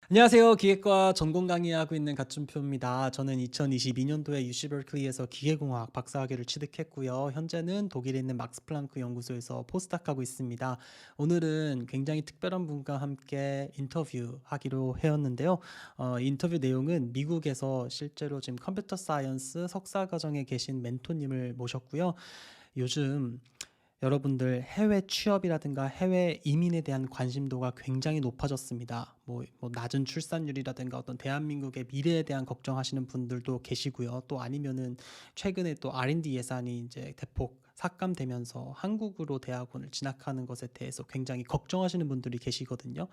안녕하세요. 기계과 전공 강의하고 있는 갓준표입니다. 저는 2022년도에 UC berkeley에서 기계공학 박사학위를 취득했고요. 현재는 독일에 있는 막스 플랑크 연구소에서 포스닥하고 있습니다. 오늘은 굉장히 특별한 분과 함께 인터뷰하기로 해왔는데요. 인터뷰 내용은 미국에서 실제로 지금 컴퓨터 사이언스 석사 과정에 계신 멘토님을 모셨고요. 요즘 여러분들 해외 취업이라든가 해외 이민에 대한 관심도가 굉장히 높아졌습니다. 뭐 낮은 출산율이라든가 어떤 대한민국의 미래에 대한 걱정하시는 분들도 계시고요. 또 아니면은 최근에 또 R&D 예산이 이제 대폭 삭감되면서 한국으로 대학원을 진학하는 것에 대해서 굉장히 걱정하시는 분들이 계시거든요.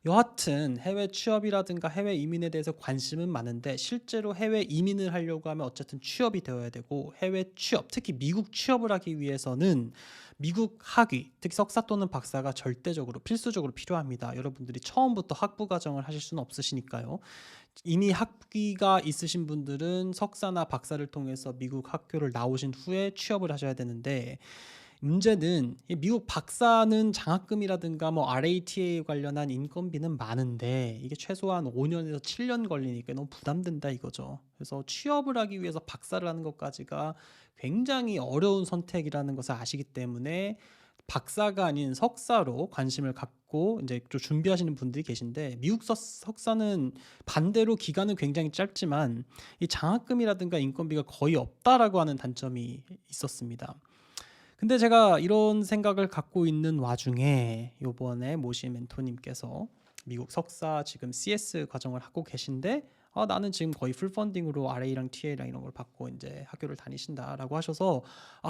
여하튼 해외 취업이라든가 해외 이민에 대해서 관심은 많은데 실제로 해외 이민을 하려고 하면 어쨌든 취업이 되어야 되고 해외 취업, 특히 미국 취업을 하기 위해서는 미국 학위, 특히 석사 또는 박사가 절대적으로 필수적으로 필요합니다. 여러분들이 처음부터 학부 과정을 하실 수는 없으시니까요. 이미 학위가 있으신 분들은 석사나 박사를 통해서 미국 학교를 나오신 후에 취업을 하셔야 되는데 문제는 미국 박사는 장학금이라든가 뭐 RATA 관련한 인건비는 많은데 이게 최소한 5년에서 7년 걸리니까 너무 부담된다 이거죠. 그래서 취업을 하기 위해서 박사를 하는 것까지가 굉장히 어려운 선택이라는 것을 아시기 때문에 박사가 아닌 석사로 관심을 갖고 이제 좀 준비하시는 분들이 계신데 미국 석사는 반대로 기간은 굉장히 짧지만 이 장학금이라든가 인건비가 거의 없다라고 하는 단점이 있었습니다. 근데 제가 이런 생각을 갖고 있는 와중에 요번에 모신 멘토님께서 미국 석사 지금 CS 과정을 하고 계신데 나는 지금 거의 풀 펀딩으로 RA랑 TA랑 이런 걸 받고 이제 학교를 다니신다라고 하셔서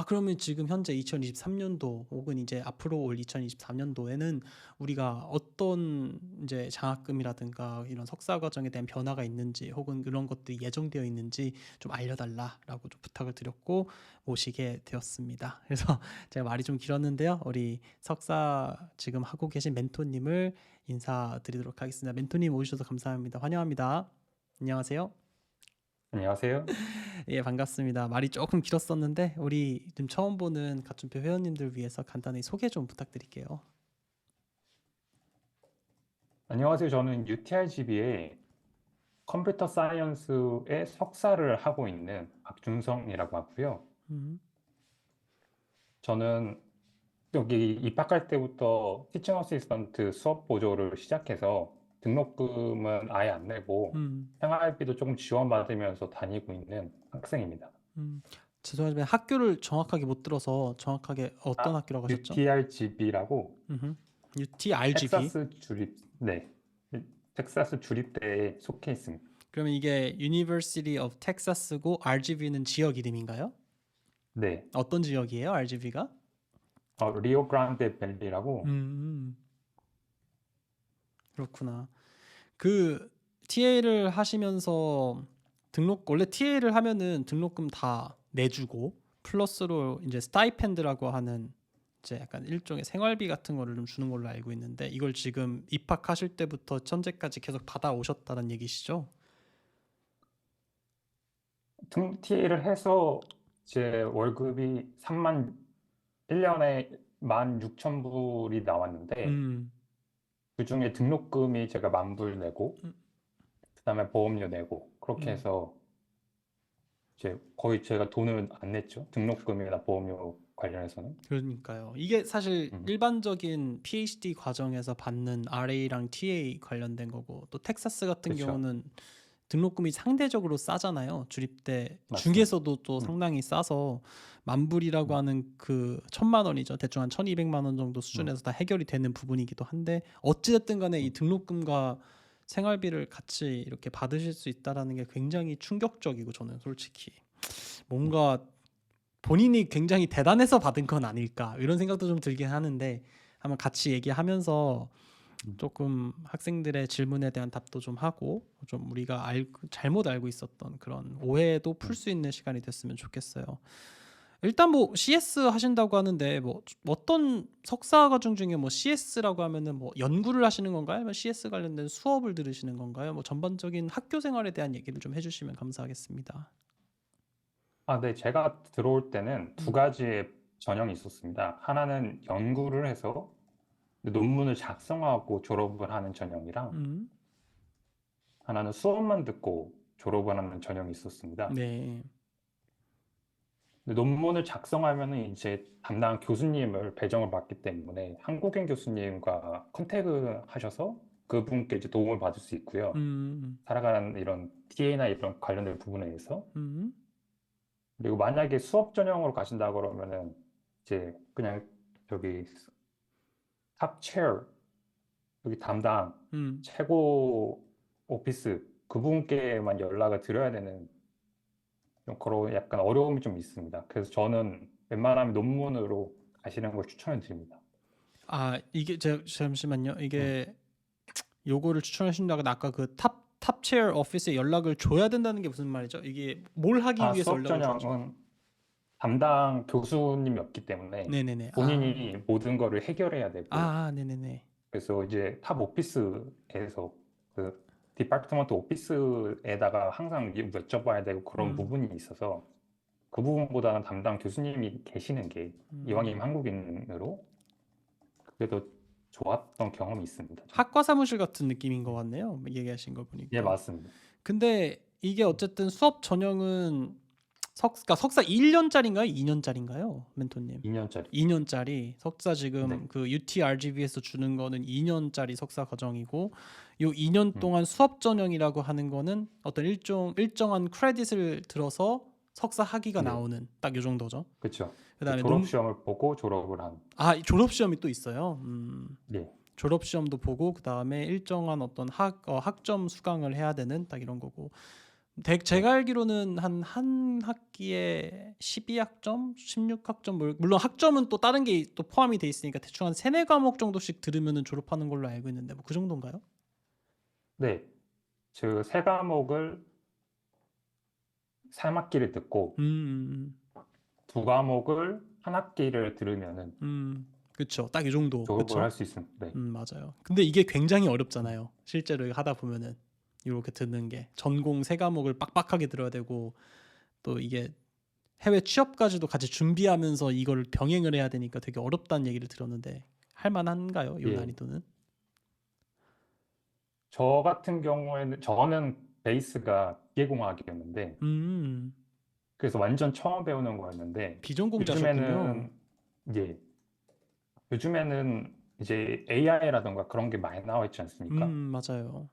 그러면 지금 현재 2023년도 혹은 이제 앞으로 올 2024년도에는 우리가 어떤 이제 장학금이라든가 이런 석사 과정에 대한 변화가 있는지 혹은 그런 것들이 예정되어 있는지 좀 알려달라라고 좀 부탁을 드렸고 모시게 되었습니다. 그래서 제가 말이 좀 길었는데요. 우리 석사 지금 하고 계신 멘토님을 인사드리도록 하겠습니다. 멘토님 오셔서 감사합니다. 환영합니다. 안녕하세요. 안녕하세요. 예, 반갑습니다. 말이 조금 길었었는데 우리 좀 처음 보는 가춘표 회원님들 위해서 간단히 소개 좀 부탁드릴게요. 안녕하세요. 저는 UTRGB에 컴퓨터 사이언스의 석사를 하고 있는 박준성이라고 하고요. 음, 저는 여기 입학할 때부터 티칭 어시스턴트 수업 보조를 시작해서 등록금은 아예 안 내고 음, 생활비도 조금 지원받으면서 다니고 있는 학생입니다. 음. 죄송하지만 학교를 정확하게 못 들어서 정확하게 어떤 학교라고 하셨죠? UTRGB라고 UTRGB. 네, 텍사스 주립대에 속해 있습니다. 그러면 이게 University of Texas고 RGB는 지역 이름인가요? 네, 어떤 지역이에요, RGB가? 리오 그란데 밸리라고. 음, 그렇구나. 그 TA를 하시면서 원래 TA를 하면은 등록금 다 내주고 플러스로 이제 스타이펜드라고 하는 이제 약간 일종의 생활비 같은 거를 좀 주는 걸로 알고 있는데 이걸 지금 입학하실 때부터 현재까지 계속 받아 오셨다는 얘기시죠? TA를 해서 제 월급이 1년에 16,000불이 나왔는데 음, 그중에 등록금이 제가 10,000불 내고 음, 그다음에 보험료 내고 그렇게 음. 해서 이제 거의 제가 돈을 안 냈죠. 등록금이나 보험료 관련해서는. 그러니까요. 이게 사실 음, 일반적인 PhD 과정에서 받는 RA랑 TA 관련된 거고 또 텍사스 같은 그렇죠. 경우는 등록금이 상대적으로 싸잖아요. 주립대 맞습니다. 중에서도 또 음, 상당히 싸서 만불이라고 음, 하는 그 1,000만 원이죠. 대충 한 1,200만 원 정도 음, 수준에서 다 해결이 되는 부분이기도 한데 어찌됐든 간에 이 음. 등록금과 생활비를 같이 이렇게 받으실 수 있다라는 게 굉장히 충격적이고 저는 솔직히 뭔가 본인이 굉장히 대단해서 받은 건 아닐까 이런 생각도 좀 들긴 하는데 한번 같이 얘기하면서 음. 조금 학생들의 질문에 대한 답도 좀 하고 좀 우리가 잘못 알고 있었던 그런 오해도 풀 음. 수 있는 시간이 됐으면 좋겠어요. 일단 뭐 CS 하신다고 하는데 뭐 어떤 석사 과정 중에 뭐 CS라고 하면은 뭐 연구를 하시는 건가요? 아니면 CS 관련된 수업을 들으시는 건가요? 뭐 전반적인 학교 생활에 대한 얘기를 좀 해주시면 감사하겠습니다. 네. 제가 들어올 때는 두 음, 가지의 전형이 있었습니다. 하나는 연구를 해서 논문을 작성하고 졸업을 하는 전형이랑 음, 하나는 수업만 듣고 졸업을 하는 전형이 있었습니다. 네. 근데 논문을 작성하면은 이제 담당 교수님을 배정을 받기 때문에 한국인 교수님과 컨택을 하셔서 그분께 이제 도움을 받을 수 있고요. 음. 살아가는 이런 TA나 이런 관련된 부분에 대해서. 음. 그리고 만약에 수업 전형으로 가신다 그러면은 이제 그냥 저기 탑 체어 여기 담당 음. 최고 오피스 그분께만 연락을 드려야 되는 좀 그런 약간 어려움이 좀 있습니다. 그래서 저는 웬만하면 논문으로 가시는 걸 추천을 드립니다. 아, 이게 잠시만요. 음. 이게 요거를 추천해 주신다고 아까 그 탑체어 오피스에 연락을 줘야 된다는 게 무슨 말이죠? 이게 뭘 하기 위해서 수업 연락을 줘야죠? 전형은 담당 교수님이 없기 때문에 네네네. 본인이 모든 거를 해결해야 되고 네네네. 그래서 이제 탑 오피스에서 그 디파트먼트 오피스에다가 항상 여쭤봐야 되고 그런 음. 부분이 있어서 그 부분보다는 담당 교수님이 계시는 게 이왕이면 한국인으로 그게 더 좋았던 경험이 있습니다. 저는. 학과 사무실 같은 느낌인 것 같네요. 얘기하신 거 예, 보니까. 맞습니다. 근데 이게 어쨌든 수업 전형은 그러니까 석사 1년짜리인가요? 2년짜리인가요? 멘토님. 2년짜리. 2년짜리 석사 지금 네. 그 UTRGV에서 주는 거는 2년짜리 석사 과정이고 요 2년 음. 동안 수업 전형이라고 하는 거는 어떤 일정한 크레딧을 들어서 석사 학위가 네. 나오는 딱 요 정도죠. 그렇죠. 그다음에 졸업 시험을 보고 졸업을 한. 졸업 시험이 또 있어요. 예. 졸업 시험도 보고 그다음에 일정한 어떤 학점 수강을 해야 되는 딱 이런 거고. 제가 알기로는 한 학기에 12학점, 16학점 물론 학점은 또 다른 게 또 포함이 돼 있으니까 대충 한 3-4과목 정도씩 들으면은 졸업하는 걸로 알고 있는데 뭐 그 정도인가요? 네. 그 세 과목을 3학기를 듣고 음. 두 과목을 한 학기를 들으면은 그쵸. 딱 이 정도. 졸업을 할 그쵸? 수 있습니다. 네. 맞아요. 근데 이게 굉장히 어렵잖아요. 실제로 하다 보면은 이렇게 듣는 게 전공 3과목을 빡빡하게 들어야 되고 또 이게 해외 취업까지도 같이 준비하면서 이걸 병행을 해야 되니까 되게 어렵다는 얘기를 들었는데 할 만한가요? 요 예. 난이도는? 저 같은 경우에는 저는 베이스가 기계공학이었는데 음. 그래서 완전 처음 배우는 거였는데 비전공자셨군요. 요즘에는 예. 요즘에는 이제 AI라던가 그런 게 많이 나와 있지 않습니까? 맞아요.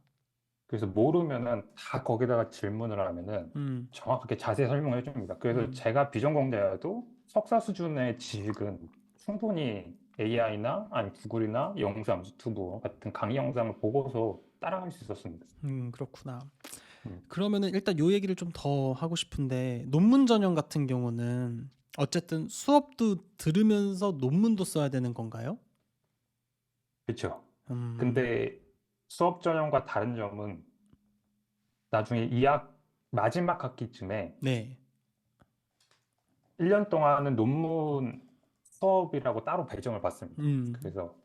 그래서 모르면은 다 거기다가 질문을 하면은 음. 정확하게 자세히 설명을 해줍니다. 그래서 제가 비전공자여도 석사 수준의 지식은 충분히 AI나 아니 구글이나 영상, 유튜브 같은 강의 영상을 보고서 따라갈 수 있었습니다. 그렇구나. 음, 그러면은 일단 요 얘기를 좀 더 하고 싶은데 논문 전형 같은 경우는 어쨌든 수업도 들으면서 논문도 써야 되는 건가요? 그렇죠. 음. 근데 수업 전형과 다른 점은 나중에 2학 마지막 학기쯤에 네. 1년 동안은 논문 수업이라고 따로 배정을 받습니다. 음. 그래서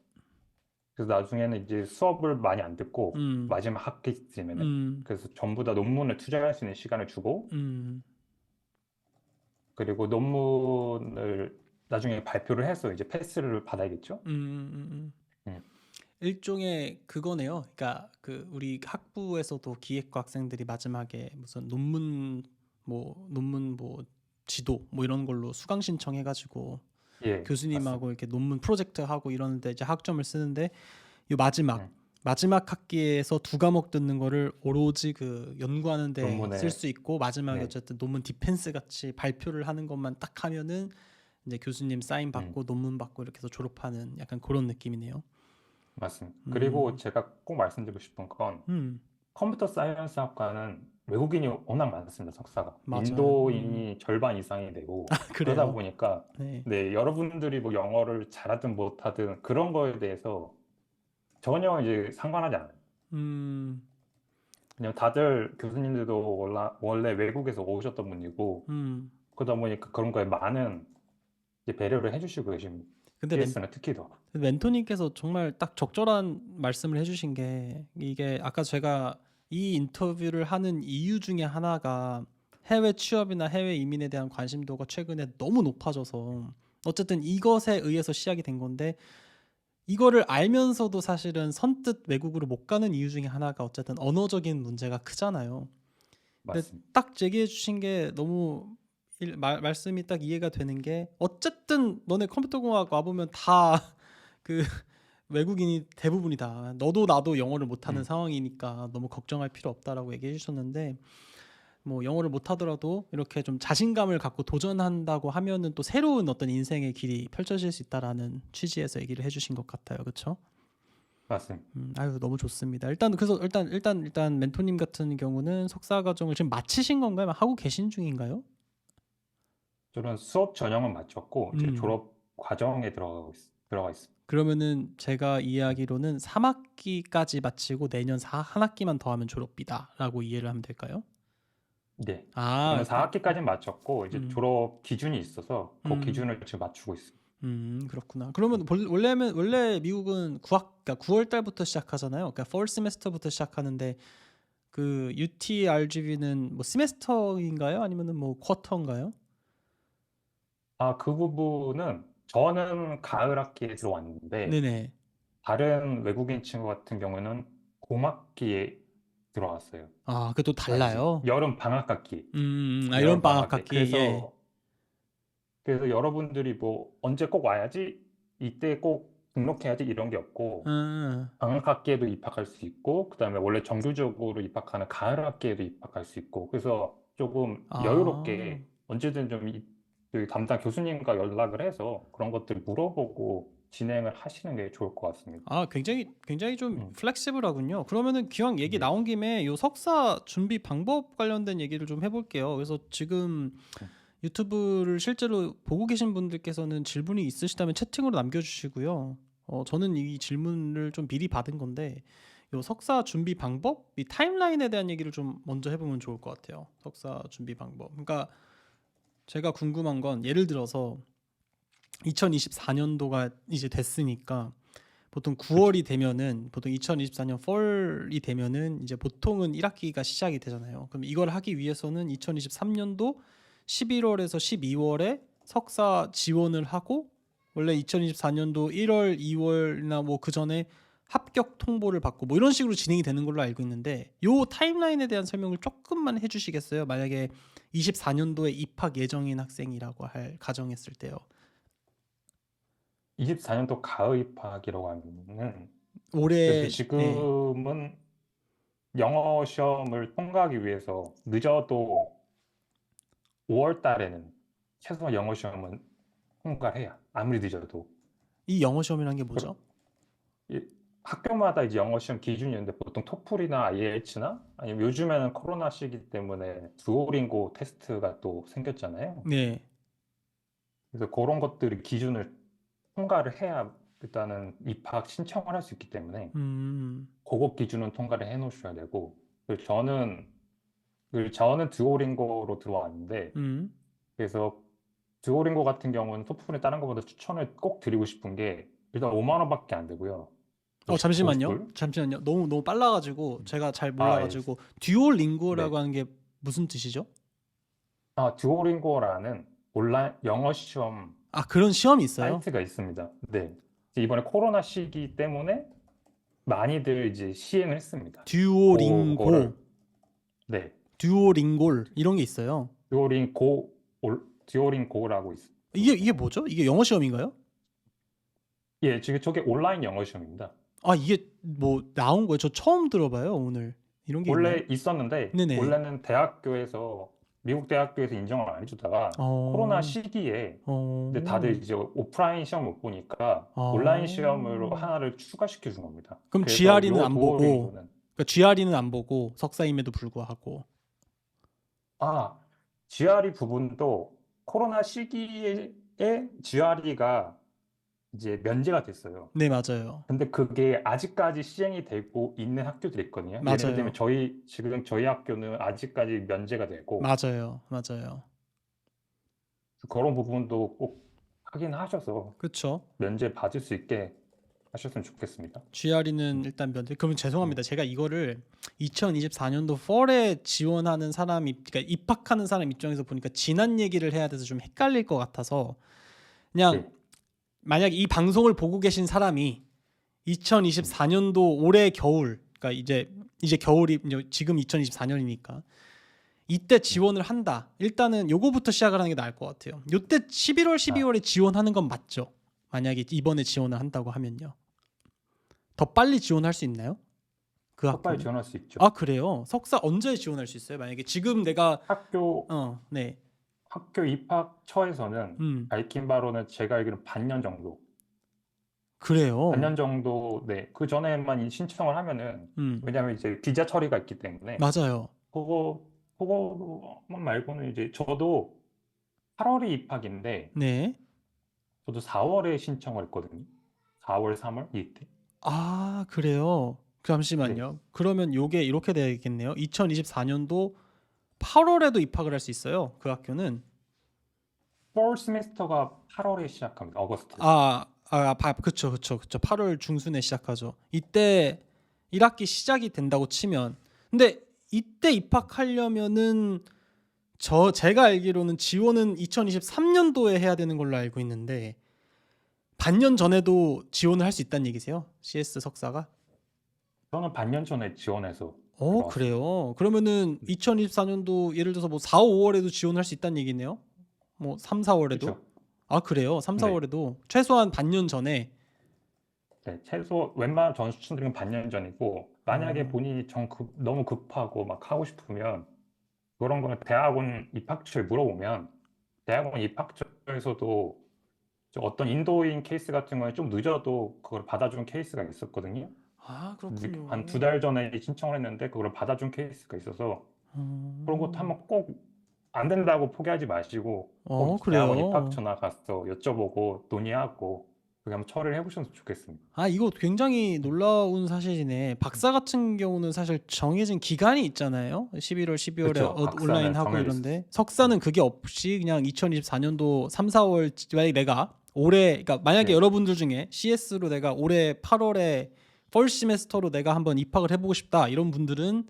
나중에는 이제 수업을 많이 안 듣고 음. 마지막 학기쯤에는 음. 그래서 전부 다 논문을 투자할 수 있는 시간을 주고 음. 그리고 논문을 나중에 발표를 해서 이제 패스를 받아야겠죠? 음. 음. 음, 일종의 그거네요. 그러니까 그 우리 학부에서도 기획과 학생들이 마지막에 무슨 논문 뭐 지도 뭐 이런 걸로 수강 신청해 가지고 예, 교수님하고 맞습니다. 이렇게 논문 프로젝트 하고 이러는데 이제 학점을 쓰는데 이 음, 마지막 학기에서 2과목 듣는 거를 오로지 그 연구하는 데 쓸 논문에 수 있고 마지막에 네, 어쨌든 논문 디펜스 같이 발표를 하는 것만 딱 하면은 이제 교수님 사인 음, 받고 논문 받고 이렇게 해서 졸업하는 약간 그런 느낌이네요. 맞습니다. 그리고 음. 제가 꼭 말씀드리고 싶은 건 음. 컴퓨터 사이언스 학과는 외국인이 워낙 많습니다, 석사가. 맞아요. 인도인이 절반 이상이 되고 그러다 그래요. 보니까 네. 네, 여러분들이 뭐 영어를 잘하든 못하든 그런 거에 대해서 전혀 이제 상관하지 않아요. 음. 그냥 다들 교수님들도 원래 외국에서 오셨던 분이고 음. 그러다 보니까 그런 거에 많은 이제 배려를 해주시고 계십니다. 근데 CS는 특히 더. 멘토님께서 정말 딱 적절한 말씀을 해주신 게 이게 아까 제가 이 인터뷰를 하는 이유 중에 하나가 해외 취업이나 해외 이민에 대한 관심도가 최근에 너무 높아져서 어쨌든 이것에 의해서 시작이 된 건데 이거를 알면서도 사실은 선뜻 외국으로 못 가는 이유 중에 하나가 어쨌든 언어적인 문제가 크잖아요. 근데 맞습니다. 딱 제기해 주신 게 너무 말씀이 딱 이해가 되는 게 어쨌든 너네 컴퓨터공학 와보면 다 그 외국인이 대부분이다. 너도 나도 영어를 못하는 음, 상황이니까 너무 걱정할 필요 없다라고 얘기해 주셨는데 뭐 영어를 못하더라도 이렇게 좀 자신감을 갖고 도전한다고 하면은 또 새로운 어떤 인생의 길이 펼쳐질 수 있다라는 취지에서 얘기를 해주신 것 같아요. 그렇죠? 맞습니다. 아유 너무 좋습니다. 일단 그래서 일단 멘토님 같은 경우는 석사 과정을 지금 마치신 건가요? 하고 계신 중인가요? 저는 수업 전형은 마쳤고 이제 음. 졸업 과정에 들어가 있습니다. 그러면은 제가 이해하기로는 3학기까지 마치고 내년 1학기만 더 하면 졸업이다라고 이해를 하면 될까요? 네. 저는 아, 4학기까지 마쳤고 이제 음, 졸업 기준이 있어서 그 음, 기준을 지금 맞추고 있습니다. 그렇구나. 그러면 원래 미국은 그러니까 9월 달부터 시작하잖아요. 그러니까 fall semester부터 시작하는데 그 UTRGV는 뭐 세메스터인가요? 아니면은 뭐 쿼터인가요? 아, 그 부분은 저는 가을 학기에 들어왔는데 네네. 다른 외국인 친구 같은 경우는 봄학기에 들어왔어요. 아, 그게 또 아, 이제 달라요. 여름 방학 학기, 이런 여름 방학 방학 때. 학기, 예. 그래서 여러분들이 뭐 언제 꼭 와야지, 이때 꼭 등록해야지 이런 게 없고 음, 방학 학기에도 입학할 수 있고 그다음에 원래 정규적으로 입학하는 가을 학기에도 입학할 수 있고 그래서 조금 아. 여유롭게 언제든 그 담당 교수님과 연락을 해서 그런 것들 물어보고 진행을 하시는 게 좋을 것 같습니다. 굉장히 좀 음, 플렉시블하군요. 그러면은 기왕 얘기 네. 나온 김에 요 석사 준비 방법 관련된 얘기를 좀 해볼게요. 그래서 지금 음, 유튜브를 실제로 보고 계신 분들께서는 질문이 있으시다면 채팅으로 남겨주시고요. 저는 이 질문을 좀 미리 받은 건데 요 석사 준비 방법, 이 타임라인에 대한 얘기를 좀 먼저 해보면 좋을 것 같아요. 석사 준비 방법. 그러니까 제가 궁금한 건 예를 들어서 2024년도가 이제 됐으니까 보통 그렇죠. 9월이 되면은 보통 2024년 fall이 되면은 이제 보통은 1학기가 시작이 되잖아요. 그럼 이걸 하기 위해서는 2023년도 11월에서 12월에 석사 지원을 하고 원래 2024년도 1월, 2월이나 뭐 그 전에 합격 통보를 받고 뭐 이런 식으로 진행이 되는 걸로 알고 있는데 요 타임라인에 대한 설명을 조금만 해주시겠어요? 만약에 24년도에 입학 예정인 학생이라고 할 가정했을 때요. 24년도 가을 입학이라고 하면은 그래서 올해 예. 지금은 영어 시험을 통과하기 위해서 늦어도 5월 달에는 최소한 영어 시험은 통과해야 아무리 늦어도 이 영어 시험이란 게 그러- 뭐죠? 이 학교마다 이제 영어 시험 기준이 있는데 보통 토플이나 IELTS나 아니면 요즘에는 코로나 시기 때문에 두오링고 테스트가 또 생겼잖아요. 네. 그래서 그런 것들이 기준을 통과를 해야 일단은 입학 신청을 할 수 있기 때문에 음, 그거 기준은 통과를 해 놓으셔야 되고 그리고 저는 듀오링고로 들어왔는데 음. 그래서 듀오링고 같은 경우는 토플에 다른 것보다 추천을 꼭 드리고 싶은 게 일단 5만 원밖에 안 되고요. 잠시만요. 99불? 잠시만요. 너무 빨라가지고 제가 잘 아, 예. 몰라가지고 네. 듀오링고라고 하는 게 무슨 뜻이죠? 아, 듀오링고라는 온라인 영어 시험 아, 그런 시험이 있어요? 사이트가 있습니다. 네. 이번에 코로나 시기 때문에 많이들 이제 시행을 했습니다. 듀오링고, 그거를 네. 듀오링골 이런 게 있어요. 듀오링고 듀오링고라고 있습니다. 이게 뭐죠? 이게 영어 시험인가요? 예, 지금 저게 온라인 영어 시험입니다. 아, 이게 뭐 나온 거예요? 저 처음 들어봐요, 오늘. 이런 게 있나요? 원래 있었는데 네네. 원래는 대학교에서 미국 대학교에서 인정을 안 해주다가 코로나 어, 시기에 근데 다들 어, 이제 오프라인 시험 못 보니까 온라인 시험으로 어. 하나를 추가시켜 준 겁니다. 그럼 그래서 GRE는 요 안 보고, 두오링고는 그러니까 GRE는 안 보고 석사임에도 불구하고. 아, GRE 부분도 코로나 시기에 GRE가 이제 면제가 됐어요. 네, 맞아요. 근데 그게 아직까지 시행이 되고 있는 학교들이 있거든요. 예를 들면 맞아요. 지금 저희 학교는 아직까지 면제가 되고 맞아요. 맞아요. 그런 부분도 꼭 확인하셔서 그쵸? 면제 받을 수 있게 하셨으면 좋겠습니다. GRE는 음, 일단 면제. 그러면 음, 죄송합니다. 제가 이거를 2024년도 fall에 지원하는 그러니까 입학하는 사람 입장에서 보니까 지난 얘기를 해야 돼서 좀 헷갈릴 것 같아서 그냥 네, 만약 이 방송을 보고 계신 사람이 2024년도 올해 겨울, 그러니까 이제 겨울이 이제 지금 2024년이니까 이때 지원을 한다. 일단은 요거부터 시작을 하는 게 나을 것 같아요. 요때 11월, 아, 12월에 지원하는 건 맞죠? 만약에 이번에 지원을 한다고 하면요. 더 빨리 지원할 수 있나요? 그 더 빨리 학교는? 지원할 수 있죠. 아, 그래요? 석사 언제 지원할 수 있어요? 만약에 지금 내가 학교 네. 학교 입학처에서는 음. 밝힌 바로는 제가 알기로는 그래요. 반년 정도, 네, 그 전에만 신청을 하면은, 음. 왜냐면 이제 비자 처리가 있기 때문에, 맞아요. 그거, 그거만 말고는 이제 저도 8월에 입학인데, 네. 저도 4월에 신청을 했거든요. 4월, 3월 이때. 아, 그래요. 네. 잠시만요. 그러면 요게 이렇게 되겠네요. 2024년도 8월에도 입학을 할 수 있어요. 그 학교는. fall 세미스터가 8월에 시작합니다. 어거스트. 그쵸. 8월 중순에 시작하죠. 이때 1학기 시작이 된다고 치면, 근데 이때 입학하려면은 제가 알기로는 지원은 2023년도에 해야 되는 걸로 알고 있는데 반년 전에도 지원을 할 수 있다는 얘기세요? CS 석사가? 저는 반년 전에 지원해서 들어왔습니다. 그래요. 그러면은 2024년도 예를 들어서 뭐 4, 5월에도 지원할 수 있다는 얘기네요. 뭐 3, 4월에도? 그렇죠. 아, 그래요. 3, 네. 4월에도 최소한 반년 전에. 네, 최소 웬만한 전 추천드리면 반년 전이고, 만약에 어. 본인이 너무 급하고 막 하고 싶으면 그런 거는 대학원 입학처에 물어보면 대학원 입학처에서도 저 어떤 인도인 케이스 같은 거에 좀 늦어도 그걸 받아준 케이스가 있었거든요. 아, 한 두 그렇군요. 달 전에 신청을 했는데 그걸 받아준 케이스가 있어서 그런 것도 어. 한번 꼭 안 된다고 포기하지 마시고 꼭 대학원 그래요. 입학처나 가서 여쭤보고 논의하고 그게 한번 처리를 해보셨으면 좋겠습니다. 아, 이거 굉장히 놀라운 사실이네. 박사 같은 경우는 사실 정해진 기간이 있잖아요. 11월, 12월에 그렇죠. 온라인 박사는 하고 정해져 있었어요. 이런데 석사는 그게 없이 그냥 2024년도 3, 4월 만약에 내가 올해 그러니까 만약에 네. 여러분들 중에 CS로 내가 올해 8월에 펄 시메스터로 내가 한번 입학을 해보고 싶다 이런 분들은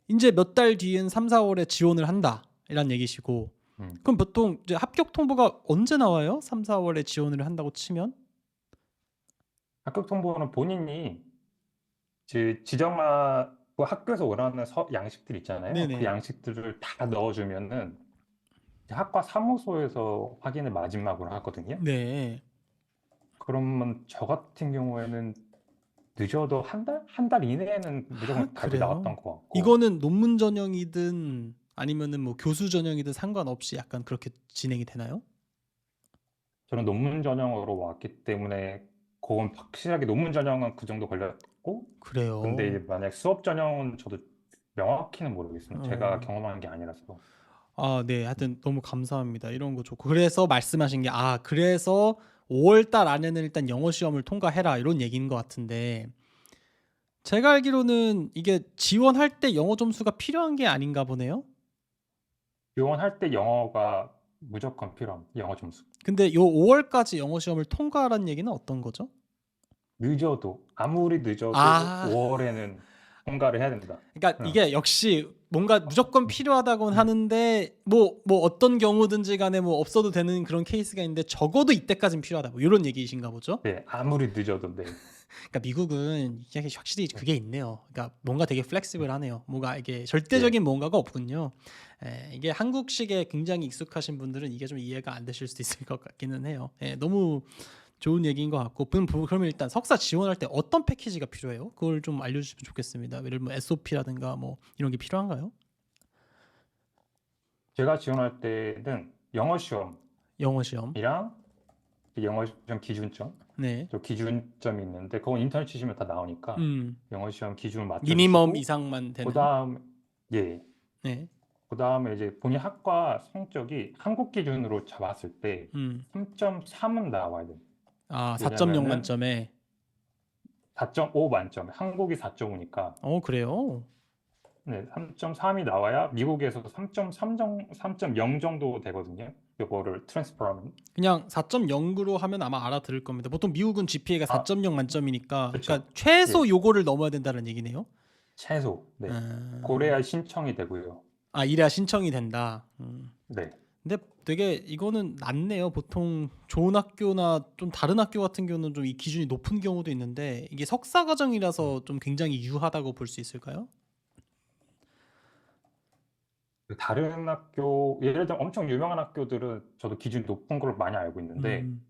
이제 몇 달 뒤엔 3, 4월에 지원을 한다 이란 얘기시고 음. 그럼 보통 이제 합격 통보가 언제 나와요? 3, 4월에 지원을 한다고 치면? 합격 통보는 본인이 지정하고 학교에서 원하는 양식들 있잖아요. 그 네네. 양식들을 다 넣어주면은 학과 사무소에서 확인을 마지막으로 하거든요. 네. 그러면 저 같은 경우에는 늦어도 한 달 이내에는 아, 무조건 답이 나왔던 그래요? 것 같고, 이거는 논문 전형이든 아니면은 뭐 교수 전형이든 상관없이 약간 그렇게 진행이 되나요? 저는 논문 전형으로 왔기 때문에 그건 확실하게 논문 전형은 그 정도 걸렸고, 근데 이제 그래요. 만약 수업 전형은 저도 명확히는 모르겠습니다. 제가 어. 경험한 게 아니라서. 아, 네. 하여튼 너무 감사합니다. 이런 거 좋고. 그래서 말씀하신 게 그래서 5월 달 안에는 일단 영어 시험을 통과해라 이런 얘기인 것 같은데 제가 알기로는 이게 지원할 때 영어 점수가 필요한 게 아닌가 보네요. 요원할 때 영어가 무조건 필요합니다. 영어 점수. 근데 요 5월까지 영어 시험을 통과하라는 얘기는 어떤 거죠? 아무리 늦어도 아, 5월에는 통과를 해야 된다. 그러니까 응. 이게 역시 뭔가 무조건 필요하다고는 음. 하는데 뭐 어떤 경우든지 간에 뭐 없어도 되는 그런 케이스가 있는데 적어도 이때까지는 필요하다 뭐 이런 얘기이신가 보죠? 네, 아무리 늦어도 네. 그러니까 미국은 이게 확실히 네. 그게 있네요. 그러니까 뭔가 되게 플렉시블하네요. 뭔가 이게 네. 절대적인 뭔가가 없군요. 이게 한국식에 굉장히 익숙하신 분들은 이게 좀 이해가 안 되실 수도 있을 것 같기는 해요. 너무 좋은 얘기인 것 같고 그러면 일단 석사 지원할 때 어떤 패키지가 필요해요? 그걸 좀 알려주시면 좋겠습니다. 예를 들면 SOP라든가 뭐 이런 게 필요한가요? 제가 지원할 때는 영어 시험이랑 영어 시험. 영어 시험 기준점, 네. 저 기준점이 있는데 그건 인터넷 치시면 다 나오니까 음. 영어 시험 기준을 미니멈 맞춰주시고 이상만 되는. 그다음 예, 네. 그다음에 이제 본인 학과 성적이 한국 기준으로 잡았을 때 음. 3.3은 나와야 돼요. 4.0 왜냐면은 만점에. 4.5 만점에 한국이 4.5니까 그래요? 네, 3.3이 나와야 미국에서 3.0 정도 되거든요. 이거를 트랜스퍼하면. 그냥 4.0으로 하면 아마 알아들을 겁니다. 보통 미국은 GPA가 아, 4.0 만점이니까 그렇죠. 그러니까 최소 예, 요거를 넘어야 된다는 얘기네요. 최소. 네. 음. 고래야 신청이 되고요. 이래야 신청이 된다. 네. 근데 되게 이거는 낫네요. 보통 좋은 학교나 좀 다른 학교 같은 경우는 좀 이 기준이 높은 경우도 있는데 이게 석사 과정이라서 좀 굉장히 유하다고 볼 수 있을까요? 그 다른 학교, 예를 들면 엄청 유명한 학교들은 저도 기준이 높은 걸로 많이 알고 있는데, 음,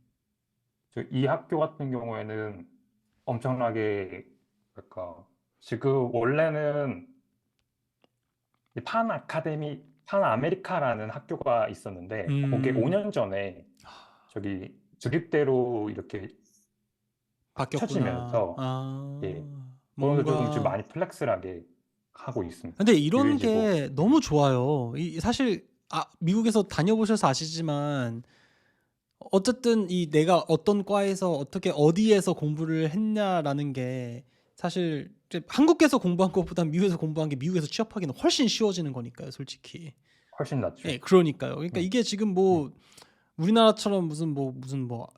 이 학교 같은 경우에는 엄청나게, 그러니까 지금 원래는 판 아메리카라는 학교가 있었는데, 그게 음, 5년 전에 저기 주립대로 이렇게 바뀌었구나. 합쳐지면서, 예, 그런 거 조금 지금 뭔가 많이 플렉스하게 하고 있습니다. 근데 이런 유해지고. 게 너무 좋아요. 사실 미국에서 다녀보셔서 아시지만 어쨌든 이 내가 어떤 과에서 어떻게 어디에서 공부를 했냐라는 게 사실 이제 한국에서 공부한 것보다 미국에서 공부한 게 미국에서 취업하기는 훨씬 쉬워지는 거니까요, 솔직히. 훨씬 낫죠. 예, 그러니까요. 그러니까 네, 이게 지금 네, 뭐 우리나라처럼 무슨 뭐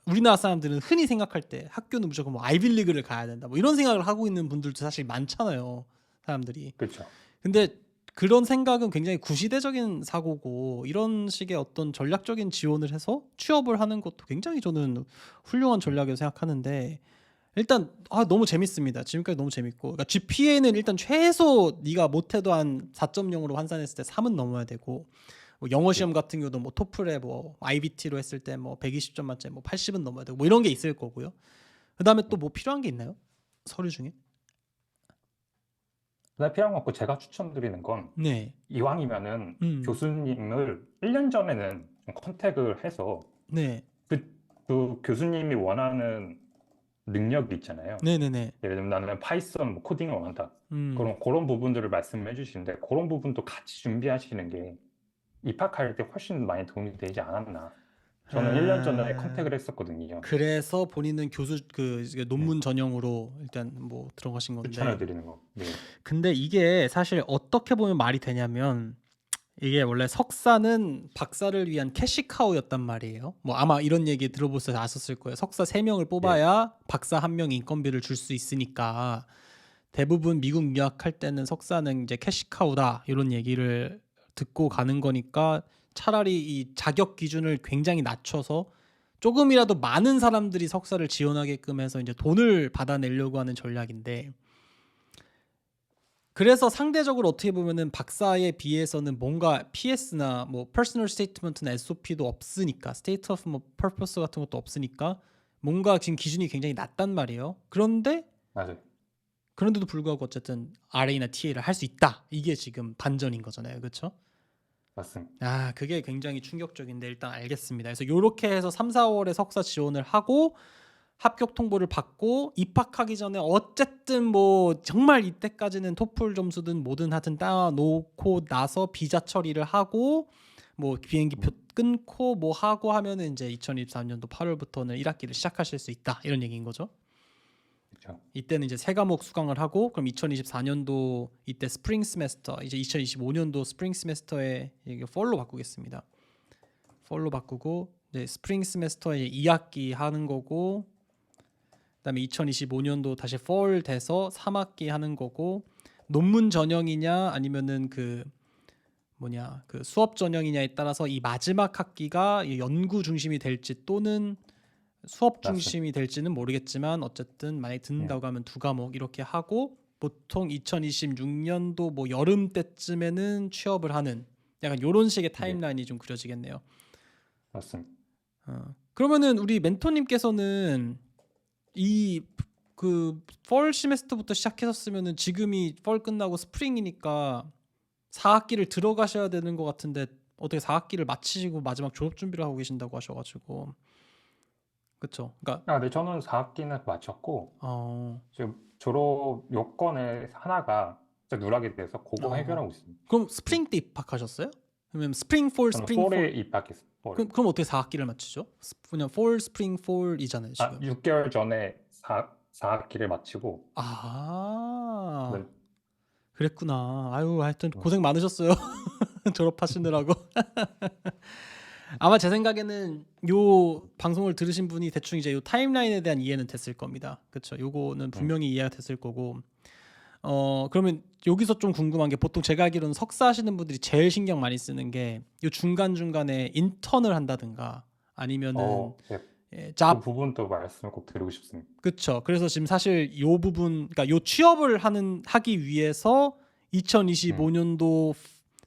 우리나라 사람들은 흔히 생각할 때 학교는 무조건 뭐 아이빌리그를 가야 된다. 뭐 이런 생각을 하고 있는 분들도 사실 많잖아요, 사람들이. 그렇죠. 근데 그런 생각은 굉장히 구시대적인 사고고 이런 식의 어떤 전략적인 지원을 해서 취업을 하는 것도 굉장히 저는 훌륭한 전략이라고 생각하는데 일단 너무 재밌습니다. 지금까지 너무 재밌고 그러니까 GPA는 일단 최소 네가 못해도 한 4.0으로 환산했을 때 3은 넘어야 되고 뭐 영어 네. 시험 같은 경우도 뭐 토플에 뭐 IBT로 했을 때 뭐 120점 만점에 뭐 80은 넘어야 되고 뭐 이런 게 있을 거고요. 그다음에 또 뭐 필요한 게 있나요? 서류 중에? 그다음에 필요한 거 없고 제가 추천드리는 건 네. 이왕이면은 음. 교수님을 1년 전에는 좀 컨택을 해서 네. 그 교수님이 원하는 능력이 있잖아요. 네네네. 예를 들면 나는 파이썬 뭐 코딩을 원한다. 음. 그런 부분들을 말씀해 주시는데 그런 부분도 같이 준비하시는 게 입학할 때 훨씬 많이 도움이 되지 않았나. 저는 1년 전에 아, 컨택을 했었거든요. 그래서 본인은 교수 이게 네. 논문 전형으로 일단 뭐 들어가신 추천을 건데 드리는 거. 네. 근데 이게 사실 어떻게 보면 말이 되냐면 이게 원래 석사는 박사를 위한 캐시카우였단 말이에요. 뭐 아마 이런 얘기 들어보셔서 아셨을 거예요. 석사 3명을 네. 뽑아야 박사 1명 인건비를 줄 수 있으니까 대부분 미국 유학할 때는 석사는 이제 캐시카우다 이런 얘기를 듣고 가는 거니까 차라리 이 자격 기준을 굉장히 낮춰서 조금이라도 많은 사람들이 석사를 지원하게끔 해서 이제 돈을 받아내려고 하는 전략인데 그래서 상대적으로 어떻게 보면은 박사에 비해서는 뭔가 PS나 뭐 Personal Statement나 SOP도 없으니까 State of 뭐 Purpose 같은 것도 없으니까 뭔가 지금 기준이 굉장히 낮단 말이에요. 맞아요. 그런데도 불구하고 어쨌든 RA나 TA를 할 수 있다. 이게 지금 반전인 거잖아요. 그렇죠? 맞습니다. 그게 굉장히 충격적인데 일단 알겠습니다. 그래서 요렇게 해서 3, 4월에 석사 지원을 하고 합격 통보를 받고 입학하기 전에 어쨌든 뭐 정말 이때까지는 토플 점수든 뭐든 하여튼 따놓고 나서 비자 처리를 하고 뭐 비행기표 음, 끊고 뭐 하고 하면은 이제 2023년도 8월부터는 1학기를 시작하실 수 있다. 이런 얘기인 거죠. 그렇죠. 이때는 이제 세 과목 수강을 하고 그럼 2024년도 이때 스프링 세메스터 이제 2025년도 스프링 세메스터에 이게 폴로 바꾸겠습니다. 폴로 바꾸고 이제 스프링 세메스터에 2학기 하는 거고 그다음에 2025년도 다시 폴 돼서 3학기 하는 거고 논문 전형이냐 아니면은 그 뭐냐 그 수업 전형이냐에 따라서 이 마지막 학기가 이 연구 중심이 될지 또는 수업 맞습니다. 중심이 될지는 모르겠지만 어쨌든 만약에 네. 듣는다고 하면 두 과목 이렇게 하고 보통 2026년도 뭐 여름 때쯤에는 취업을 하는 약간 요런 식의 네. 타임라인이 좀 그려지겠네요. 맞습니다. 그러면은 우리 멘토님께서는 이 그 펄 시메스터부터 시작했었으면은 지금이 펄 끝나고 스프링이니까 4학기를 들어가셔야 되는 것 같은데 어떻게 4학기를 마치시고 마지막 졸업 준비를 하고 계신다고 하셔가지고 그쵸? 그러니까 네, 저는 4학기는 마쳤고, 어, 지금 졸업 요건에 하나가 진짜 누락이 돼서 그거 어 해결하고 있습니다. 그럼 네. 스프링 때 입학하셨어요? 그러면 스프링 폴 저는 스프링 4에 폴 입학했어요. 4. 그럼 어떻게 4학기를 마치죠? 그냥 폴 스프링 폴이잖아요 지금. 6개월 전에 4학기를 마치고, 아 네, 그랬구나. 아유 하여튼 음, 고생 많으셨어요. 졸업하시느라고. 아마 제 생각에는 요 방송을 들으신 분이 대충 이제 요 타임라인에 대한 이해는 됐을 겁니다. 그렇죠? 요거는 음, 분명히 이해가 됐을 거고 그러면 여기서 좀 궁금한 게 보통 제가 알기로는 석사 하시는 분들이 제일 신경 많이 쓰는 게 요 중간중간에 인턴을 한다든가 아니면은 네. 예, 그 잡 부분도 말씀을 꼭 드리고 싶습니다. 그쵸. 그래서 지금 사실 요 부분, 그러니까 요 취업을 하기 위해서 음, 2025년도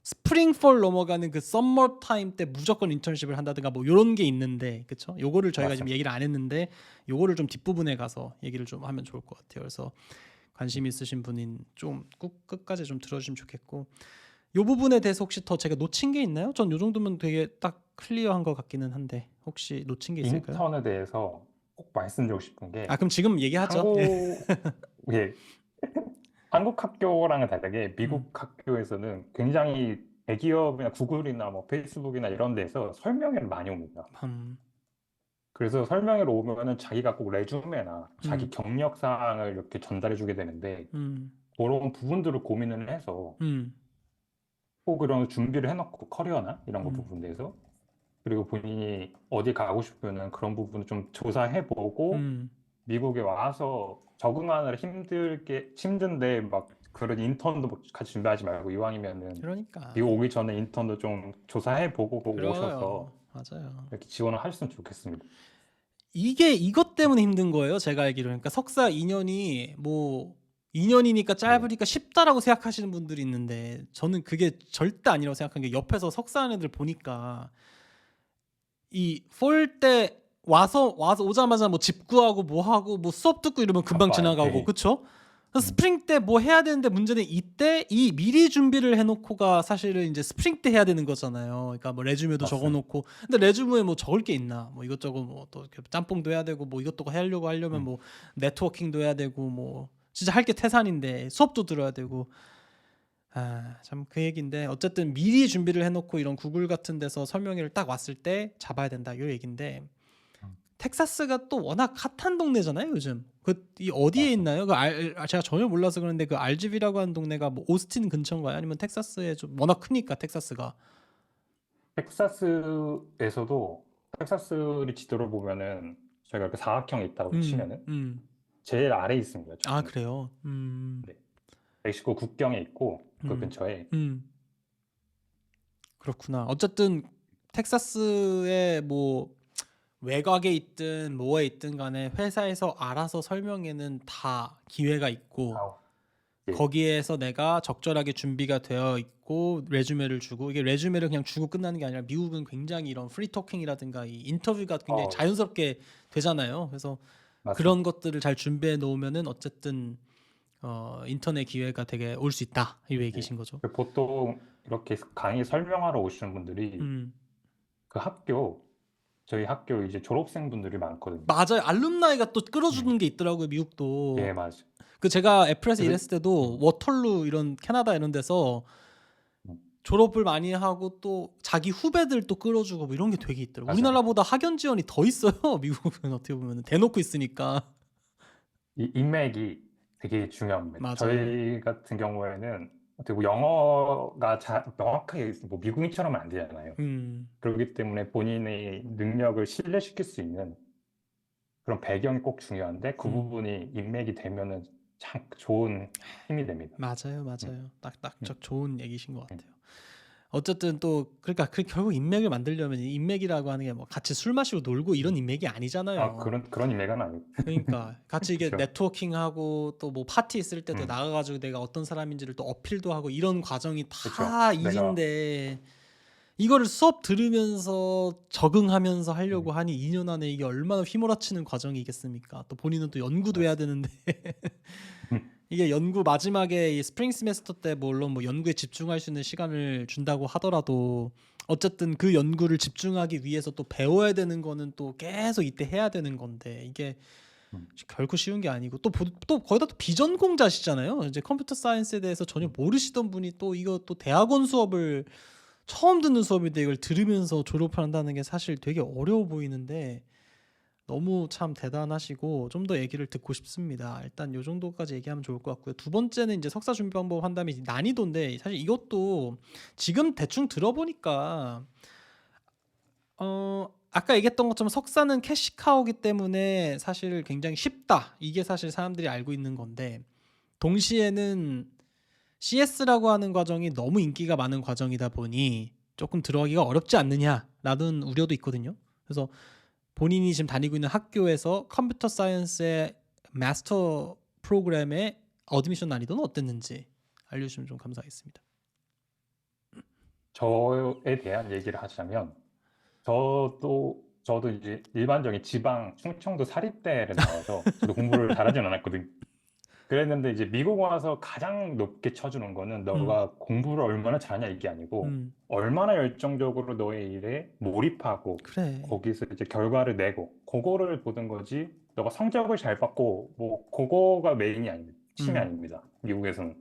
스프링 폴 넘어가는 그 썸머 타임 때 무조건 인턴십을 한다든가 뭐 요런 게 있는데, 그쵸? 요거를 저희가 지금 맞습니다. 얘기를 안 했는데 요거를 좀 뒷부분에 가서 얘기를 좀 하면 좋을 것 같아요. 그래서 관심 있으신 분인 좀 끝까지 좀 들어주시면 좋겠고, 요 부분에 대해서 혹시 더 제가 놓친 게 있나요? 전 요 정도면 되게 딱 클리어한 것 같기는 한데 혹시 놓친 게 있을까요? 인턴에 대해서 꼭 말씀드리고 싶은 아, 게 그럼 지금 얘기하죠. 예. 한국, 예, 한국 학교랑은 다르게 음, 미국 학교에서는 굉장히 대기업이나 구글이나 뭐 페이스북이나 이런 데서 설명회를 많이 옵니다. 음, 그래서 설명회로 오면은 자기가 꼭 레주메나 자기 음, 경력 사항을 이렇게 전달해 주게 되는데 음, 그런 부분들을 고민을 해서 음, 꼭 이런 준비를 해놓고 커리어나 이런 거 음, 부분에서 그리고 본인이 어디 가고 싶으면 그런 부분을 좀 조사해보고 음. 미국에 와서 적응하느라 힘든데 막 그런 인턴도 막 같이 준비하지 말고 이왕이면은 그러니까 미국 오기 전에 인턴도 좀 조사해보고 꼭 그래요. 오셔서 맞아요. 이렇게 지원을 하셨으면 좋겠습니다. 이게 이것 때문에 힘든 거예요. 제가 알기로. 그러니까 석사 2년이 뭐 2년이니까 네, 짧으니까 쉽다라고 생각하시는 분들이 있는데 저는 그게 절대 아니라고 생각한 게 옆에서 석사하는 애들 보니까 이 폴 때 와서 오자마자 뭐 집 구하고 뭐 하고 뭐 수업 듣고 이러면 금방 바빠요. 지나가고, 네. 그쵸? 음, 스프링 때 뭐 해야 되는데 문제는 이때 이 미리 준비를 해놓고가 사실은 이제 스프링 때 해야 되는 거잖아요. 그러니까 뭐 레주메도 맞습니다. 적어놓고, 근데 레주메에 뭐 적을 게 있나? 뭐 이것저것 뭐 또 짬뽕도 해야 되고 뭐 이것저것 하려면 음, 뭐 네트워킹도 해야 되고 뭐 진짜 할 게 태산인데 수업도 들어야 되고, 아, 참 그 얘기인데 어쨌든 미리 준비를 해놓고 이런 구글 같은 데서 설명회를 딱 왔을 때 잡아야 된다 요 얘긴데, 음, 텍사스가 또 워낙 핫한 동네잖아요 요즘. 이 어디에 맞습니다. 있나요? 제가 전혀 몰라서 그런데 그 RGV라고 하는 동네가 뭐 오스틴 근처인가요? 아니면 텍사스에 좀 워낙 크니까 텍사스가. 텍사스에서도 텍사스를 지도를 보면은 저희가 이렇게 사각형이 있다고 음, 치면은 음. 제일 아래에 있습니다. 아, 저는. 그래요. 네. 멕시코 국경에 있고 그 음, 근처에 음. 그렇구나. 어쨌든 텍사스에 뭐 외곽에 있든 뭐에 있든 간에 회사에서 알아서 설명에는 다 기회가 있고, 아우, 예, 거기에서 내가 적절하게 준비가 되어 있고 레주메를 주고, 이게 레주메를 그냥 주고 끝나는 게 아니라 미국은 굉장히 이런 프리 토킹이라든가 이 인터뷰가 굉장히 어, 자연스럽게 되잖아요. 그래서 그런 맞습니다. 것들을 잘 준비해 놓으면은 어쨌든 인턴의 기회가 되게 올 수 있다 이 예. 얘기신 거죠. 보통 이렇게 강의 설명하러 오시는 분들이 음. 그 저희 학교 이제 졸업생분들이 많거든요. 맞아요. 알룸나이가 또 음, 끌어주는 게 있더라고요, 미국도. 예, 맞아요. 그 제가 애플에서 그래서, 일했을 때도 음, 워털루 이런 캐나다 이런 데서 음, 졸업을 많이 하고 또 자기 후배들 또 끌어주고 뭐 이런 게 되게 있더라고요. 맞아요. 우리나라보다 학연 지원이 더 있어요. 미국은 어떻게 보면 대놓고 있으니까. 이 인맥이 되게 중요합니다. 맞아요. 저희 같은 경우에는 어떻게 뭐 영어가 명확하게 뭐 미국인처럼 안 되잖아요. 음, 그렇기 때문에 본인의 능력을 신뢰시킬 수 있는 그런 배경이 꼭 중요한데 그 음. 부분이 인맥이 되면은 참 좋은 힘이 됩니다. 맞아요, 음, 맞아요. 음, 딱 좋은 얘기신 것 음. 같아요. 어쨌든 또 그러니까 결국 인맥을 만들려면 인맥이라고 하는 게 뭐 같이 술 마시고 놀고 이런 인맥이 아, 아니잖아요. 그런 인맥은 아니고. 그러니까 같이 이게 그렇죠. 네트워킹하고 또 뭐 파티 있을 때도 음, 나가가지고 내가 어떤 사람인지를 또 어필도 하고 이런 과정이 그렇죠. 다 내가 일인데, 이거를 수업 들으면서 적응하면서 하려고 음, 하니 2년 안에 이게 얼마나 휘몰아치는 과정이겠습니까? 또 본인은 또 연구도 해야 맞습니다. 되는데 이게 연구 마지막에 이 스프링 세메스터 때 물론 뭐 연구에 집중할 수 있는 시간을 준다고 하더라도 어쨌든 그 연구를 집중하기 위해서 또 배워야 되는 거는 또 계속 이때 해야 되는 건데, 이게 음, 결코 쉬운 게 아니고 또 거기다 또 비전공자시잖아요. 이제 컴퓨터 사이언스에 대해서 전혀 음. 모르시던 분이 또 이거 또 대학원 수업을 처음 듣는 수업인데 이걸 들으면서 졸업을 한다는 게 사실 되게 어려워 보이는데 너무 참 대단하시고 좀 더 얘기를 듣고 싶습니다. 일단 요 정도까지 얘기하면 좋을 것 같고요. 두 번째는 이제 석사 준비 방법 한다면 이제 난이도인데, 사실 이것도 지금 대충 들어보니까 아까 얘기했던 것처럼 석사는 캐시카우기 때문에 사실 굉장히 쉽다. 이게 사실 사람들이 알고 있는 건데, 동시에는 CS라고 하는 과정이 너무 인기가 많은 과정이다 보니 조금 들어가기가 어렵지 않느냐라는 우려도 있거든요. 그래서 본인이 지금 다니고 있는 학교에서 컴퓨터 사이언스의 마스터 프로그램의 어드미션 난이도는 어땠는지 알려주시면 좀 감사하겠습니다. 저에 대한 얘기를 하자면 저도 이제 일반적인 지방 충청도 사립대를 나와서 저도 공부를 잘하진 않았거든요. 그랬는데 이제 미국 와서 가장 높게 쳐주는 거는 너가 공부를 얼마나 잘하냐 이게 아니고 얼마나 열정적으로 너의 일에 몰입하고 그래. 거기서 이제 결과를 내고 그거를 보는 거지 너가 성적을 잘 받고 뭐 그거가 메인이 아닙니다. 핵심이 아닙니다. 미국에서는.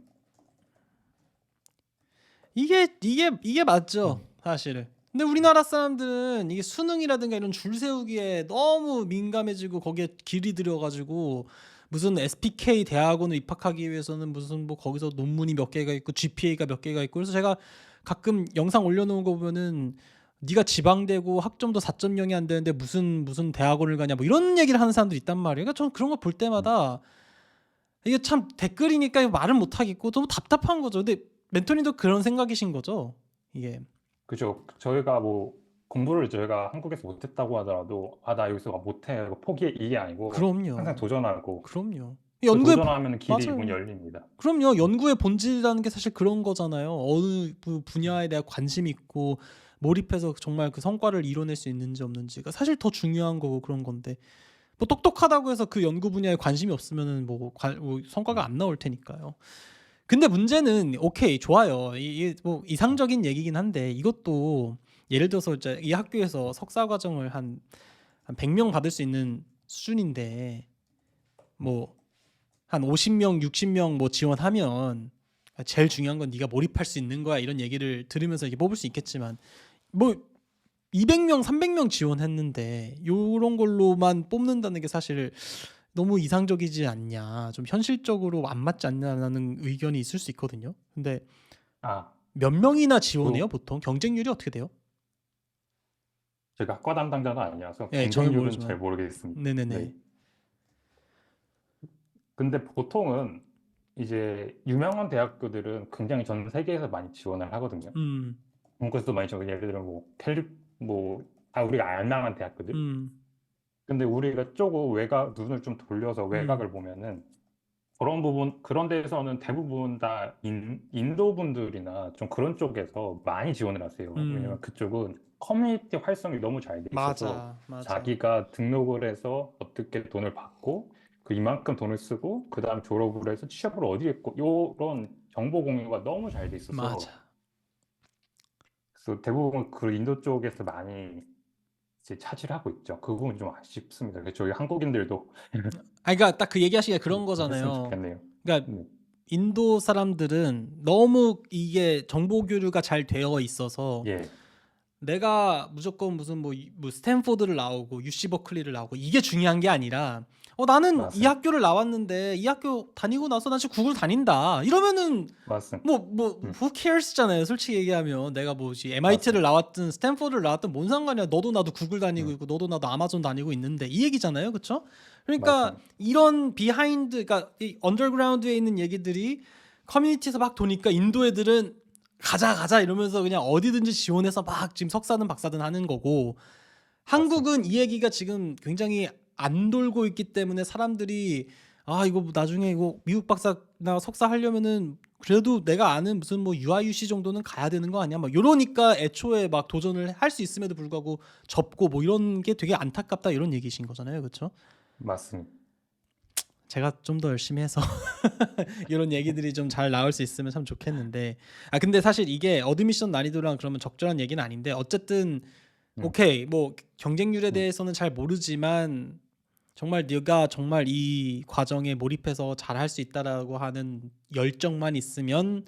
이게 맞죠, 사실은. 근데 우리나라 사람들은 이게 수능이라든가 이런 줄 세우기에 너무 민감해지고 거기에 길이 들여가지고 무슨 SPK 대학원을 입학하기 위해서는 무슨 뭐 거기서 논문이 몇 개가 있고 GPA가 몇 개가 있고 그래서 제가 가끔 영상 올려놓은 거 보면은 네가 지방대고 학점도 4.0이 안 되는데 무슨 대학원을 가냐 뭐 이런 얘기를 하는 사람들이 있단 말이에요. 그러니까 저는 그런 거 볼 때마다 이게 참 댓글이니까 말은 못 하겠고 너무 답답한 거죠. 근데 멘토님도 그런 생각이신 거죠? 이게 그죠. 저희가 뭐 공부를 저희가 한국에서 못했다고 하더라도 나 여기서 못해 이거 포기해 이게 아니고 항상 그럼요. 도전하고 그럼요. 또 연구의 도전하면 길이 문 맞아요. 열립니다. 그럼요. 연구의 본질이라는 게 사실 그런 거잖아요. 어느 분야에 대한 관심이 있고 몰입해서 정말 그 성과를 이뤄낼 수 있는지 없는지가 사실 더 중요한 거고 그런 건데 뭐 똑똑하다고 해서 그 연구 분야에 관심이 없으면은 뭐 성과가 안 나올 테니까요. 근데 문제는 오케이 좋아요. 이게 뭐 이상적인 얘기긴 한데 이것도 예를 들어서 이제 이 학교에서 석사 과정을 한 100명 받을 수 있는 수준인데 뭐 한 50명, 60명 뭐 지원하면 제일 중요한 건 네가 몰입할 수 있는 거야 이런 얘기를 들으면서 이게 뽑을 수 있겠지만 뭐 200명, 300명 지원했는데 요런 걸로만 뽑는다는 게 사실 너무 이상적이지 않냐, 좀 현실적으로 안 맞지 않냐라는 의견이 있을 수 있거든요. 근데 아, 몇 명이나 지원해요 그 보통? 경쟁률이 어떻게 돼요? 제가 학과 담당자는 아니라서 예, 저는 경쟁률은 잘 모르지만 모르겠습니다. 네네네. 네. 근데 보통은 이제 유명한 대학교들은 굉장히 전 세계에서 많이 지원을 하거든요. 음, 한국에서도 많이 지원, 예를 들어 우리가 알 만한 대학교들. 음, 근데 우리가 조금 눈을 좀 돌려서 음, 외곽을 보면은 그런 데에서는 대부분 다 인도 분들이나 좀 그런 쪽에서 많이 지원을 하세요. 왜냐면 그쪽은 커뮤니티 활성이 너무 잘 돼 있어서 맞아, 맞아, 자기가 등록을 해서 어떻게 돈을 받고 그 이만큼 돈을 쓰고 그 다음 졸업을 해서 취업을 어디 했고 요런 정보 공유가 너무 잘 돼 있어서 맞아. 그래서 대부분 그 인도 쪽에서 많이 이제 차지를 하고 있죠. 그 부분 좀 아쉽습니다. 그래서 저희 한국인들도 그러니까 딱 그 얘기하시기가 그런 좀 했으면 거잖아요. 좋겠네요. 그러니까 네. 인도 사람들은 너무 이게 정보 교류가 잘 되어 있어서 예, 내가 무조건 무슨 뭐 스탠포드를 나오고 UC 버클리를 나오고 이게 중요한 게 아니라 나는 이 맞습니다. 학교를 나왔는데 이 학교 다니고 나서 나 지금 구글 다닌다 이러면은 맞습니다. 뭐 who cares잖아요. 솔직히 얘기하면 내가 뭐 MIT를 맞습니다. 나왔든 스탠포드를 나왔든 뭔 상관이야. 너도 나도 구글 다니고 음, 있고 너도 나도 아마존 다니고 있는데 이 얘기잖아요. 그렇죠? 그러니까 맞습니다. 이런 비하인드, 그러니까 이 언더그라운드에 있는 얘기들이 커뮤니티에서 막 도니까 인도 애들은 가자 이러면서 그냥 어디든지 지원해서 막 지금 석사든 박사든 하는 거고, 맞습니다. 한국은 이 얘기가 지금 굉장히 안 돌고 있기 때문에 사람들이 이거 나중에 이거 미국 박사나 석사 하려면은 그래도 내가 아는 무슨 뭐 UIUC 정도는 가야 되는 거 아니야? 막 이러니까 애초에 막 도전을 할 수 있음에도 불구하고 접고 뭐 이런 게 되게 안타깝다 이런 얘기신 거잖아요. 그렇죠? 맞습니다. 제가 좀 더 열심히 해서 이런 얘기들이 좀 잘 나올 수 있으면 참 좋겠는데, 근데 사실 이게 어드미션 난이도랑 그러면 적절한 얘기는 아닌데 어쨌든 음, 오케이 뭐 경쟁률에 음, 대해서는 잘 모르지만 정말 네가 정말 이 과정에 몰입해서 잘 할 수 있다라고 하는 열정만 있으면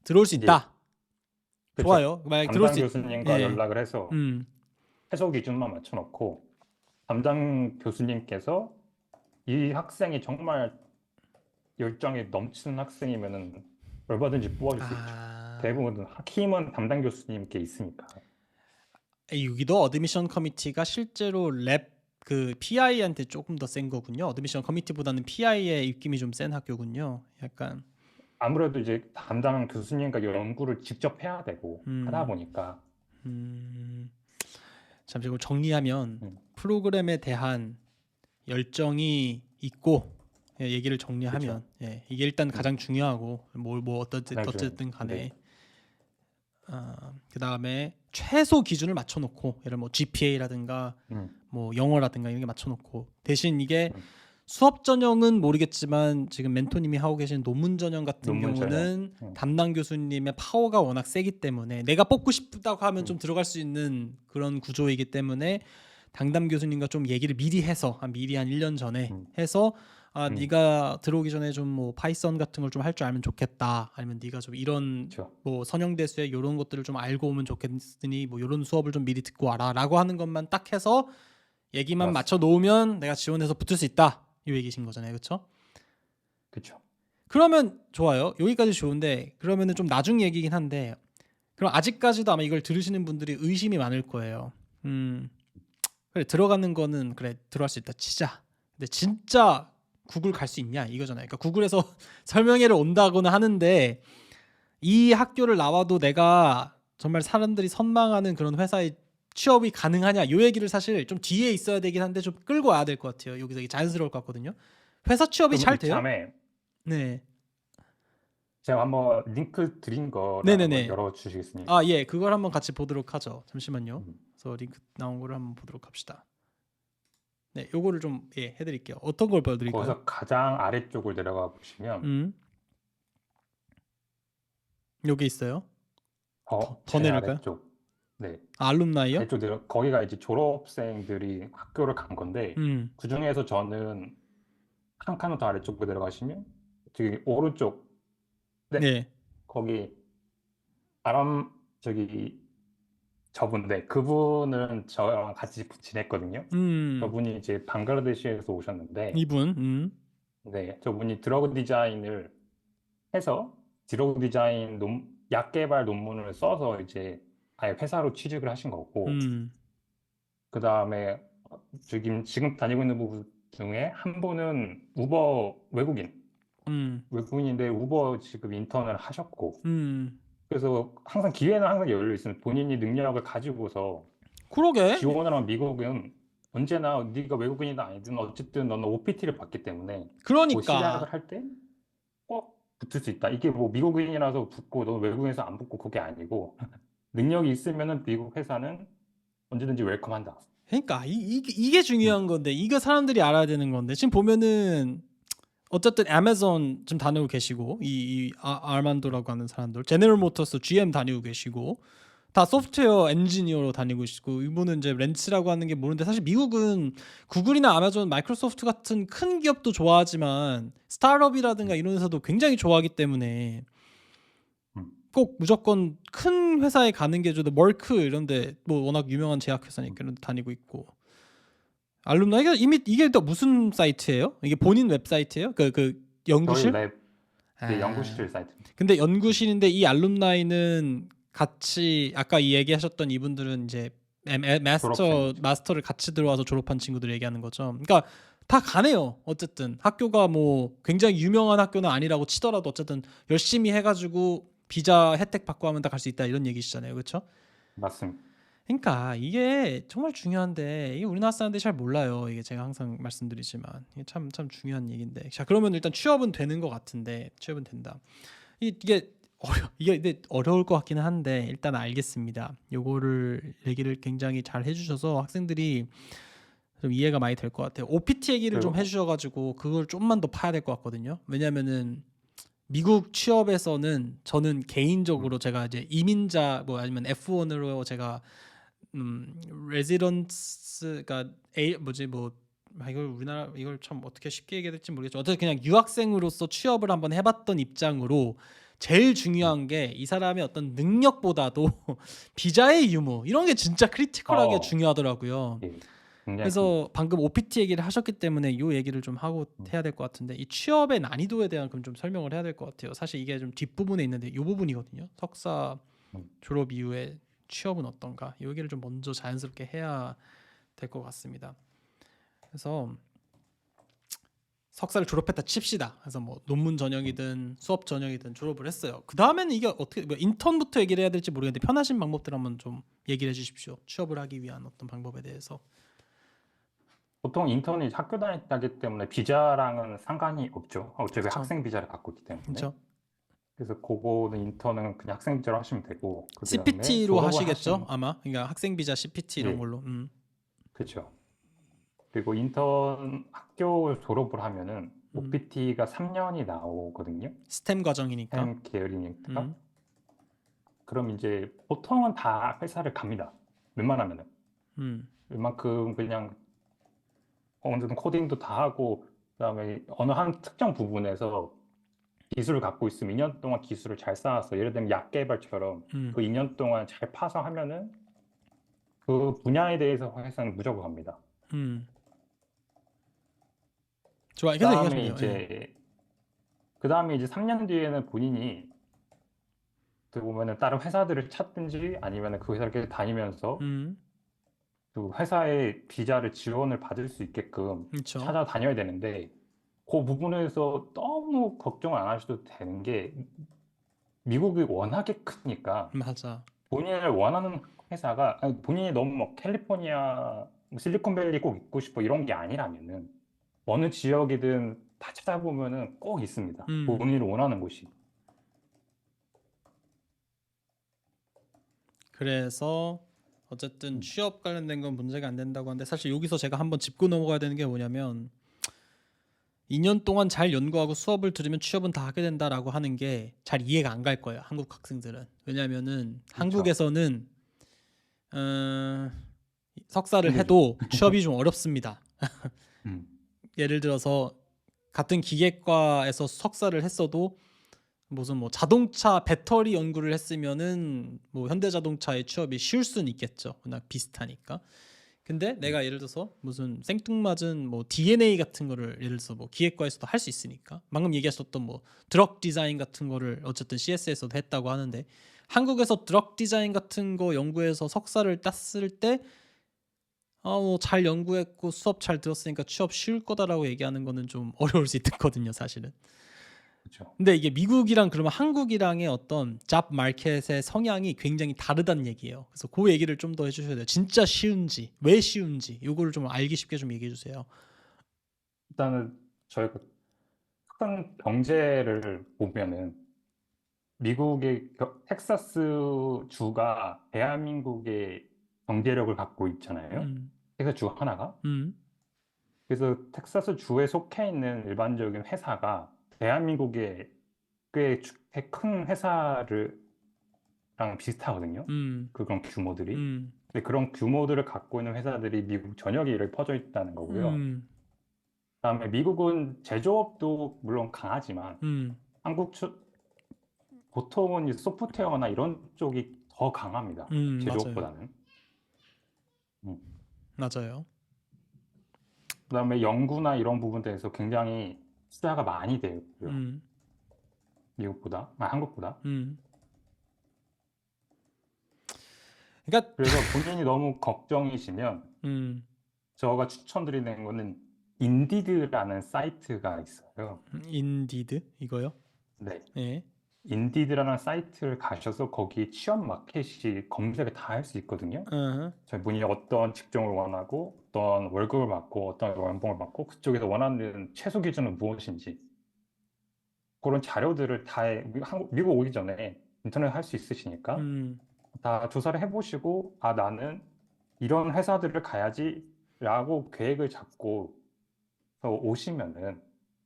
들어올 수 예, 있다. 그렇죠. 좋아요. 만약 들어올 담당 수 교수님과 예. 연락을 해서 음. 최소 기준만 맞춰놓고 담당 교수님께서 이 학생이 정말 열정이 넘치는 학생이면은 얼마든지 뽑아줄 수 있죠. 대부분 힘은 담당 교수님께 있으니까. 여기도 어드미션 커미티가 실제로 랩 그 PI한테 조금 더 센 거군요. 어드미션 커미티보다는 PI의 입김이 좀 센 학교군요. 약간 아무래도 이제 담당 교수님과 연구를 직접 해야 되고 하다 음, 보니까 음, 잠시 후 정리하면 음, 프로그램에 대한 열정이 있고 예, 얘기를 그쵸. 정리하면 예, 이게 일단 음, 가장 중요하고 뭐 가장 중요한 어쨌든 네, 간에 그 다음에 최소 기준을 맞춰놓고 예를 뭐 GPA라든가 음, 뭐 영어라든가 이런 게 맞춰놓고 대신 이게 음. 수업 전형은 모르겠지만 지금 멘토님이 하고 계신 논문 전형 같은 논문 전형, 경우는 담당 교수님의 파워가 워낙 세기 때문에 내가 뽑고 싶다고 하면 좀 음, 들어갈 수 있는 그런 구조이기 때문에 담당 교수님과 좀 얘기를 미리 해서 미리 한 1년 전에 음, 해서 아 음, 네가 들어오기 전에 좀 뭐 파이썬 같은 걸 좀 할 줄 알면 좋겠다 아니면 네가 좀 이런 그쵸. 뭐 선형대수의 이런 것들을 좀 알고 오면 좋겠으니 뭐 이런 수업을 좀 미리 듣고 와라라고 하는 것만 딱 해서 얘기만 맞춰 맞습니다. 놓으면 내가 지원해서 붙을 수 있다 이 얘기신 거잖아요, 그렇죠? 그쵸. 그러면 좋아요. 여기까지 좋은데 그러면은 좀 나중 얘기긴 한데 그럼 아직까지도 아마 이걸 들으시는 분들이 의심이 많을 거예요. 음, 그래 들어가는 거는 그래 들어갈 수 있다 치자. 근데 진짜 구글 갈 수 있냐 이거잖아요. 그러니까 구글에서 설명회를 온다고는 하는데 이 학교를 나와도 내가 정말 사람들이 선망하는 그런 회사에 취업이 가능하냐 이 얘기를 사실 좀 뒤에 있어야 되긴 한데 좀 끌고 와야 될 것 같아요. 여기서 이게 자연스러울 것 같거든요. 회사 취업이 그럼 잘 돼요? 이참에 네. 제가 한번 링크 드린 거를 한번 네네네. 열어주시겠습니까? 아, 예. 그걸 한번 같이 보도록 하죠. 잠시만요. 음, 그래서 링크 나온 거를 한번 보도록 합시다. 네, 요거를 좀 예, 해드릴게요. 어떤 걸 보여드릴까요? 거기서 가장 아래쪽을 내려가 보시면 음, 여기 있어요. 더 제일 내릴까요? 아래쪽, 네, 아, 알룸나이요? 아래쪽 내려 거기가 이제 졸업생들이 학교를 간 건데 음, 그 중에서 저는 한 칸을 더 아래쪽으로 내려가시면 저기 오른쪽, 네, 네, 거기 아람 저기 저분인데 그분은 저랑 같이 지냈거든요. 음, 저분이 이제 방글라데시에서 오셨는데, 이분, 네, 저분이 드러그 디자인을 해서 드러그 디자인 약 개발 논문을 써서 이제 아예 회사로 취직을 하신 거고, 음, 그 다음에 지금 다니고 있는 부분 중에 한 분은 우버 음, 외국인인데 우버 지금 인턴을 하셨고, 음. 그래서 항상 기회는 항상 열려 있으면 본인이 능력을 가지고서 그러게. 지원을 하면 미국은 언제나 네가 외국인이든 아니든 어쨌든 너는 OPT를 받기 때문에 그 그러니까. 시작을 할 때 꼭 붙을 수 있다. 이게 뭐 미국인이라서 붙고 너 외국인에서 안 붙고 그게 아니고 능력이 있으면은 미국 회사는 언제든지 웰컴한다. 그러니까 이게 음, 중요한 건데 이거 사람들이 알아야 되는 건데 지금 보면은 어쨌든 애마존 좀 다니고 계시고 아르만도라고 하는 사람들 제네럴 모터스 GM 다니고 계시고 다 소프트웨어 엔지니어로 다니고 계시고 이분은 이제 렌츠라고 하는 게 모르는데 사실 미국은 구글이나 아마존 마이크로소프트 같은 큰 기업도 좋아하지만 스타트업이라든가 음, 이런 회사도 굉장히 좋아하기 때문에 음, 꼭 무조건 큰 회사에 가는 게 좋도 멀크 이런데 뭐 워낙 유명한 제약회사니까 음. 이런 데 다니고 있고 알룸나이가 이미 이게 또 무슨 사이트예요? 이게 본인 웹사이트예요? 그 저희 연구실? 랩 네, 아. 연구실 사이트. 근데 음, 연구실인데 이 알룸나이는 같이 아까 이 얘기하셨던 이분들은 이제 졸업생이죠. 마스터를 같이 들어와서 졸업한 친구들 얘기하는 거죠. 그러니까 다 가네요. 어쨌든 학교가 뭐 굉장히 유명한 학교는 아니라고 치더라도 어쨌든 열심히 해가지고 비자 혜택 받고 하면 다 갈 수 있다 이런 얘기시잖아요. 그렇죠? 맞습니다. 그러니까 이게 정말 중요한데 이게 우리나라 사람들이 잘 몰라요. 이게 제가 항상 말씀드리지만 이게 참 중요한 얘기인데. 자 그러면 일단 취업은 되는 것 같은데 취업은 된다. 이게 근데 어려울 것 같기는 한데 일단 알겠습니다. 요거를 얘기를 굉장히 잘 해주셔서 학생들이 좀 이해가 많이 될 것 같아요. OPT 얘기를 좀 그 해주셔가지고 그걸 좀만 더 파야 될 것 같거든요. 왜냐면은 미국 취업에서는 저는 음, 개인적으로 제가 이제 이민자 뭐 아니면 F1으로 제가 레지던스가 뭐지 뭐 이걸 우리나라 이걸 참 어떻게 쉽게 얘기해야 될지 모르겠죠. 어쨌든 그냥 유학생으로서 취업을 한번 해봤던 입장으로 제일 음. 중요한 게 이 사람의 어떤 능력보다도 비자의 유무 이런 게 진짜 크리티컬하게 어, 중요하더라고요. 예, 굉장히 큽니다. 그래서 방금 OPT 얘기를 하셨기 때문에 이 얘기를 좀 하고 음, 해야 될 것 같은데 이 취업의 난이도에 대한 그럼 좀 설명을 해야 될 것 같아요. 사실 이게 좀 뒷부분에 있는데 이 부분이거든요. 석사 음. 졸업 이후에 취업은 어떤가? 이 얘기를 좀 먼저 자연스럽게 해야 될 것 같습니다. 그래서 석사를 졸업했다 칩시다. 그래서 뭐 논문 전형이든 수업 전형이든 졸업을 했어요. 그 다음에는 이게 어떻게 뭐 인턴부터 얘기를 해야 될지 모르겠는데 편하신 방법들 한번 좀 얘기를 해주십시오. 취업을 하기 위한 어떤 방법에 대해서. 보통 인턴이 학교 다녔기 때문에 비자랑은 상관이 없죠. 어차피 그렇죠. 학생 비자를 갖고 있기 때문에. 그렇죠. 그래서 그거는 인턴은 그냥 학생 비자로 하시면 되고, 그 다음에 CPT로 졸업을 하시겠죠? 하시면, 아마. 그러니까 학생 비자 CPT 이런 예, 걸로. 그렇죠. 그리고 인턴 학교 졸업을 하면은 음. OPT가 3년이 나오거든요. 스템 과정이니까. 스템 계열이니까. 음. 그럼 이제 보통은 다 회사를 갑니다. 웬만하면은. 음. 웬만큼 그냥 어느 정도 코딩도 다 하고, 그다음에 어느 한 특정 부분에서 기술을 갖고 있으면 2년 동안 기술을 잘 쌓았어. 예를 들면 약 개발처럼 음. 그 2년 동안 잘 파서 하면은 그 분야에 대해서 회사는 무조건 갑니다. 음. 좋아. 계속 얘기하시면 그다음에 돼요. 예. 이제 그다음에 이제 3년 뒤에는 본인이 어떻게 보면은 다른 회사들을 찾든지 아니면은 그 회사를 계속 다니면서 음. 그 회사의 비자를 지원을 받을 수 있게끔 그렇죠. 찾아다녀야 되는데 그 부분에서 너무 걱정을 안 하셔도 되는 게 미국이 워낙에 크니까 맞아. 본인을 원하는 회사가 아니, 본인이 너무 뭐 캘리포니아 뭐 실리콘밸리 꼭 있고 싶어 이런 게 아니라면은 어느 지역이든 다 찾아보면은 꼭 있습니다. 음. 본인이 원하는 곳이. 그래서 어쨌든 음, 취업 관련된 건 문제가 안 된다고 하는데 사실 여기서 제가 한번 짚고 넘어가야 되는 게 뭐냐면 2년 동안 잘 연구하고 수업을 들으면 취업은 다 하게 된다라고 하는 게 잘 이해가 안 갈 거예요. 한국 학생들은. 왜냐면은 그렇죠. 한국에서는 어, 석사를 힘들죠. 해도 취업이 좀 어렵습니다. 음, 예를 들어서 같은 기계과에서 석사를 했어도 무슨 뭐 자동차 배터리 연구를 했으면은 뭐 현대자동차의 취업이 쉬울 수는 있겠죠. 워낙 비슷하니까. 근데 음, 내가 예를 들어서 무슨 생뚱맞은 뭐 DNA 같은 거를 예를 들어서 뭐 기획과에서도 할 수 있으니까 방금 얘기하셨던 뭐 드럭 디자인 같은 거를 어쨌든 CS에서도 했다고 하는데 한국에서 드럭 디자인 같은 거 연구해서 석사를 땄을 때 잘 연구했고 수업 잘 들었으니까 취업 쉬울 거다라고 얘기하는 거는 좀 어려울 수 있거든요, 사실은. 그렇죠. 근데 이게 미국이랑 그러면 한국이랑의 어떤 잡 마켓의 성향이 굉장히 다르다는 얘기예요. 그래서 그 얘기를 좀 더 해주셔야 돼요. 진짜 쉬운지, 왜 쉬운지, 요거를 좀 알기 쉽게 좀 얘기해 주세요. 일단은 저희가 큰 경제를 보면은 미국의 텍사스 주가 대한민국의 경제력을 갖고 있잖아요. 음, 텍사스 주 하나가. 음, 그래서 텍사스 주에 속해 있는 일반적인 회사가 대한민국의 꽤 큰 회사랑 비슷하거든요. 음, 그런 규모들이. 음, 근데 그런 규모들을 갖고 있는 회사들이 미국 전역에 이렇게 퍼져 있다는 거고요. 음, 그다음에 미국은 제조업도 물론 강하지만 음, 한국 보통은 이 소프트웨어나 이런 쪽이 더 강합니다. 맞아요. 제조업보다는. 음. 맞아요. 그다음에 연구나 이런 부분들에서 굉장히 투자가 많이 되고요. 음, 미국보다, 한국보다. 음. 그러니까, 그래서 본인이 너무 걱정이시면 음, 제가 추천드리는 거는 인디드라는 사이트가 있어요. 인디드 이거요? 네. 예. 인디드라는 사이트를 가셔서 거기 취업 마켓이 검색을 다 할 수 있거든요. 어허. 저희 본인이 어떤 직종을 원하고 어떤 월급을 받고 어떤 연봉을 받고 그쪽에서 원하는 최소 기준은 무엇인지 그런 자료들을 미국 오기 전에 인터넷 할 수 있으시니까 음, 다 조사를 해보시고 아 나는 이런 회사들을 가야지라고 계획을 잡고 오시면은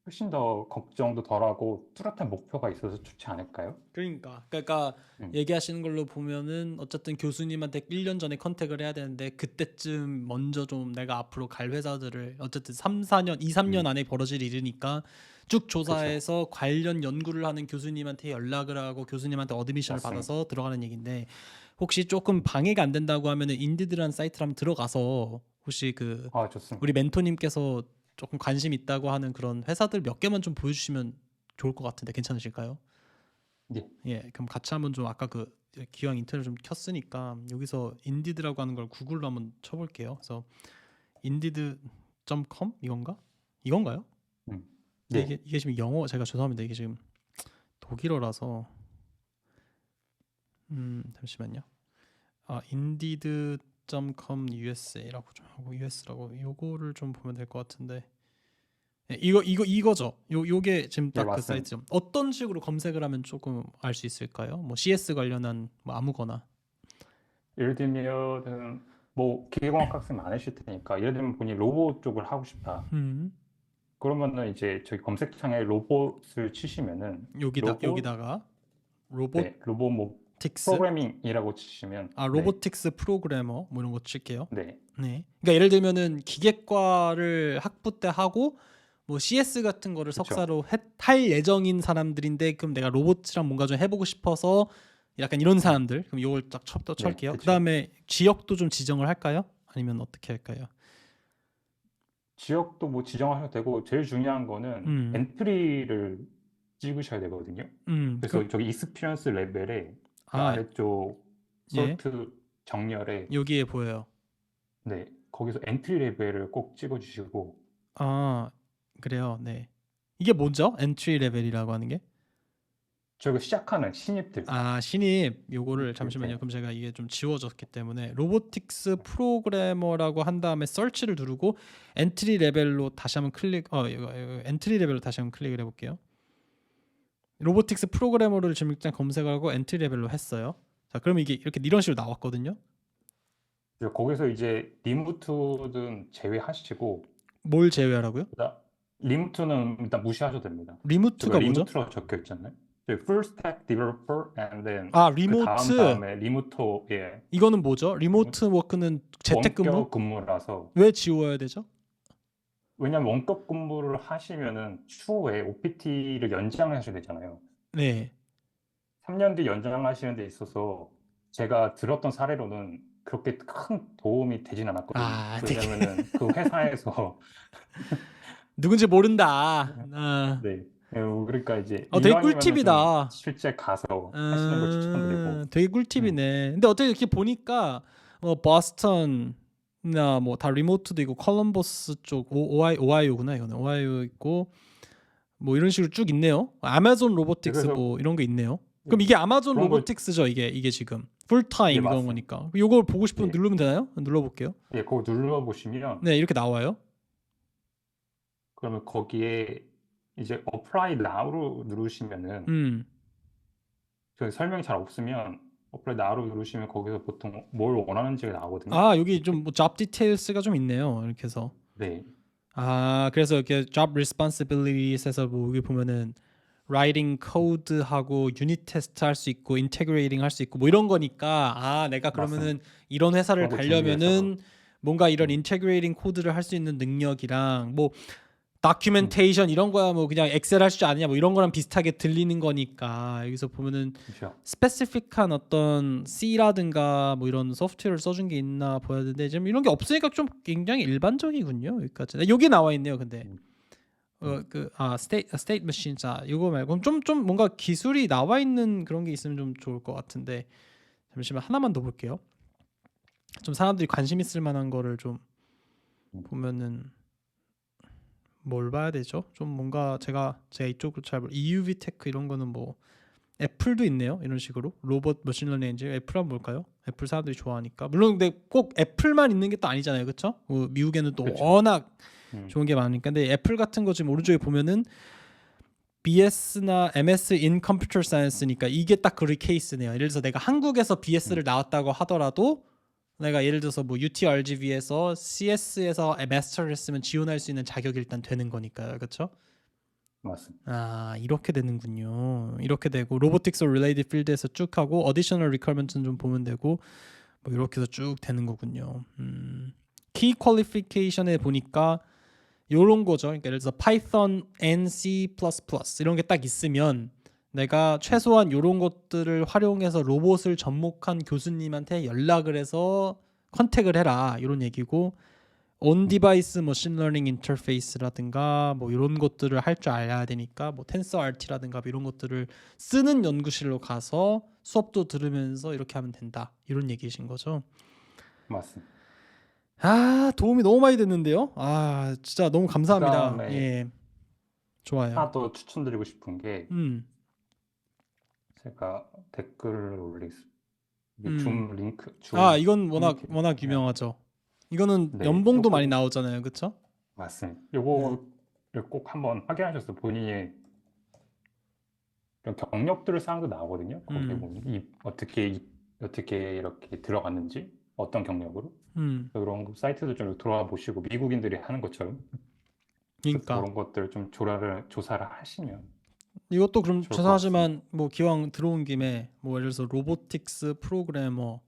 훨씬 더 걱정도 덜하고 뚜렷한 목표가 있어서 좋지 않을까요? 그러니까 음, 얘기하시는 걸로 보면은 어쨌든 교수님한테 1년 전에 컨택을 해야 되는데 그때쯤 먼저 좀 내가 앞으로 갈 회사들을 어쨌든 3, 4년, 2, 3년 음, 안에 벌어질 일이니까 쭉 그렇죠. 조사해서 관련 연구를 하는 교수님한테 연락을 하고 교수님한테 어드미션을 맞습니다. 받아서 들어가는 얘기인데 혹시 조금 방해가 안 된다고 하면은 인디드라는 사이트를 한번 들어가서 혹시 그 아, 좋습니다. 우리 멘토님께서 조금 관심 있다고 하는 그런 회사들 몇 개만 좀 보여주시면 좋을 것 같은데 괜찮으실까요? 예, 예, 그럼 같이 한번 좀 아까 그 기왕 인터넷 좀 켰으니까 여기서 인디드라고 하는 걸 구글로 한번 쳐볼게요. 그래서 인디드 .com 이건가? 이건가요? 음. 근데 네, 이게 지금 영어 제가 죄송합니다. 이게 지금 독일어라서 잠시만요. indeed.com USA라고 좀 하고 US라고 요거를 좀 보면 될 것 같은데. 네, 이거죠. 요게 지금 예, 딱 그 맞습니다. 사이트죠. 어떤 식으로 검색을 하면 조금 알 수 있을까요? 뭐 CS 관련한 뭐 아무거나. 예를 들면은 뭐 기계공학 학생 많으실 테니까 예를 들면 본인이 로봇 쪽을 하고 싶다. 음. 그러면은 이제 저기 검색창에 로봇을 치시면은 로봇, 여기다가 네, 로봇 뭐 로보틱스 프로그래밍이라고 치시면 네, 로보틱스 프로그래머 뭐 이런 거 칠게요. 네, 네. 그러니까 예를 들면은 기계과를 학부 때 하고 뭐 CS 같은 거를 그렇죠. 석사로 할 예정인 사람들인데 그럼 내가 로봇이랑 뭔가 좀 해보고 싶어서 약간 이런 사람들 그럼 요걸 딱 네, 찰게요. 그렇죠. 그다음에 지역도 좀 지정을 할까요? 아니면 어떻게 할까요? 지역도 뭐 지정하셔도 되고 제일 중요한 거는 음. 엔트리를 찍으셔야 되거든요. 그럼 그래서 저기 익스피리언스 레벨에 그 아, 아래쪽 예. 소트 정렬에 여기에 보여요. 네, 거기서 엔트리 레벨을 꼭 찍어주시고 아, 그래요. 네. 이게 뭐죠? 엔트리 레벨이라고 하는 게? 저기 시작하는 신입들 신입 요거를 신입들 잠시만요. 네, 그럼 제가 이게 좀 지워졌기 때문에 로보틱스 프로그래머라고 한 다음에 서치를 누르고 엔트리 레벨로 다시 한번 이거 엔트리 레벨로 다시 한번 클릭을 해볼게요. 로보틱스 프로그래머를 지금 일단 검색하고 엔트리 레벨로 했어요. 자, 그럼 이게 이렇게 이런 식으로 나왔거든요. 그래서 거기서 이제 리모트는 제외하시고 뭘 제외하라고요? 그다음 리모트는 일단 무시하셔도 됩니다. 저기 리무트가 뭐죠? 리모트로 적혀 있잖아요. 저기 full stack developer and then 그 리모트. 다음에 리모토의 이거는 뭐죠? 리모트 워크는 재택근무? 원격 근무라서 왜 지워야 되죠? 왜냐면 원격 근무를 하시면은 추후에 OPT를 연장하셔야 되잖아요. 네. 3년 뒤 연장하시는 데 있어서 제가 들었던 사례로는 그렇게 큰 도움이 되진 않았거든요. 되게 왜냐면은 그 회사에서 누군지 모른다. 네. 그러니까 이제 되게 이왕이면은 좀 꿀팁이다. 실제 가서 하시는 걸 추천드리고 되게 음, 꿀팁이네. 근데 어떻게 이렇게 보니까 버스턴이나 뭐 다 리모트도 있고 컬럼버스 쪽 오하이오구나 이거는 오하이오 있고 뭐 이런 식으로 쭉 있네요. 아마존 네, 로보틱스 그래서 뭐 이런 게 있네요. 예, 그럼 이게 아마존 그런 걸 로보틱스죠 이게 지금 예, 풀타임 이런 맞습니다. 거니까. 요걸 보고 싶으면 예, 누르면 되나요? 눌러볼게요. 예, 그거 눌러보시면 네 이렇게 나와요. 그러면 거기에 이제 Apply Now로 누르시면은 음. 그 설명이 잘 없으면 Apply Now로 누르시면 거기서 보통 뭘 원하는지가 나오거든요. 여기 밑에. 좀뭐 job details가 좀 있네요. 이렇게 해서. 네, 그래서 이렇게 job responsibilities에서 뭐 여기 보면은 writing code하고 유닛 테스트 할 수 있고 integrating 할 수 있고 뭐 이런 거니까 내가 맞습니다. 그러면은 이런 회사를 그런 거 준비하셔서 가려면은 뭔가 이런 음, integrating 코드를 할 수 있는 능력이랑 뭐 음, documentation 이런 거야 뭐 그냥 엑셀 할 줄 아느냐 뭐 이런 거랑 비슷하게 들리는 거니까 여기서 보면은 그렇죠. 스페시픽한 어떤 C라든가 뭐 이런 소프트웨어를 써준 게 있나 보야 되는데 지금 이런 게 없으니까 좀 굉장히 일반적이군요. 여기까지. 여기 나와 있네요. 근데 음, 음. state machine 이거 말고 좀 뭔가 기술이 나와 있는 그런 게 있으면 좀 좋을 것 같은데 잠시만 하나만 더 볼게요. 좀 사람들이 관심 있을 만한 거를 좀 음. 보면은 뭘 봐야 되죠? 좀 뭔가 제가 이쪽으로 잘 EUV 테크 이런 거는 뭐 애플도 있네요. 이런 식으로 로봇 머신러닝 엔진 애플은 뭘까요? 애플 사람들이 좋아하니까 물론 근데 꼭 애플만 있는 게 또 아니잖아요, 그렇죠? 미국에는 또 그렇죠. 워낙 음, 좋은 게 많으니까 근데 애플 같은 거 지금 오른쪽에 보면은 BS나 MS in Computer Science니까 이게 딱 그 케이스네요. 예를 들어서 내가 한국에서 BS를 음, 나왔다고 하더라도 내가 예를 들어서 뭐 UTRGV에서 CS에서 마스터를 했으면 지원할 수 있는 자격이 일단 되는 거니까요, 그렇죠? 맞습니다. 이렇게 되는군요. 이렇게 되고 로보틱스 릴레이드 필드에서 쭉 하고 어디셔널 리퀘어먼트는 좀 보면 되고 뭐 이렇게 해서 쭉 되는 거군요. 키 퀄리피케이션에 보니까 요런 거죠. 그러니까 예를 들어서 Python and C++ 이런 게 딱 있으면 내가 음, 최소한 요런 것들을 활용해서 로봇을 접목한 교수님한테 연락을 해서 컨택을 해라. 이런 얘기고 온 음, 디바이스 머신러닝 인터페이스라든가 뭐 이런 것들을 할 줄 알아야 되니까 뭐 텐서RT라든가 뭐 이런 것들을 쓰는 연구실로 가서 수업도 들으면서 이렇게 하면 된다. 이런 얘기이신 거죠. 맞습니다. 아, 도움이 너무 많이 됐는데요. 아, 진짜 너무 감사합니다. 그다음에 예, 좋아요. 하나 더 추천드리고 싶은 게 음, 제가 댓글을 올리겠습니다. 이게 음. 줌 링크, 아, 줌 이건 워낙 커뮤니티를 하나. 유명하죠. 이거는 네, 연봉도 많이 요거 나오잖아요, 그쵸? 맞습니다. 네. 요거를 꼭 한번 확인하셔서 본인이 이런 경력들을 쌓은 게 나오거든요. 거기에 음, 보면 어떻게 이렇게 들어갔는지 어떤 경력으로 음. 그런 거 사이트도 좀 들어와 보시고 미국인들이 하는 것처럼 그래서 그러니까 그런 것들을 좀 조사를 하시면 이것도 그럼 좋을 것 같습니다. 죄송하지만 뭐 기왕 들어온 김에 뭐 예를 들어서 로보틱스 프로그래머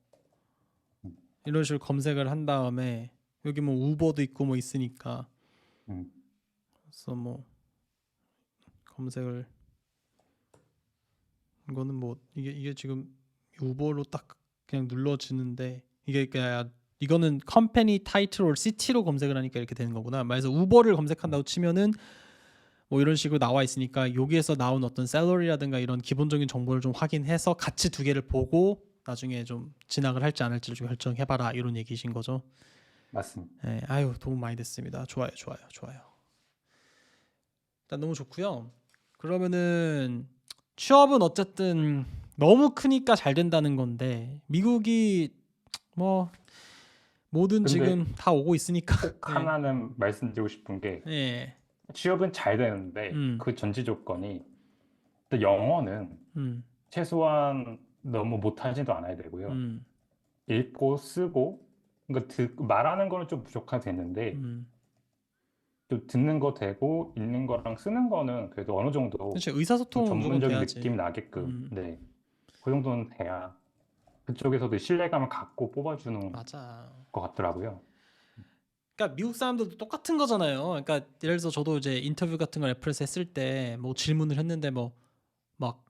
음, 이런 식으로 검색을 한 다음에 여기 뭐 우버도 있고 뭐 있으니까 음, 그래서 뭐 검색을 이거는 뭐 이게 지금 우버로 딱 그냥 눌러지는데 이게 그냥 이거는 컴퍼니 타이틀 시티로 검색을 하니까 이렇게 되는 거구나. 그래서 우버를 검색한다고 치면은 뭐 이런 식으로 나와 있으니까 여기에서 나온 어떤 샐러리라든가 이런 기본적인 정보를 좀 확인해서 같이 두 개를 보고 나중에 좀 진학을 할지 안 할지를 좀 결정해봐라 이런 얘기신 거죠. 맞습니다. 예, 아유 도움 많이 됐습니다. 좋아요, 좋아요, 좋아요. 일단 너무 좋고요. 그러면은 취업은 어쨌든 너무 크니까 잘 된다는 건데 미국이 뭐 뭐든 근데 지금 다 오고 있으니까 꼭 예, 하나는 말씀드리고 싶은 게 예, 취업은 잘 되는데 음, 그 전제 조건이 또 영어는 음, 최소한 너무 못하지도 않아야 되고요. 음, 읽고 쓰고 그러니까 말하는 거는 좀 부족하게 됐는데 음. 또 듣는 거 되고 읽는 거랑 쓰는 거는 그래도 어느 정도 사실 좀 의사소통은 무조건 전문적인 돼야지. 느낌이 나게끔 음, 네, 그 정도는 돼야 그쪽에서도 신뢰감을 갖고 뽑아주는 맞아. 것 같더라고요. 그러니까 미국 사람들도 똑같은 거잖아요. 그러니까 예를 들어서 저도 이제 인터뷰 같은 걸 애플에서 했을 때 뭐 질문을 했는데 뭐 막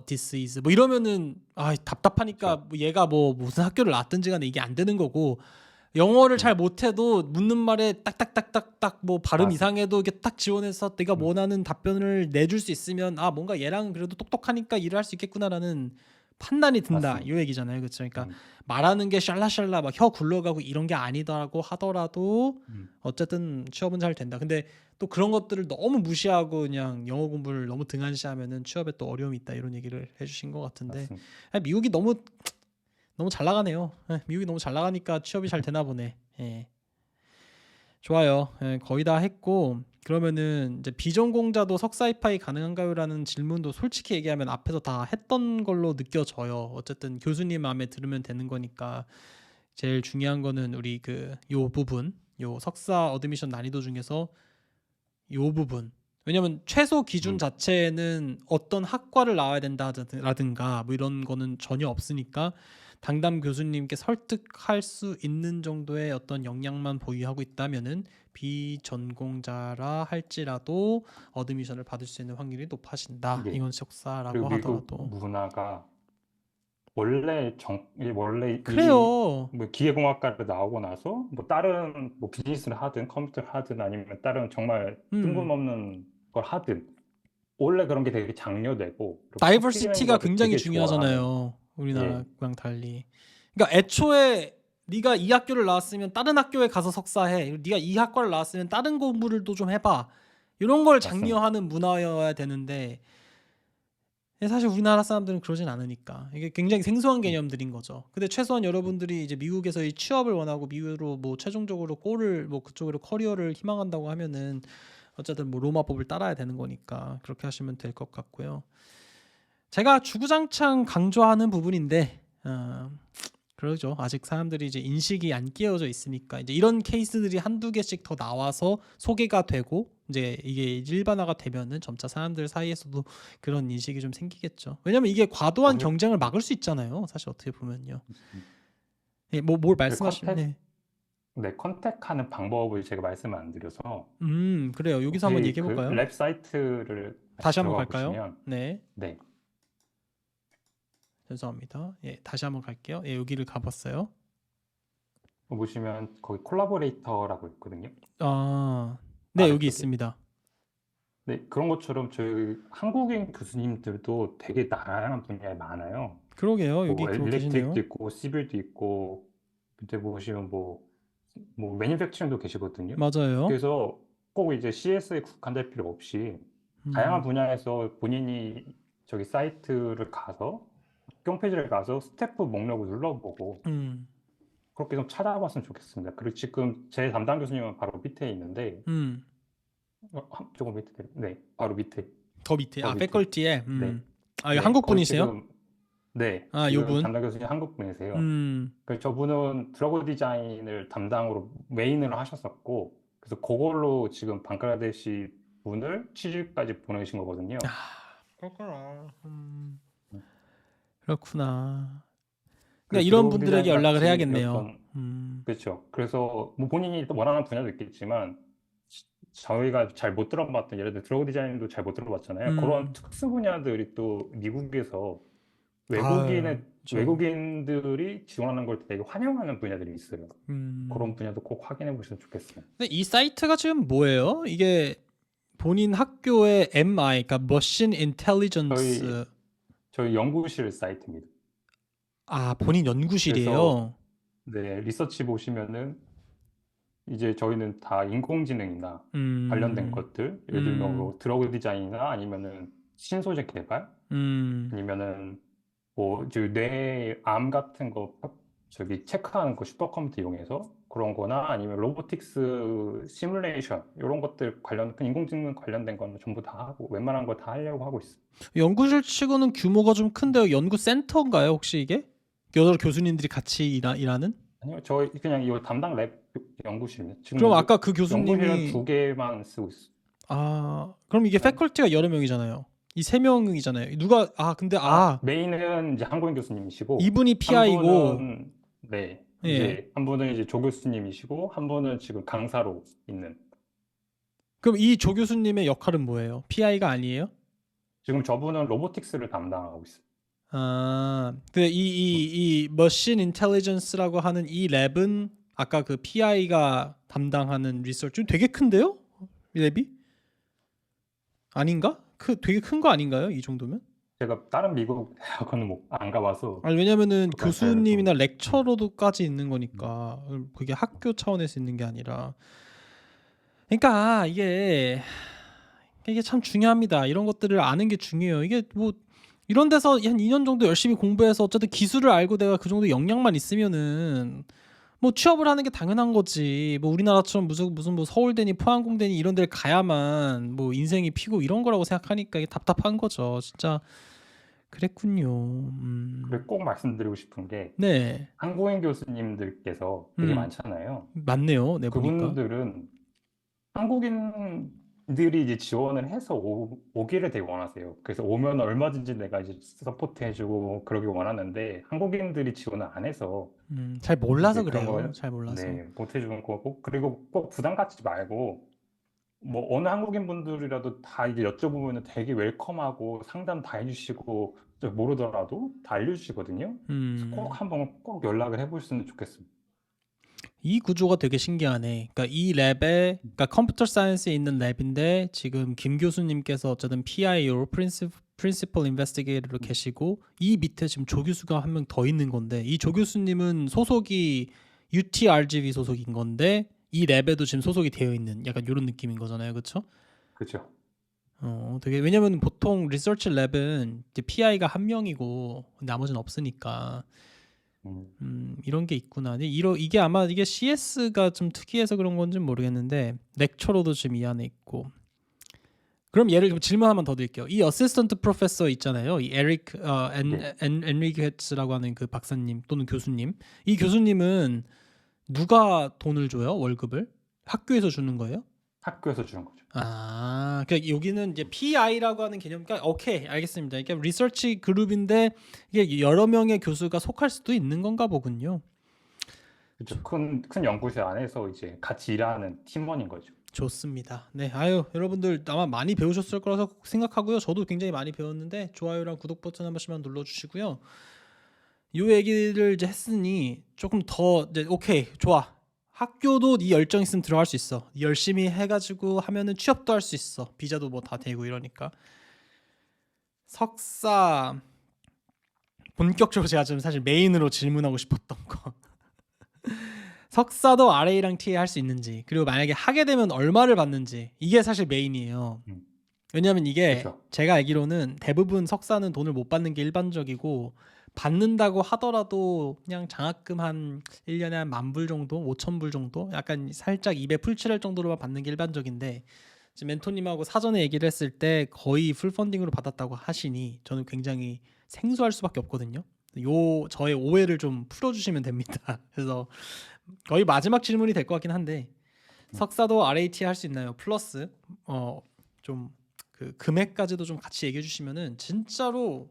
this is 뭐 이러면은 아 답답하니까 그렇죠. 뭐 얘가 뭐 무슨 학교를 나왔든지 간에 이게 안 되는 거고 영어를 잘 음, 못해도 묻는 말에 딱딱딱딱딱 뭐 발음 맞습니다. 이상해도 이게 딱 지원해서 내가 음, 원하는 답변을 내줄 수 있으면 아 뭔가 얘랑 그래도 똑똑하니까 일을 할 수 있겠구나라는 판단이 든다 이 맞습니다. 얘기잖아요. 그렇죠? 그러니까 음, 말하는 게 샬라샬라 막 혀 굴러가고 이런 게 아니다라고 하더라도 음, 어쨌든 취업은 잘 된다. 근데 또 그런 것들을 너무 무시하고 그냥 영어 공부를 너무 등한시하면은 취업에 또 어려움이 있다 이런 얘기를 해주신 것 같은데 맞습니다. 아, 미국이 너무 잘 나가네요. 예, 미국이 너무 잘 나가니까 취업이 잘 되나 보네. 예. 좋아요. 예, 거의 다 했고 그러면은 이제 비전공자도 석사 입학이 가능한가요라는 질문도 솔직히 얘기하면 앞에서 다 했던 걸로 느껴져요. 어쨌든 교수님 마음에 들으면 되는 거니까 제일 중요한 거는 우리 그 요 부분, 요 석사 어드미션 난이도 중에서 요 부분. 왜냐면 최소 기준 음, 자체는 어떤 학과를 나와야 된다라든가 뭐 이런 거는 전혀 없으니까 당담 교수님께 설득할 수 있는 정도의 어떤 역량만 보유하고 있다면은 비전공자라 할지라도 어드미션을 받을 수 있는 확률이 높아진다. 예. 이건 그리고 석사라고 미국 하더라도. 문화가 원래 일이 그래요. 뭐 기계공학과를 나오고 나서 뭐 다른 뭐 비즈니스를 하든 컴퓨터를 하든 아니면 다른 정말 음. 뜬금없는 걸 하든 원래 그런 게 되게 장려되고 그리고 섞이는 다이버시티가 거를 굉장히 되게 좋아하는 중요하잖아요. 예 우리나라랑 달리. 그러니까 애초에 네가 이 학교를 나왔으면 다른 학교에 가서 석사해. 네가 이 학과를 나왔으면 다른 공부를 또 좀 해봐. 이런 걸 맞습니다. 장려하는 문화여야 되는데 사실 우리나라 사람들은 그러진 않으니까 이게 굉장히 생소한 음, 개념들인 거죠. 근데 최소한 음, 여러분들이 이제 미국에서의 취업을 원하고 미국으로 뭐 최종적으로 골을 뭐 그쪽으로 커리어를 희망한다고 하면은 어쨌든 뭐 로마법을 따라야 되는 거니까 그렇게 하시면 될 것 같고요. 제가 주구장창 강조하는 부분인데 그러죠. 아직 사람들이 이제 인식이 안 끼워져 있으니까 이제 이런 케이스들이 한두 개씩 더 나와서 소개가 되고 이제 이게 일반화가 되면은 점차 사람들 사이에서도 그런 인식이 좀 생기겠죠. 왜냐면 이게 과도한 어느 경쟁을 막을 수 있잖아요. 사실 어떻게 보면요. 음, 예, 뭐뭘 그 말씀하시면 네. 컨택하는 방법을 제가 말씀을 안 드려서 그래요. 여기서 한번 혹시 얘기해 그 볼까요? 랩 사이트를 다시 다시 한번 들어가 갈까요? 보시면 네. 네 죄송합니다. 예, 다시 한번 갈게요. 예, 여기를 가봤어요. 보시면 거기 콜라보레이터라고 있거든요. 아, 네, 여기 아래쪽에. 있습니다. 네, 그런 것처럼 저희 한국인 교수님들도 되게 다양한 분야에 많아요. 그러게요. 여기 뭐 그거 계시네요. 일렉트릭도 있고 시빌도 있고 밑에 보시면 뭐 뭐 매니팩처링도 계시거든요. 맞아요. 그래서 꼭 이제 CS에 국한될 필요 없이 다양한 음, 분야에서 본인이 저기 사이트를 가서 홈페이지를 가서 스태프 목록을 눌러보고 음, 그렇게 좀 찾아봤으면 좋겠습니다. 그리고 지금 제 담당 교수님은 바로 밑에 있는데 음. 조금 밑에 네 바로 밑에 더 밑에. 더 아, 밑에 패컬티에. 네 아, 이거 네 한국 거기 분이세요? 지금 네 아, 지금 요분. 담당 교수님 한국 분이세요. 음. 그 저분은 드러그 디자인을 담당으로 메인으로 하셨었고 그래서 그걸로 지금 방글라데시 분을 취직까지 보내신 거거든요. 그렇구나. 그렇구나. 그러니까 그 이런 드러그 분들에게 디자인 연락을 같이 해야겠네요. 어떤 그렇죠. 그래서 뭐 본인이 또 원하는 분야도 있겠지만 저희가 잘 못 들어봤던 예를 들어 드러그 디자인도 잘 못 들어봤잖아요. 그런 음. 특수 분야들이 또 미국에서 아, 저. 외국인들이 지원하는 걸 되게 환영하는 분야들이 있어요. 그런 음. 분야도 꼭 확인해 보시면 좋겠어요. 근데 이 사이트가 지금 뭐예요? 이게 본인 학교의 MI, 그러니까 Machine 저희 Intelligence. 저희 연구실 사이트입니다. 아, 본인 그래서 연구실이에요. 네, 리서치 보시면은 이제 저희는 다 인공지능이나 관련된 음. 것들, 예를 들면 음. 뭐 드러그 디자인이나 아니면은 신소재 개발, 음. 아니면은 뭐 뇌암 같은 거 저기 체크하는 거 슈퍼컴퓨터 이용해서 그런 거나 아니면 로보틱스 시뮬레이션 이런 것들 관련 그 인공지능 관련된 거는 전부 다 하고 웬만한 거 다 하려고 하고 있어요. 연구실 치고는 규모가 좀 큰데요. 연구센터인가요, 혹시 이게? 여러 교수님들이 같이 일하는? 아니요, 저희 그냥 이 담당 랩 연구실입니다. 그럼 지금 아까 그 연구실은 교수님이 2개만 쓰고 있어요. 아, 그럼 이게 패컬티가 여러 명이잖아요. 이 세 명이잖아요. 누가 근데 메인은 이제 한국인 교수님이시고, 이분이 한 PI고 분은, 네, 예. 한 분은 이제 조 교수님이시고, 한 분은 지금 강사로 있는. 그럼 이 조 교수님의 역할은 뭐예요? PI가 아니에요? 지금 저분은 로보틱스를 담당하고 있어요. 아, 이 머신 인텔리전스라고 하는 이 랩은 아까 그 PI가 담당하는 리서치 되게 큰데요? 이 랩이? 아닌가? 되게 큰 거 아닌가요? 이 정도면? 제가 다른 미국 대학원은 안 가봐서 아니 왜냐면은 그건 잘 교수님이나 모르겠어요. 렉처로도까지 있는 음. 거니까 그게 학교 차원에서 있는 게 아니라 그러니까 이게 참 중요합니다. 이런 것들을 아는 게 중요해요. 이게 뭐 이런 데서 한 2년 정도 열심히 공부해서 어쨌든 기술을 알고 내가 그 정도 역량만 있으면은 뭐 취업을 하는 게 당연한 거지. 뭐 우리나라처럼 무슨 뭐 서울대니 포항공대니 이런 데를 가야만 뭐 인생이 피고 이런 거라고 생각하니까 이게 답답한 거죠. 진짜 그랬군요. 그리고 꼭 말씀드리고 싶은 게, 네. 한국인 교수님들께서 되게 많잖아요. 맞네요. 내 보니까. 그분들은 한국인들이 이제 지원을 해서 오기를 되게 원하세요. 그래서 오면 얼마든지 내가 이제 서포트 해주고 그러기 원하는데 한국인들이 지원을 안 해서 잘 몰라서 이제 그런 그래요. 거 잘 몰라서. 네, 못 해주는 거고 그리고 꼭 부담 갖지 말고 뭐 어느 한국인 분들이라도 다 이제 여쭤보면 되게 웰컴하고 상담 다 해주시고 모르더라도 다 알려주시거든요. 그래서 꼭 한번 꼭 연락을 해보셨으면 좋겠습니다. 이 구조가 되게 신기하네. 그러니까 이 랩에 그러니까 컴퓨터 사이언스에 있는 랩인데 지금 김 교수님께서 어쨌든 PI로 프린시플 인베스티게이터로 계시고 이 밑에 지금 조 교수가 한 명 더 있는 건데 이 조 교수님은 소속이 UTRGV 소속인 건데 이 랩에도 지금 소속이 되어 있는 약간 이런 느낌인 거잖아요. 그렇죠? 그렇죠? 되게 왜냐면 보통 리서치 랩은 이제 PI가 한 명이고 나머지는 없으니까 음, 이런 게 있구나. 이게 아마 이게 CS가 좀 특이해서 그런 건지 모르겠는데 렉처로도 지금 이 안에 있고. 그럼 예를 들면 질문 한번 더 드릴게요. 이 어시스턴트 프로페서 있잖아요. 이 에릭 네, 엔리게츠라고 하는 그 박사님 또는 교수님. 이 교수님은 누가 돈을 줘요? 월급을? 학교에서 주는 거예요? 학교에서 주는 거죠. 그러니까 여기는 이제 PI라고 하는 개념, 그러니까 오케이, 알겠습니다. 그러니까 리서치 그룹인데 이게 여러 명의 교수가 속할 수도 있는 건가 보군요. 그렇죠. 큰 연구실 안에서 이제 같이 일하는 팀원인 거죠. 좋습니다. 네, 여러분들 아마 많이 배우셨을 거라서 생각하고요. 저도 굉장히 많이 배웠는데 좋아요랑 구독 버튼 한 번씩만 눌러주시고요. 이 얘기를 이제 했으니 조금 더 이제 오케이, 좋아. 학교도 네 열정 있으면 들어갈 수 있어. 네 열심히 해가지고 하면은 취업도 할 수 있어. 비자도 뭐 다 되고 이러니까. 석사 본격적으로 제가 좀 사실 메인으로 질문하고 싶었던 거. 석사도 RA랑 TA 할 수 있는지, 그리고 만약에 하게 되면 얼마를 받는지, 이게 사실 메인이에요. 음, 왜냐하면 이게 그렇죠. 제가 알기로는 대부분 석사는 돈을 못 받는 게 일반적이고, 받는다고 하더라도 그냥 장학금 한 1년에 한 10,000불 정도, 5,000불 정도, 약간 살짝 입에 풀칠할 정도로만 받는 게 일반적인데, 지금 멘토님하고 사전에 얘기를 했을 때 거의 풀 펀딩으로 받았다고 하시니 저는 굉장히 생소할 수밖에 없거든요. 요 저의 오해를 좀 풀어주시면 됩니다. 그래서 거의 마지막 질문이 될 것 같긴 한데, 음, 석사도 RAT 할 수 있나요? 플러스 좀 그 금액까지도 좀 같이 얘기해 주시면은 진짜로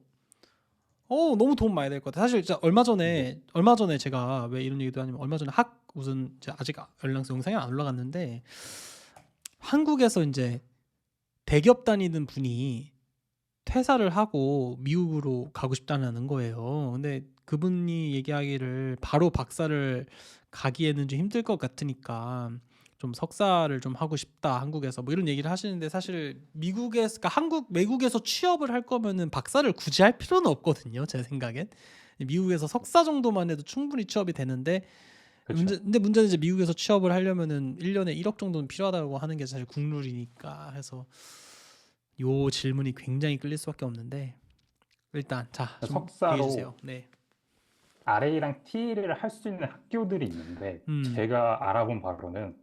너무 도움 많이 될 것 같아요. 사실 진짜 네. 얼마 전에 제가 왜 이런 얘기도 하냐면, 얼마 전에 무슨 이제 아직 연락서 영상이 안 올라갔는데, 한국에서 이제 대기업 다니는 분이 퇴사를 하고 미국으로 가고 싶다는 거예요. 근데 그분이 얘기하기를 바로 박사를 가기에는 좀 힘들 것 같으니까 좀 석사를 좀 하고 싶다 한국에서, 뭐 이런 얘기를 하시는데, 사실 미국에서, 그러니까 외국에서 취업을 할 거면은 박사를 굳이 할 필요는 없거든요, 제 생각엔. 미국에서 석사 정도만 해도 충분히 취업이 되는데, 그렇죠. 근데 문제는 이제 미국에서 취업을 하려면은 1년에 1억 정도는 필요하다고 하는 게 사실 국룰이니까 해서, 요 질문이 굉장히 끌릴 수밖에 없는데, 일단 자, 좀 얘기해 주세요. 석사로 네. RA랑 TA를 할 수 있는 학교들이 있는데 음. 제가 알아본 바로는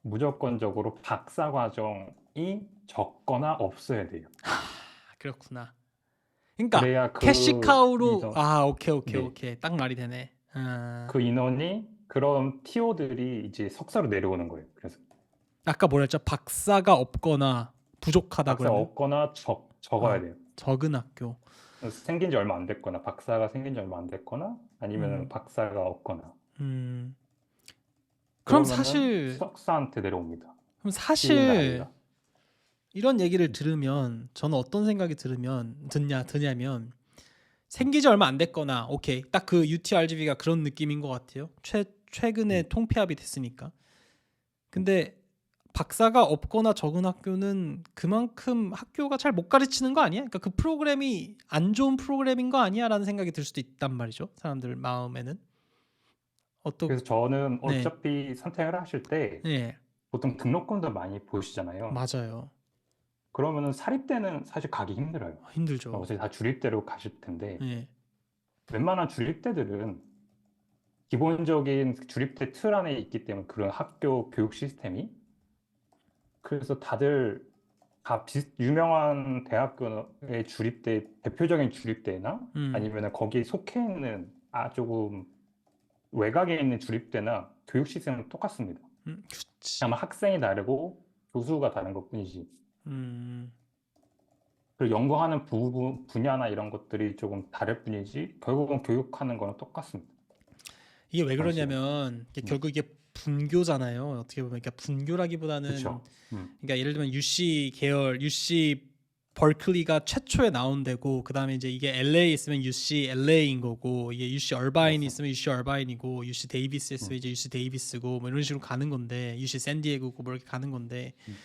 무조건적으로 박사 과정이 적거나 없어야 돼요. 그렇구나. 그러니까 그래야 캐시카우로, 오케이 오케이 네, 오케이, 딱 말이 되네. 그 인원이 그런 TO들이 이제 석사로 내려오는 거예요. 그래서 아까 뭐라 했죠? 박사가 없거나 부족하다 박사가 그러면. 없거나 적어야 돼요. 적은 학교. 생긴 지 얼마 안 됐거나 박사가 생긴 지 얼마 안 됐거나 아니면 음. 박사가 없거나 음. 그럼 그러면은 사실 석사한테 내려옵니다. 그럼 TA나 사실 R가. 이런 얘기를 들으면 저는 어떤 생각이 드냐면, 생기지 얼마 안 됐거나, 오케이, 딱 그 UTRGV가 그런 느낌인 것 같아요. 최근에 통폐합이 됐으니까. 근데 박사가 없거나 적은 학교는 그만큼 학교가 잘 못 가르치는 거 아니야? 그러니까 그 프로그램이 안 좋은 프로그램인 거 아니야라는 생각이 들 수도 있단 말이죠, 사람들 마음에는. 어떻 그래서 저는 네. 어차피 선택을 하실 때 네. 보통 등록금도 많이 보시잖아요. 맞아요. 그러면은 사립대는 사실 가기 힘들어요. 힘들죠. 어차피 다 주립대로 가실 텐데 네. 웬만한 주립대들은 기본적인 주립대 틀 안에 있기 때문에 그런 학교 교육 시스템이 그래서 다들 다 유명한 대학교의 주립대 대표적인 주립대나 음. 아니면 거기에 속해 있는 조금 외곽에 있는 주립대나 교육 시스템은 똑같습니다. 그치. 다만 학생이 다르고 교수가 다른 것뿐이지. 음. 그리고 연구하는 분야나 이런 것들이 조금 다를 뿐이지 결국은 교육하는 거는 똑같습니다. 이게 왜 당시에. 그러냐면, 음, 결국 이게 분교잖아요. 어떻게 보면. 그러니까 분교라기보다는, 그렇죠. 그러니까 예를 들면 UC 계열, UC 버클리가 최초에 나온 데고, 그다음에 이제 이게 LA 있으면 UC LA인 거고, 이게 UC 얼바인이 맞습니다. 있으면 UC 얼바인이고, UC 데이비스 있으면 음, 이제 UC 데이비스고, 뭐 이런 식으로 가는 건데, UC 샌디에고고 뭐 이렇게 가는 건데, 음,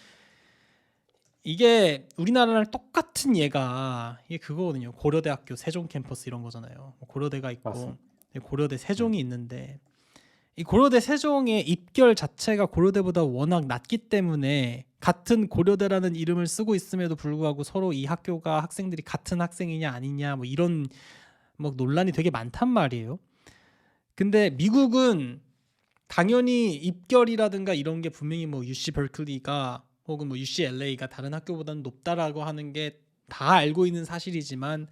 이게 우리나라랑 똑같은 예가 이게 그거거든요. 고려대학교 세종 캠퍼스 이런 거잖아요. 뭐 고려대가 있고 맞습니다. 고려대 음, 세종이 있는데, 이 고려대 세종의 입결 자체가 고려대보다 워낙 낮기 때문에, 같은 고려대라는 이름을 쓰고 있음에도 불구하고 서로 이 학교가 학생들이 같은 학생이냐 아니냐 뭐 이런 뭐 논란이 되게 많단 말이에요. 근데 미국은 당연히 입결이라든가 이런 게 분명히 뭐 UC 버클리가 혹은 뭐 UCLA가 다른 학교보다는 높다라고 하는 게 다 알고 있는 사실이지만,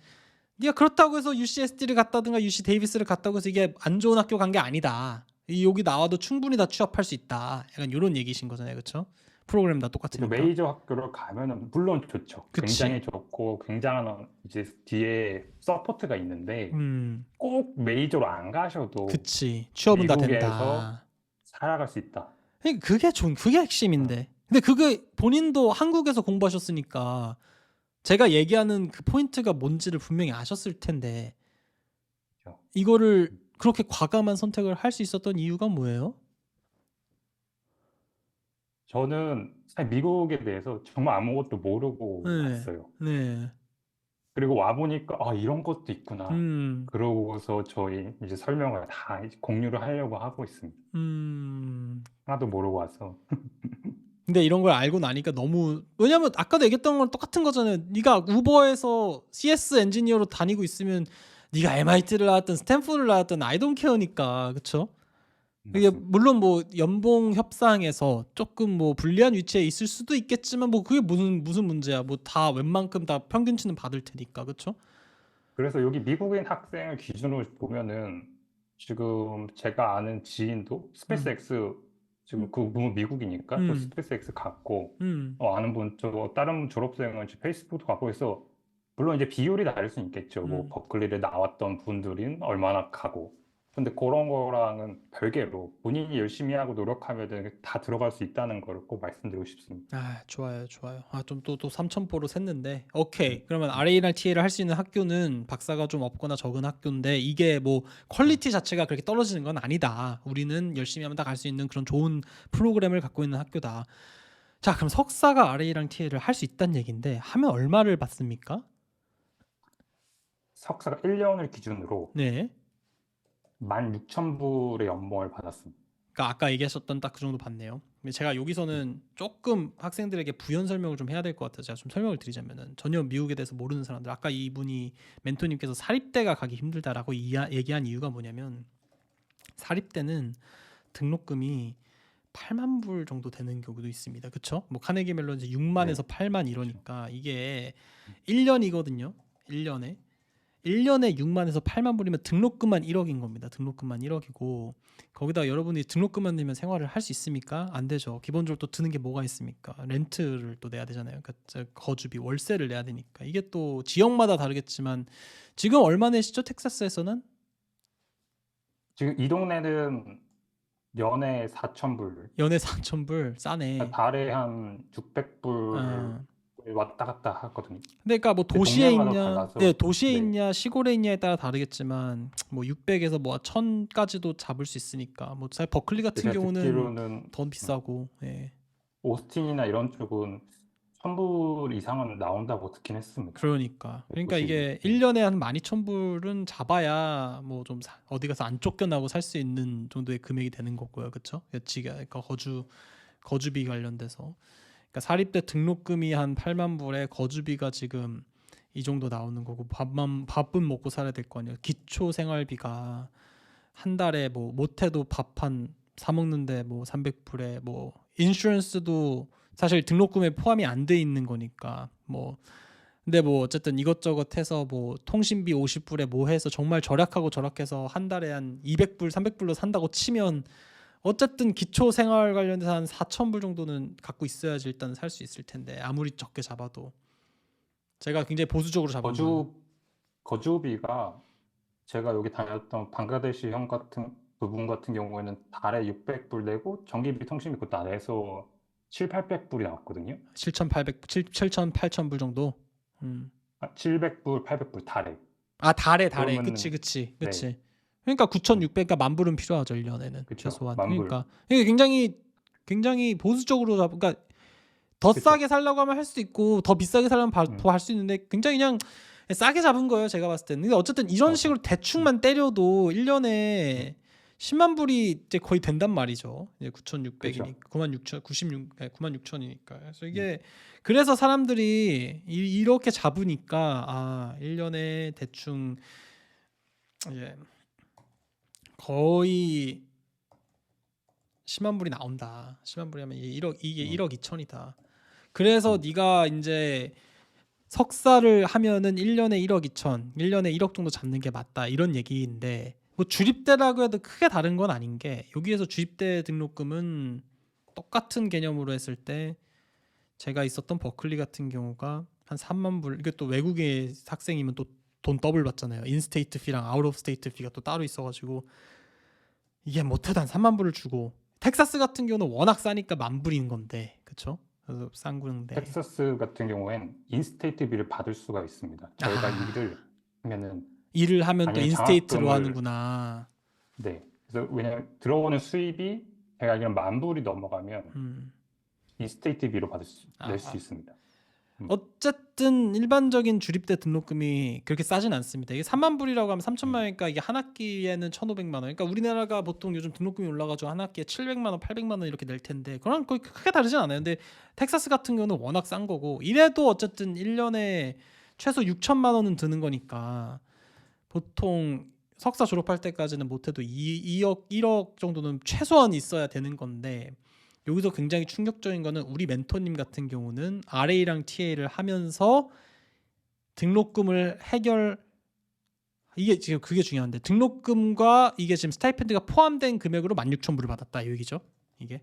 네가 그렇다고 해서 UCSD를 갔다든가 UC 데이비스를 갔다고 해서 이게 안 좋은 학교 간 게 아니다. 여기 나와도 충분히 다 취업할 수 있다. 약간 이런 얘기신 거잖아요, 그렇죠? 프로그램 다 그래서 똑같으니까. 메이저 학교를 가면은 물론 좋죠. 그치. 굉장히 좋고 굉장한 이제 뒤에 서포트가 있는데 음, 꼭 메이저로 안 가셔도 그치. 취업은 다 미국에서 된다. 살아갈 수 있다. 그러니까 그게 어, 핵심인데. 근데 그게 본인도 한국에서 공부하셨으니까 제가 얘기하는 그 포인트가 뭔지를 분명히 아셨을 텐데, 그렇죠. 이거를 그렇게 과감한 선택을 할 수 있었던 이유가 뭐예요? 저는 사실 미국에 대해서 정말 아무것도 모르고 네, 왔어요. 네, 그리고 와 보니까 아 이런 것도 있구나. 음, 그러고서 저희 이제 설명을 다 이제 공유를 하려고 하고 있습니다. 음. 하나도 모르고 와서. 근데 이런 걸 알고 나니까 너무 왜냐면 아까도 얘기했던 건 똑같은 거잖아요. 네가 우버에서 CS 엔지니어로 다니고 있으면 네가 MIT를 나왔든 스탠포드를 나왔든 I don't care니까 그쵸? 이게 맞습니다. 물론 뭐 연봉 협상에서 조금 뭐 불리한 위치에 있을 수도 있겠지만 뭐 그게 무슨 문제야? 뭐 다 웬만큼 다 평균치는 받을 테니까 그쵸? 그래서 여기 미국인 학생을 기준으로 보면은 지금 제가 아는 지인도 음, 스페이스X 지금 음, 그분 미국이니까 또 음, 스페이스X 갔고 음, 아는 분 저 다른 졸업생은 지금 페이스북도 갖고 해서 물론 이제 비율이 다를 수는 있겠죠. 뭐 음. 버클리를 나왔던 분들은 얼마나 가고 근데 그런 거랑은 별개로 본인이 열심히 하고 노력하면 다 들어갈 수 있다는 걸 꼭 말씀드리고 싶습니다. 아, 좋아요, 좋아요. 아, 좀 또 3,000포로 샜는데. 오케이. 음, 그러면 음. RA랑 TA를 할 수 있는 학교는 박사가 좀 없거나 적은 학교인데 이게 뭐 퀄리티 자체가 그렇게 떨어지는 건 아니다. 우리는 열심히 하면 다 갈 수 있는 그런 좋은 프로그램을 갖고 있는 학교다. 자, 그럼 석사가 RA랑 TA를 할 수 있다는 얘기인데 하면 얼마를 받습니까? 석사가 1년을 기준으로 네. 16,000불의 연봉을 받았습니다. 그러니까 아까 얘기하셨던 딱 그 정도 받네요. 근데 제가 여기서는 조금 학생들에게 부연 설명을 좀 해야 될 것 같아서 제가 좀 설명을 드리자면은 전혀 미국에 대해서 모르는 사람들 아까 이분이 멘토님께서 사립대가 가기 힘들다라고 얘기한 이유가 뭐냐면 사립대는 등록금이 8만 불 정도 되는 경우도 있습니다. 그쵸? 뭐 카네기 멜론 이제 네, 6만에서 8만 그렇죠. 이러니까 이게 1년이거든요. 1년에 1년에 6만에서 8만 불이면 등록금만 1억인 겁니다. 등록금만 1억이고 거기다 여러분이 등록금만 내면 생활을 할 수 있습니까? 안 되죠. 기본적으로 또 드는 게 뭐가 있습니까? 렌트를 또 내야 되잖아요. 그러니까 거주비, 월세를 내야 되니까 이게 또 지역마다 다르겠지만 지금 얼마 내시죠? 텍사스에서는 지금 이 동네는 연에 4,000불, 연에 4천 불 싸네. 달에 한 600불 어. 왔다 갔다 하거든요. 근데 그러니까 뭐 근데 도시에 동네마다 있냐, 네, 달라서 도시에 네, 있냐, 시골에 있냐에 따라 다르겠지만 뭐 600에서 뭐 1000까지도 잡을 수 있으니까 뭐 사실 버클리 같은 제가 경우는 듣기로는 더 비싸고, 예. 오스틴이나 이런 쪽은 1,000불 이상은 나온다고 듣긴 했습니다. 그러니까 도시는. 이게 1년에 한 12,000불은 잡아야 뭐 좀 어디 가서 안 쫓겨나고 살 수 있는 정도의 금액이 되는 거고요. 그렇죠? 그러니까 거주비 관련돼서. 그러니까 사립대 등록금이 한 8만 불에 거주비가 지금 이 정도 나오는 거고 밥은 먹고 살아야 될 거 아니에요. 기초 생활비가 한 달에 뭐 못해도 밥 한 사 먹는데 뭐 300불에 뭐 인슈런스도 사실 등록금에 포함이 안 돼 있는 거니까 뭐 근데 뭐 어쨌든 이것저것 해서 뭐 통신비 50불에 뭐 해서 정말 절약하고 절약해서 한 달에 한 200불, 300불로 산다고 치면 어쨌든 기초 생활 관련해서 한 4,000불 정도는 갖고 있어야지 일단 살 수 있을 텐데 아무리 적게 잡아도 제가 굉장히 보수적으로 잡은 거예요. 거주 거주비가 제가 여기 다녔던 방글라데시 형 같은 그분 같은 경우에는 달에 600불 내고 전기비 통신비 그것도 안 해서 7, 800불이 나왔거든요. 7,800, 7,000, 8,000불 정도. 음. 700불, 800불 달에. 아 달에 그치 그러면은 그치 네, 그치. 그러니까 음, 9,600, 그러니까 만 불은 필요하죠 1년에는 그쵸. 최소한. 만불. 그러니까 이게 굉장히 보수적으로 그러니까 더 그쵸. 싸게 살려고 하면 할 수 있고 더 비싸게 살려면 더 음, 할 수 있는데 굉장히 그냥 싸게 잡은 거예요 제가 봤을 때는. 근데 어쨌든 이런 맞아. 식으로 음, 대충만 때려도 음, 1년에 10만 불이 이제 거의 된단 말이죠. 이제 그쵸. 9,600이니까 9만 6천 96 9만 6천이니까. 그래서 음, 이게 그래서 사람들이 이렇게 잡으니까 아 1년에 대충 이제 거의 10만 불이 나온다. 10만 불이 하면 이게 음, 1억 2천이다. 그래서 음. 네가 이제 석사를 하면은 1년에 1억 2천, 1년에 1억 정도 잡는 게 맞다. 이런 얘기인데 뭐 주립대라고 해도 크게 다른 건 아닌 게 여기에서 주립대 등록금은 똑같은 개념으로 했을 때 제가 있었던 버클리 같은 경우가 한 3만 불. 이게 또 외국의 학생이면 또 돈 더블 받잖아요. 인스테이트 피랑 아웃 오브 스테이트 피가 또 따로 있어가지고 이게 못해도 한 3만 불을 주고 텍사스 같은 경우는 워낙 싸니까 만 불인 건데 그쵸? 그래서 싼 건데 텍사스 같은 경우엔 인스테이트비를 받을 수가 있습니다. 저희가 아 일을 하면은 일을 하면 또 아니면 인스테이트로 장학금을 하는구나. 네. 그래서 왜냐면 들어오는 수입이 제가 알기로는 10,000불이 넘어가면 음. 인스테이트비로 낼 수 아, 있습니다. 음, 어쨌든 일반적인 주립대 등록금이 그렇게 싸진 않습니다. 이게 3만 불이라고 하면 3천만 음, 원이니까 이게 한 학기에는 1,500만 원. 그러니까 우리나라가 보통 요즘 등록금이 올라가지고 한 학기에 700만 원, 800만 원 이렇게 낼 텐데 그런 거의 크게 다르진 않아요. 근데 텍사스 같은 경우는 워낙 싼 거고 이래도 어쨌든 1년에 최소 6천만 원은 드는 거니까 보통 석사 졸업할 때까지는 못해도 2억, 1억 정도는 최소한 있어야 되는 건데 여기서 굉장히 충격적인 거는 우리 멘토님 같은 경우는 RA랑 TA를 하면서 등록금을 이게 지금 그게 중요한데 등록금과 이게 지금 스타이펜드가 포함된 금액으로 16,000불을 받았다 이 얘기죠. 이게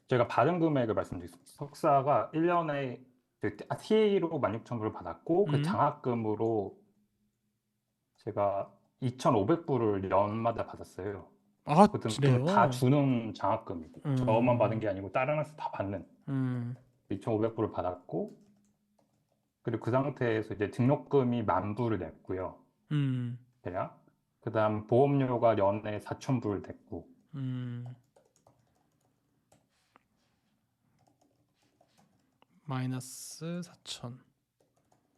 제가 받은 금액을 말씀드리겠습니다. 석사가 1년에 TA로 16,000불을 받았고 그 음. 장학금으로 제가 2,500불을 연마다 받았어요. 아, 그건 다 그래요? 주는 장학금이고 저만 받은 음. 게 아니고 다른 학생 다 받는 음. 2,500불을 받았고 그리고 그 상태에서 이제 등록금이 10,000불을 냈고요. 음. 대략. 그다음 보험료가 연에 4,000불 냈고 음. 마이너스 4천.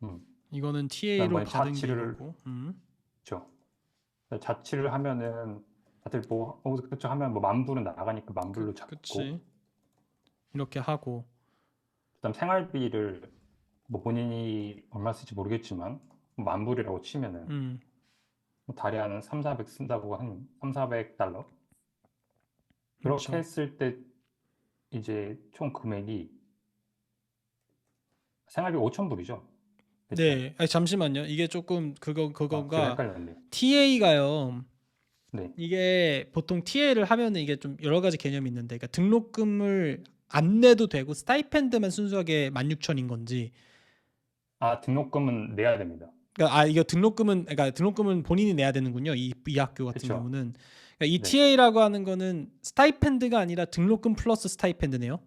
음. 이거는 그다음 TA로 뭐 받은 게 자취를 이거고. 그렇죠. 자취를 하면은 다들 뭐 그쵸 하면 뭐 10,000불은 나가니까 10,000불로 그치. 잡고 이렇게 하고. 그다음 생활비를 뭐 본인이 얼마 쓸지 모르겠지만 10,000불이라고 치면은 음. 뭐 달에 한 3, 400 쓴다고 한 3, 400달러 그렇게 그렇죠. 했을 때 이제 총 금액이 생활비 5,000불이죠. 대충. 네. 아니, 잠시만요. 이게 조금 제가 그거가 헷갈렸네. TA가요. 네. 이게 보통 TA를 하면은 이게 좀 여러 가지 개념이 있는데, 그러니까 등록금을 안 내도 되고 스타이펜드만 순수하게 16,000인 건지. 아, 등록금은 내야 됩니다. 그러니까 이거 등록금은 본인이 내야 되는군요. 이 학교 같은 그쵸? 경우는. 그러니까 이 네. TA라고 하는 거는 스타이펜드가 아니라 등록금 플러스 스타이펜드네요.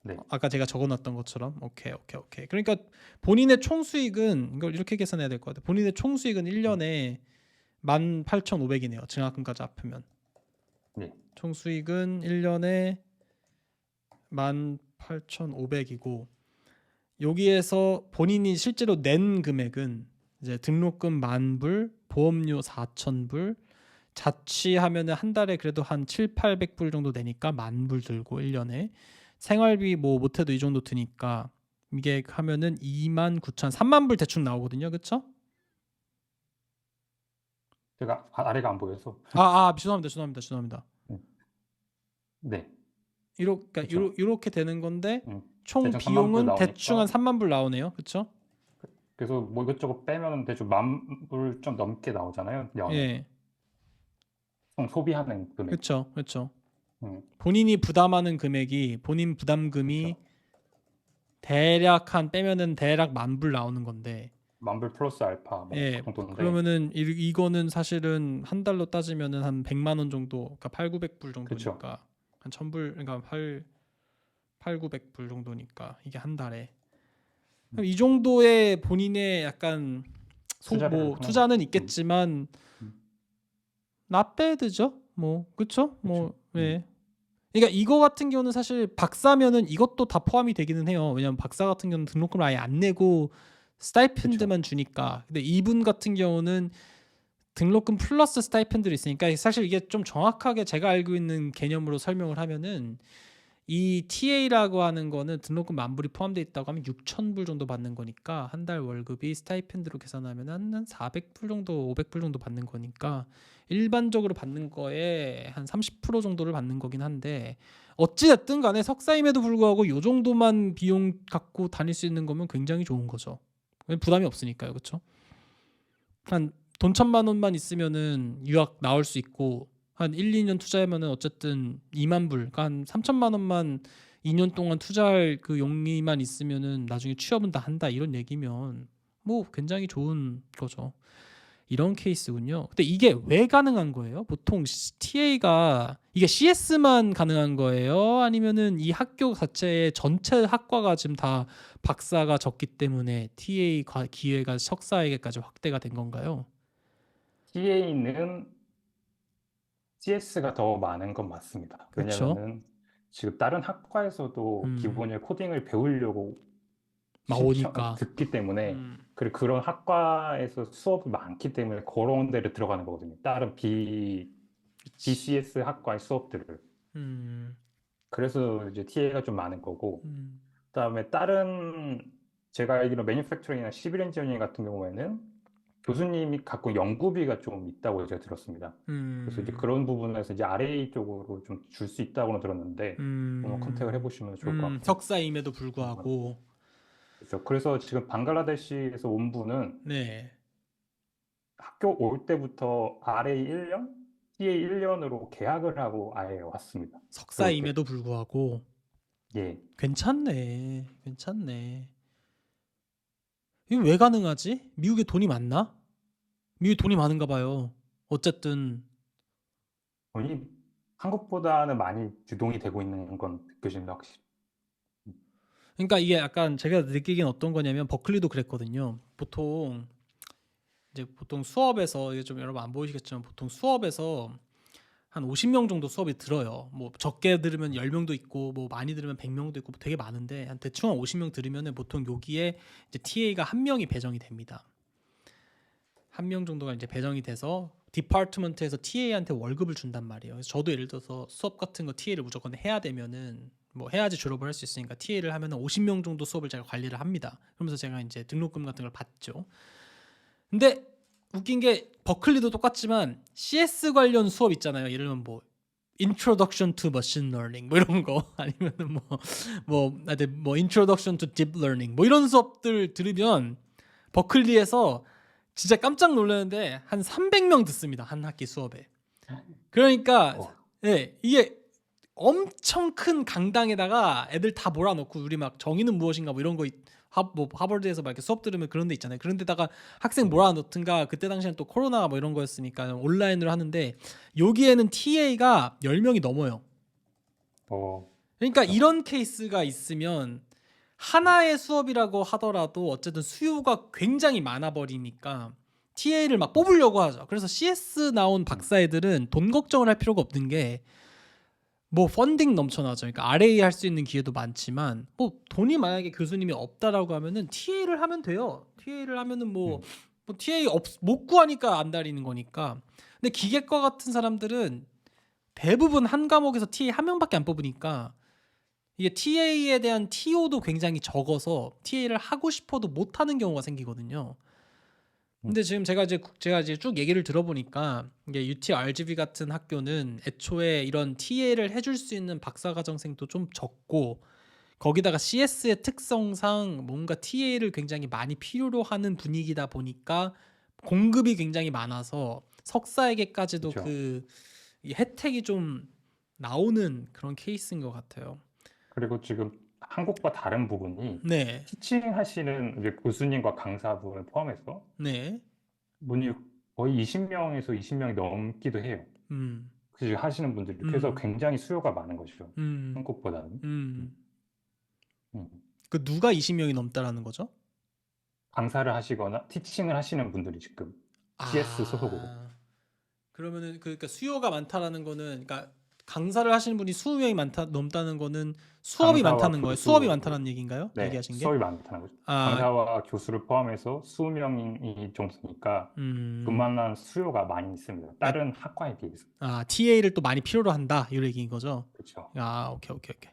네. 아까 제가 적어놨던 것처럼. 오케이, 오케이, 오케이. 그러니까 본인의 총 수익은 이걸 이렇게 계산해야 될 것 같아요. 본인의 총 수익은 음, 1년에 18,500이네요. 증학금까지 합하면 네. 총 수익은 1년에 18,500이고 여기에서 본인이 실제로 낸 금액은 이제 등록금 10,000불, 보험료 4,000불, 자취하면은 한 달에 그래도 한 7, 800불 정도 내니까 10,000불 들고 1년에 생활비 뭐 못해도 이 정도 드니까 이게 하면은 29,000, 3만 불 대충 나오거든요. 그쵸? 제가 아래가 안 보여서. 죄송합니다. 음, 네. 그쵸? 이렇게 되는 건데 총 대충 3,000불 비용은 대충 한 나오니까 3만 불 나오네요. 그쵸? 그래서 뭐 이것저것 빼면 대충 10,000불 좀 넘게 나오잖아요. 연에. 예. 총 소비하는 금액이. 그쵸. 음, 본인이 부담하는 금액이 본인 부담금이 그쵸. 대략 10,000불 나오는 건데 10,000불 플러스 알파 뭐 그 예. 정도인데. 그러면은 이거는 사실은 한 달로 따지면은 한 100만 원 정도, 그러니까 8, 900불 그쵸? 정도니까 한 1,000불, 그러니까 900불 정도니까 이게 한 달에. 그럼 음, 이 정도의 본인의 약간 투자를 뭐 하는 거죠. 투자는 있겠지만 음, 나빼드죠. 뭐 그쵸? 그쵸? 뭐 예. 그러니까 이거 같은 경우는 사실 박사면은 이것도 다 포함이 되기는 해요. 왜냐면 박사 같은 경우는 등록금을 아예 안 내고 그쵸? 스타이펜드만 주니까. 근데 이분 같은 경우는 등록금 플러스 스타이펜드도 있으니까 사실 이게 좀 정확하게 제가 알고 있는 개념으로 설명을 하면은 이 TA라고 하는 거는 등록금 10,000불이 포함되어 있다고 하면 6,000불 정도 받는 거니까 한 달 월급이 스타이펜드로 계산하면 한 400불 정도, 500불 정도 받는 거니까 일반적으로 받는 거에 한 30% 정도를 받는 거긴 한데 어찌 됐든 간에 석사임에도 불구하고 요 정도만 비용 갖고 다닐 수 있는 거면 굉장히 좋은 거죠. 부담이 없으니까요. 그렇죠? 한 돈 1,000만 원만 있으면은 유학 나올 수 있고 한 1, 2년 투자하면은 어쨌든 2만 불, 그러니까 한 3천만 원만 2년 동안 투자할 그 용의만 있으면은 나중에 취업은 다 한다 이런 얘기면 뭐 굉장히 좋은 거죠. 이런 케이스군요. 근데 이게 왜 가능한 거예요? 보통 TA가 이게 CS만 가능한 거예요? 아니면은 이 학교 자체의 전체 학과가 지금 다 박사가 적기 때문에 TA 기회가 석사에게까지 확대가 된 건가요? TA는 CS가 더 많은 건 맞습니다. 그렇죠. 왜냐면은 지금 다른 학과에서도 음. 기본의 코딩을 배우려고 오니까. 듣기 때문에 음. 그리고 그런 학과에서 수업이 많기 때문에 그런 데를 들어가는 거거든요. 다른 그치. BCS 학과의 수업들을. 음. 그래서 이제 TA가 좀 많은 거고, 음. 그다음에 다른 제가 알기로 매니팩처링이나 시빌 엔지니어링 같은 경우에는 교수님이 갖고 연구비가 좀 있다고 제가 들었습니다. 그래서 이제 음. 그런 부분에서 이제 RA 쪽으로 좀 줄 수 있다고는 들었는데 한번 컨택을 음. 해보시면 좋을 것 같고. 석사임에도 불구하고. 그렇죠. 그래서 지금 방글라데시에서 온 분은 네. 학교 올 때부터 RA 1년, TA 1년으로 계약을 하고 아예 왔습니다. 들어올 때. 석사임에도 불구하고. 예. 괜찮네. 괜찮네. 이거 왜 가능하지? 미국에 돈이 많나? 미국에 돈이 많은가 봐요. 어쨌든. 돈이 한국보다는 많이 유동이 되고 있는 건 느껴집니다, 확실히. 그러니까 이게 약간 제가 느끼기엔 어떤 거냐면 버클리도 그랬거든요. 보통 수업에서 이게 좀 여러분 안 보이시겠지만 보통 수업에서 한 50명 정도 수업이 들어요. 뭐 적게 들으면 10명도 있고 뭐 많이 들으면 100명도 있고 되게 많은데 한 대충 한 50명 들으면은 보통 여기에 이제 TA가 한 명이 배정이 됩니다. 한 명 정도가 이제 배정이 돼서 디파트먼트에서 TA한테 월급을 준단 말이에요. 그래서 저도 예를 들어서 수업 같은 거 TA를 무조건 해야 되면은 뭐 해야지 졸업을 할 수 있으니까 TA를 하면은 50명 정도 수업을 제가 관리를 합니다. 그러면서 제가 이제 등록금 같은 걸 받죠. 근데 웃긴 게 버클리도 똑같지만 CS 관련 수업 있잖아요. 예를 들면 뭐 Introduction to Machine Learning 뭐 이런 거 아니면은 뭐 Introduction to Deep Learning 뭐 이런 수업들 들으면 버클리에서 진짜 깜짝 놀랐는데 한 300명 듣습니다. 한 학기 수업에. 그러니까 어, 예, 이게 엄청 큰 강당에다가 애들 다 몰아넣고 우리 막 정의는 무엇인가 뭐 이런 거 하버드에서 막 이렇게 수업 들으면 그런 데 있잖아요. 그런 데다가 학생 네. 몰아넣든가 그때 당시엔 또 코로나 뭐 이런 거였으니까 온라인으로 하는데 여기에는 TA가 10명이 넘어요. 그러니까 그렇죠. 이런 케이스가 있으면 하나의 수업이라고 하더라도 어쨌든 수요가 굉장히 많아 버리니까 TA를 막 뽑으려고 하죠. 그래서 CS 나온 음, 박사 애들은 돈 걱정을 할 필요가 없는 게 뭐 펀딩 넘쳐나죠. 그러니까 RA 할 수 있는 기회도 많지만 뭐 돈이 만약에 교수님이 없다라고 하면은 TA를 하면 돼요. TA를 하면은 뭐, 음, 뭐 TA 못 구하니까 안 다니는 거니까. 근데 기계과 같은 사람들은 대부분 한 과목에서 TA 한 명밖에 안 뽑으니까 이게 TA에 대한 TO도 굉장히 적어서 TA를 하고 싶어도 못 하는 경우가 생기거든요. 음, 근데 지금 제가 이제 쭉 얘기를 들어보니까 이게 UT RGV 같은 학교는 애초에 이런 TA를 해줄 수 있는 박사과정생도 좀 적고 거기다가 CS의 특성상 뭔가 TA를 굉장히 많이 필요로 하는 분위기다 보니까 공급이 굉장히 많아서 석사에게까지도 그렇죠. 이 혜택이 좀 나오는 그런 케이스인 것 같아요. 그리고 지금 한국과 다른 부분이 네, 티칭 하시는 이제 교수님과 강사분을 포함해서 네, 분이 거의 20명에서 20명이 넘기도 해요. 음, 그 하시는 분들이. 그래서 음, 굉장히 수요가 많은 것이죠. 음, 한국보다는. 음, 음. 음. 그 누가 20명이 넘다라는 거죠? 강사를 하시거나 티칭을 하시는 분들이 지금 CS 소속으로. 아, 그러면은 그러니까 수요가 많다라는 거는 그러니까 강사를 하시는 분이 20명이 많다 넘다는 거는 수업이 강사와 많다는 거예요. 수업이 교수, 많다는 얘기인가요? 네, 얘기하신 게? 수업이 많다는 거죠. 아, 강사와 교수를 포함해서 20명이 정도니까 음, 그만한 수요가 많이 있습니다. 그러니까 다른 학과에 비해서. TA를 또 많이 필요로 한다 이 얘기인 거죠. 그렇죠. 아, 오케이, 오케이, 오케이.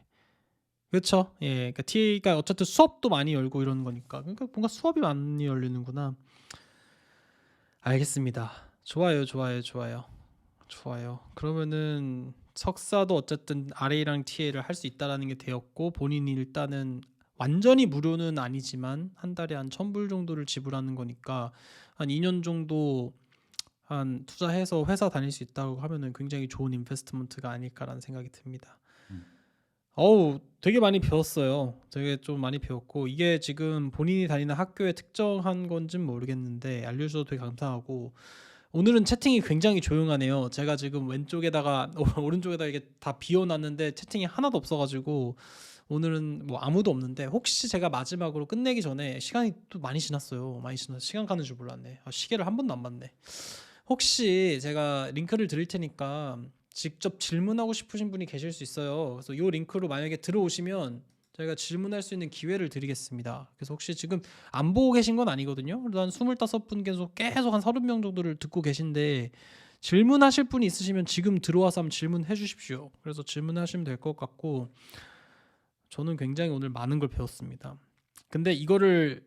그렇죠. 예, 그러니까 TA가 어쨌든 수업도 많이 열고 이러는 거니까. 그러니까 뭔가 수업이 많이 열리는구나. 알겠습니다. 좋아요, 좋아요, 좋아요. 좋아요. 그러면은 석사도 어쨌든 RA랑 TA를 할 수 있다라는 게 되었고 본인이 일단은 완전히 무료는 아니지만 한 달에 한 1,000불 정도를 지불하는 거니까 한 2년 정도 한 투자해서 회사 다닐 수 있다고 하면은 굉장히 좋은 인베스트먼트가 아닐까라는 생각이 듭니다. 음, 어우, 되게 많이 배웠어요. 되게 좀 많이 배웠고 이게 지금 본인이 다니는 학교에 특정한 건진 모르겠는데 알려줘서 되게 감사하고 오늘은 채팅이 굉장히 조용하네요. 제가 지금 왼쪽에다가 오른쪽에다 이게 다 비워놨는데 채팅이 하나도 없어가지고 오늘은 뭐 아무도 없는데 혹시 제가 마지막으로 끝내기 전에 시간이 또 많이 지났어요. 많이 지났어. 시간 가는 줄 몰랐네. 시계를 한 번도 안 봤네. 혹시 제가 링크를 드릴 테니까 직접 질문하고 싶으신 분이 계실 수 있어요. 그래서 이 링크로 만약에 들어오시면 저희가 질문할 수 있는 기회를 드리겠습니다. 그래서 혹시 지금 안 보고 계신 건 아니거든요. 그래도 한 25분 계속 한 30명 정도를 듣고 계신데 질문하실 분이 있으시면 지금 들어와서 한번 질문해 주십시오. 그래서 질문하시면 될 것 같고 저는 굉장히 오늘 많은 걸 배웠습니다. 근데 이거를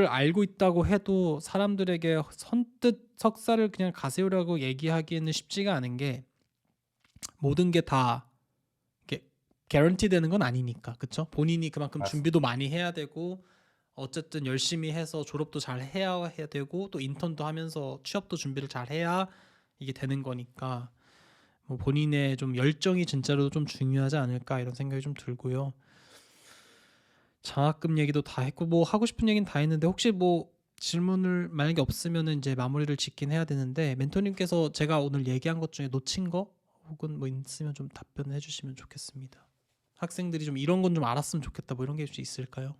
알고 있다고 해도 사람들에게 선뜻 석사를 그냥 가세요라고 얘기하기에는 쉽지가 않은 게 모든 게 다 개런티 되는 건 아니니까. 그쵸? 본인이 그만큼 맞습니다. 준비도 많이 해야 되고 어쨌든 열심히 해서 졸업도 잘 해야 되고 또 인턴도 하면서 취업도 준비를 잘 해야 이게 되는 거니까 뭐 본인의 좀 열정이 진짜로 좀 중요하지 않을까 이런 생각이 좀 들고요. 장학금 얘기도 다 했고 뭐 하고 싶은 얘기는 다 했는데 혹시 뭐 질문을 만약에 없으면은 이제 마무리를 짓긴 해야 되는데 멘토님께서 제가 오늘 얘기한 것 중에 놓친 거 혹은 뭐 있으면 좀 답변을 해주시면 좋겠습니다. 학생들이 좀 이런 건 좀 알았으면 좋겠다 뭐 이런 게 혹시 있을까요?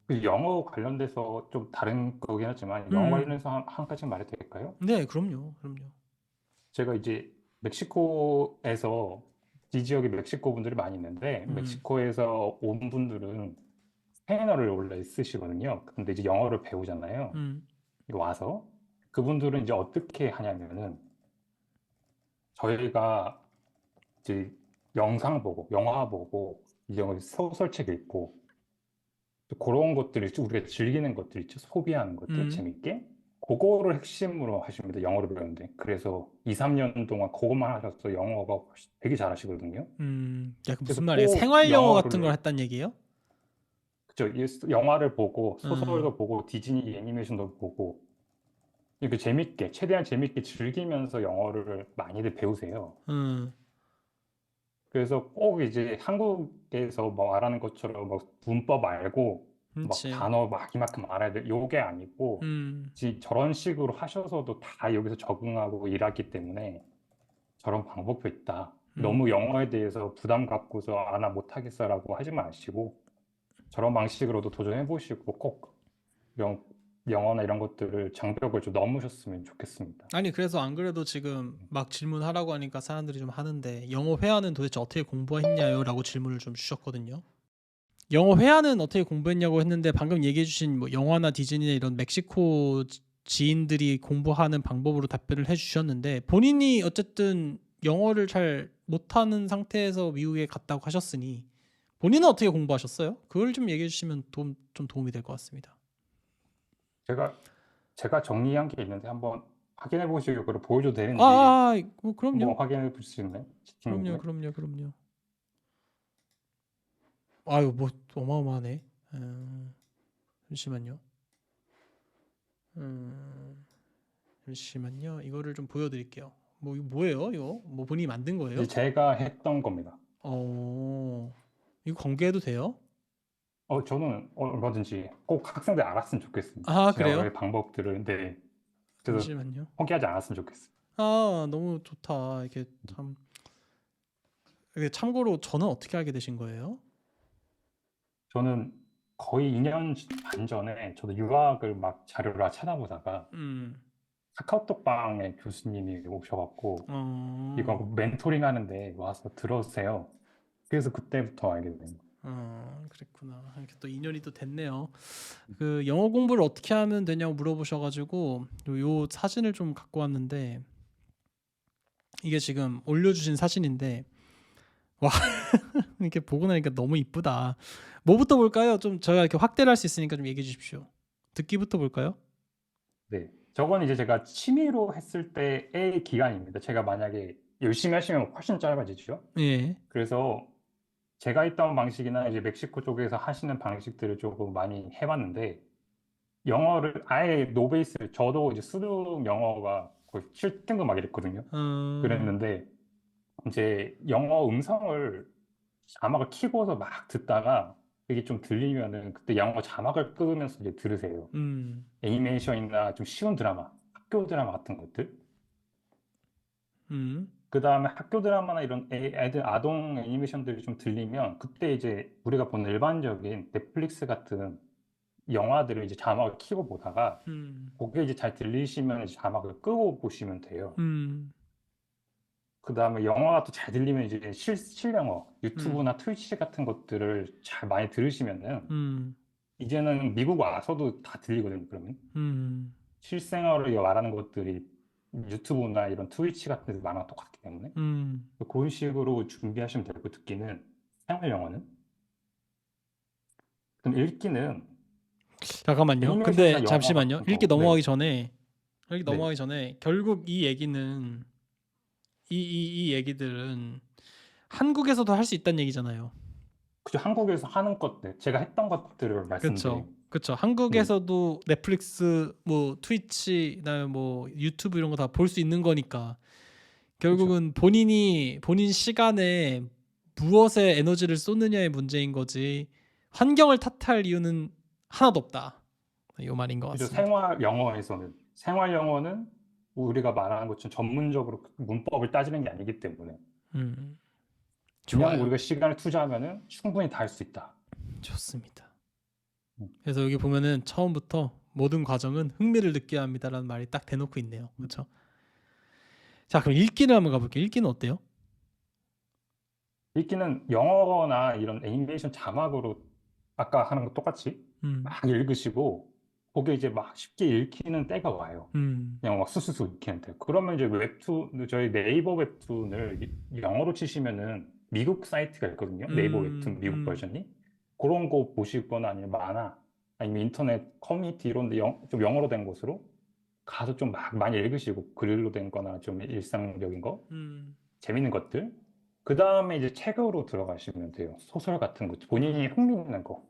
그 영어 관련돼서 좀 다른 거긴 하지만 영어 음, 관련해서 한 가지 말해도 될까요? 네, 그럼요. 제가 이제 멕시코에서 이 지역에 멕시코 분들이 많이 있는데 음, 멕시코에서 온 분들은 스페인어를 원래 쓰시거든요. 근데 이제 영어를 배우잖아요. 음, 와서 그분들은 이제 어떻게 하냐면은 저희가 이제 영상 보고 영화 보고 이제 소설책 읽고 또 그런 것들 있죠. 우리가 즐기는 것들 있죠. 소비하는 것들 음, 재밌게 그거를 핵심으로 하십니다. 영어를 배우는데 그래서 2, 3년 동안 그것만 하셔서 영어가 되게 잘하시거든요. 야, 그 무슨 그래서 말이에요? 꼭 생활 영어 같은 걸 영어를 했단 얘기예요? 그죠. 영화를 보고 음, 소설도 보고 디즈니 애니메이션도 보고 이렇게 재밌게 최대한 재밌게 즐기면서 영어를 많이들 배우세요. 음, 그래서 꼭 이제 한국에서 뭐 말하는 것처럼 막 문법 알고 막 그렇지. 단어 막 이만큼 알아야 돼. 요게 아니고 음, 저런 식으로 하셔서도 다 여기서 적응하고 일하기 때문에 저런 방법도 있다. 음. 너무 영어에 대해서 부담 갖고서 아, 나 못하겠어라고 하지 마시고 저런 방식으로도 도전해 보시고 꼭 영, 영어나 이런 것들을 장벽을 좀 넘으셨으면 좋겠습니다. 아니 그래서 안 그래도 지금 막 질문하라고 하니까 사람들이 좀 하는데 영어 회화는 도대체 어떻게 공부했냐요라고 질문을 좀 주셨거든요. 영어 회화는 어떻게 공부했냐고 했는데 방금 얘기해주신 뭐 영화나 디즈니나 이런 멕시코 지인들이 공부하는 방법으로 답변을 해주셨는데 본인이 어쨌든 영어를 잘 못하는 상태에서 미국에 갔다고 하셨으니 본인은 어떻게 공부하셨어요? 그걸 좀 얘기해주시면 좀 도움이 될 것 같습니다. 제가 제가 정리한 게 있는데 한번 확인해 보시고 그걸 보여줘도 되는지 뭐 그럼요. 한번 확인해 볼 수 있나요? 채팅님에 그럼요. 아유 뭐 어마어마하네. 잠시만요. 음, 잠시만요. 이거를 좀 보여드릴게요. 뭐 이거 뭐예요? 이거 뭐 본인이 만든 이제 거예요? 제가 했던 겁니다. 어, 이거 공개해도 돼요? 저는 얼마든지 꼭 학생들 알았으면 좋겠습니다. 아 제가 그래요? 원래 방법들을 네, 그래서 잠시만요. 포기하지 않았으면 좋겠어요. 아 너무 좋다. 이게 참 이게 참고로 저는 어떻게 알게 되신 거예요? 저는 거의 2년 반 전에 저도 유학을 막 자료를 찾아보다가 음, 카카오톡방에 교수님이 오셔갖고 이거 어, 멘토링 하는데 와서 들어오세요. 그래서 그때부터 알게 된 거예요. 그랬구나. 이렇게 또 인연이 또 됐네요. 그 영어 공부를 어떻게 하면 되냐고 물어보셔가지고 요 사진을 좀 갖고 왔는데 이게 지금 올려주신 사진인데 와 이렇게 보고 나니까 너무 이쁘다. 뭐부터 볼까요? 좀 저희가 이렇게 확대를 할 수 있으니까 좀 얘기해 주십시오. 듣기부터 볼까요? 네. 저건 이제 제가 취미로 했을 때의 기간입니다. 제가 만약에 열심히 하시면 훨씬 짧아지죠. 예. 그래서 제가 있던 방식이나 이제 멕시코 쪽에서 하시는 방식들을 조금 많이 해봤는데 영어를 아예 노베이스 저도 이제 수능 영어가 거의 7등급 막 이랬거든요. 어, 그랬는데 이제 영어 음성을 자막을 키고서 막 듣다가 그게 좀 들리면은 그때 영어 자막을 끄면서 이제 들으세요. 음, 애니메이션이나 좀 쉬운 드라마, 학교 드라마 같은 것들. 음, 그 다음에 학교 드라마나 이런 애들 아동 애니메이션들이 좀 들리면 그때 이제 우리가 보는 일반적인 넷플릭스 같은 영화들을 이제 자막을 키고 보다가 음, 그게 이제 잘 들리시면 이제 자막을 끄고 보시면 돼요. 음, 그다음에 영어가 또 잘 들리면 이제 실영어, 음, 유튜브나 트위치 같은 것들을 잘 많이 들으시면은 음, 이제는 미국 와서도 다 들리거든요, 그러면. 음, 실생활을 말하는 것들이 유튜브나 이런 트위치 같은 데서 많아 똑같기 때문에. 음. 그런 식으로 준비하시면 되고, 듣기는, 생활 영어는. 그럼 읽기는 잠깐만요. 근데 애니메이션이나 영화 잠시만요. 같은 읽기 거. 네. 넘어가기 전에, 읽기 네. 넘어가기 전에, 결국 이 얘기는, 이 얘기들은 한국에서도 할 수 있다는 얘기잖아요. 그죠. 한국에서 하는 것들, 제가 했던 것들을 그쵸. 말씀드린. 그쵸. 네. 한국에서도 넷플릭스, 뭐, 트위치, 그다음에 뭐, 유튜브 이런 거 다 볼 수 있는 거니까. 그죠. 결국은 본인 시간에 무엇에 에너지를 쏟느냐의 문제인 거지 환경을 탓할 이유는 하나도 없다. 이 말인 것 그죠. 같습니다. 생활 영어는 우리가 말하는 것처럼 전문적으로 문법을 따지는 게 아니기 때문에 음, 그냥 좋아요. 우리가 시간을 투자하면은 충분히 다 할 수 있다. 좋습니다. 음. 그래서 여기 보면은 처음부터 모든 과정은 흥미를 느껴야 합니다라는 말이 딱 대놓고 있네요. 그렇죠? 자, 그럼 읽기를 한번 가볼게요. 읽기는 어때요? 읽기는 영어나 이런 애니메이션 자막으로 아까 하는 거 똑같이 음, 막 읽으시고 거기에 이제 막 쉽게 읽히는 때가 와요. 음, 그냥 막 수수수 읽히는 때. 그러면 이제 저희 네이버 웹툰을 영어로 치시면은 미국 사이트가 있거든요. 네이버 웹툰 미국 음, 버전이. 그런 거 보시거나 아니면 만화 아니면 인터넷 커뮤니티 이런 데 좀 영어로 된 곳으로 가서 좀 막 많이 읽으시고 글로 된 거나 좀 일상적인 거 음, 재밌는 것들. 그 다음에 이제 책으로 들어가시면 돼요. 소설 같은 거, 본인이 음, 흥미있는 거.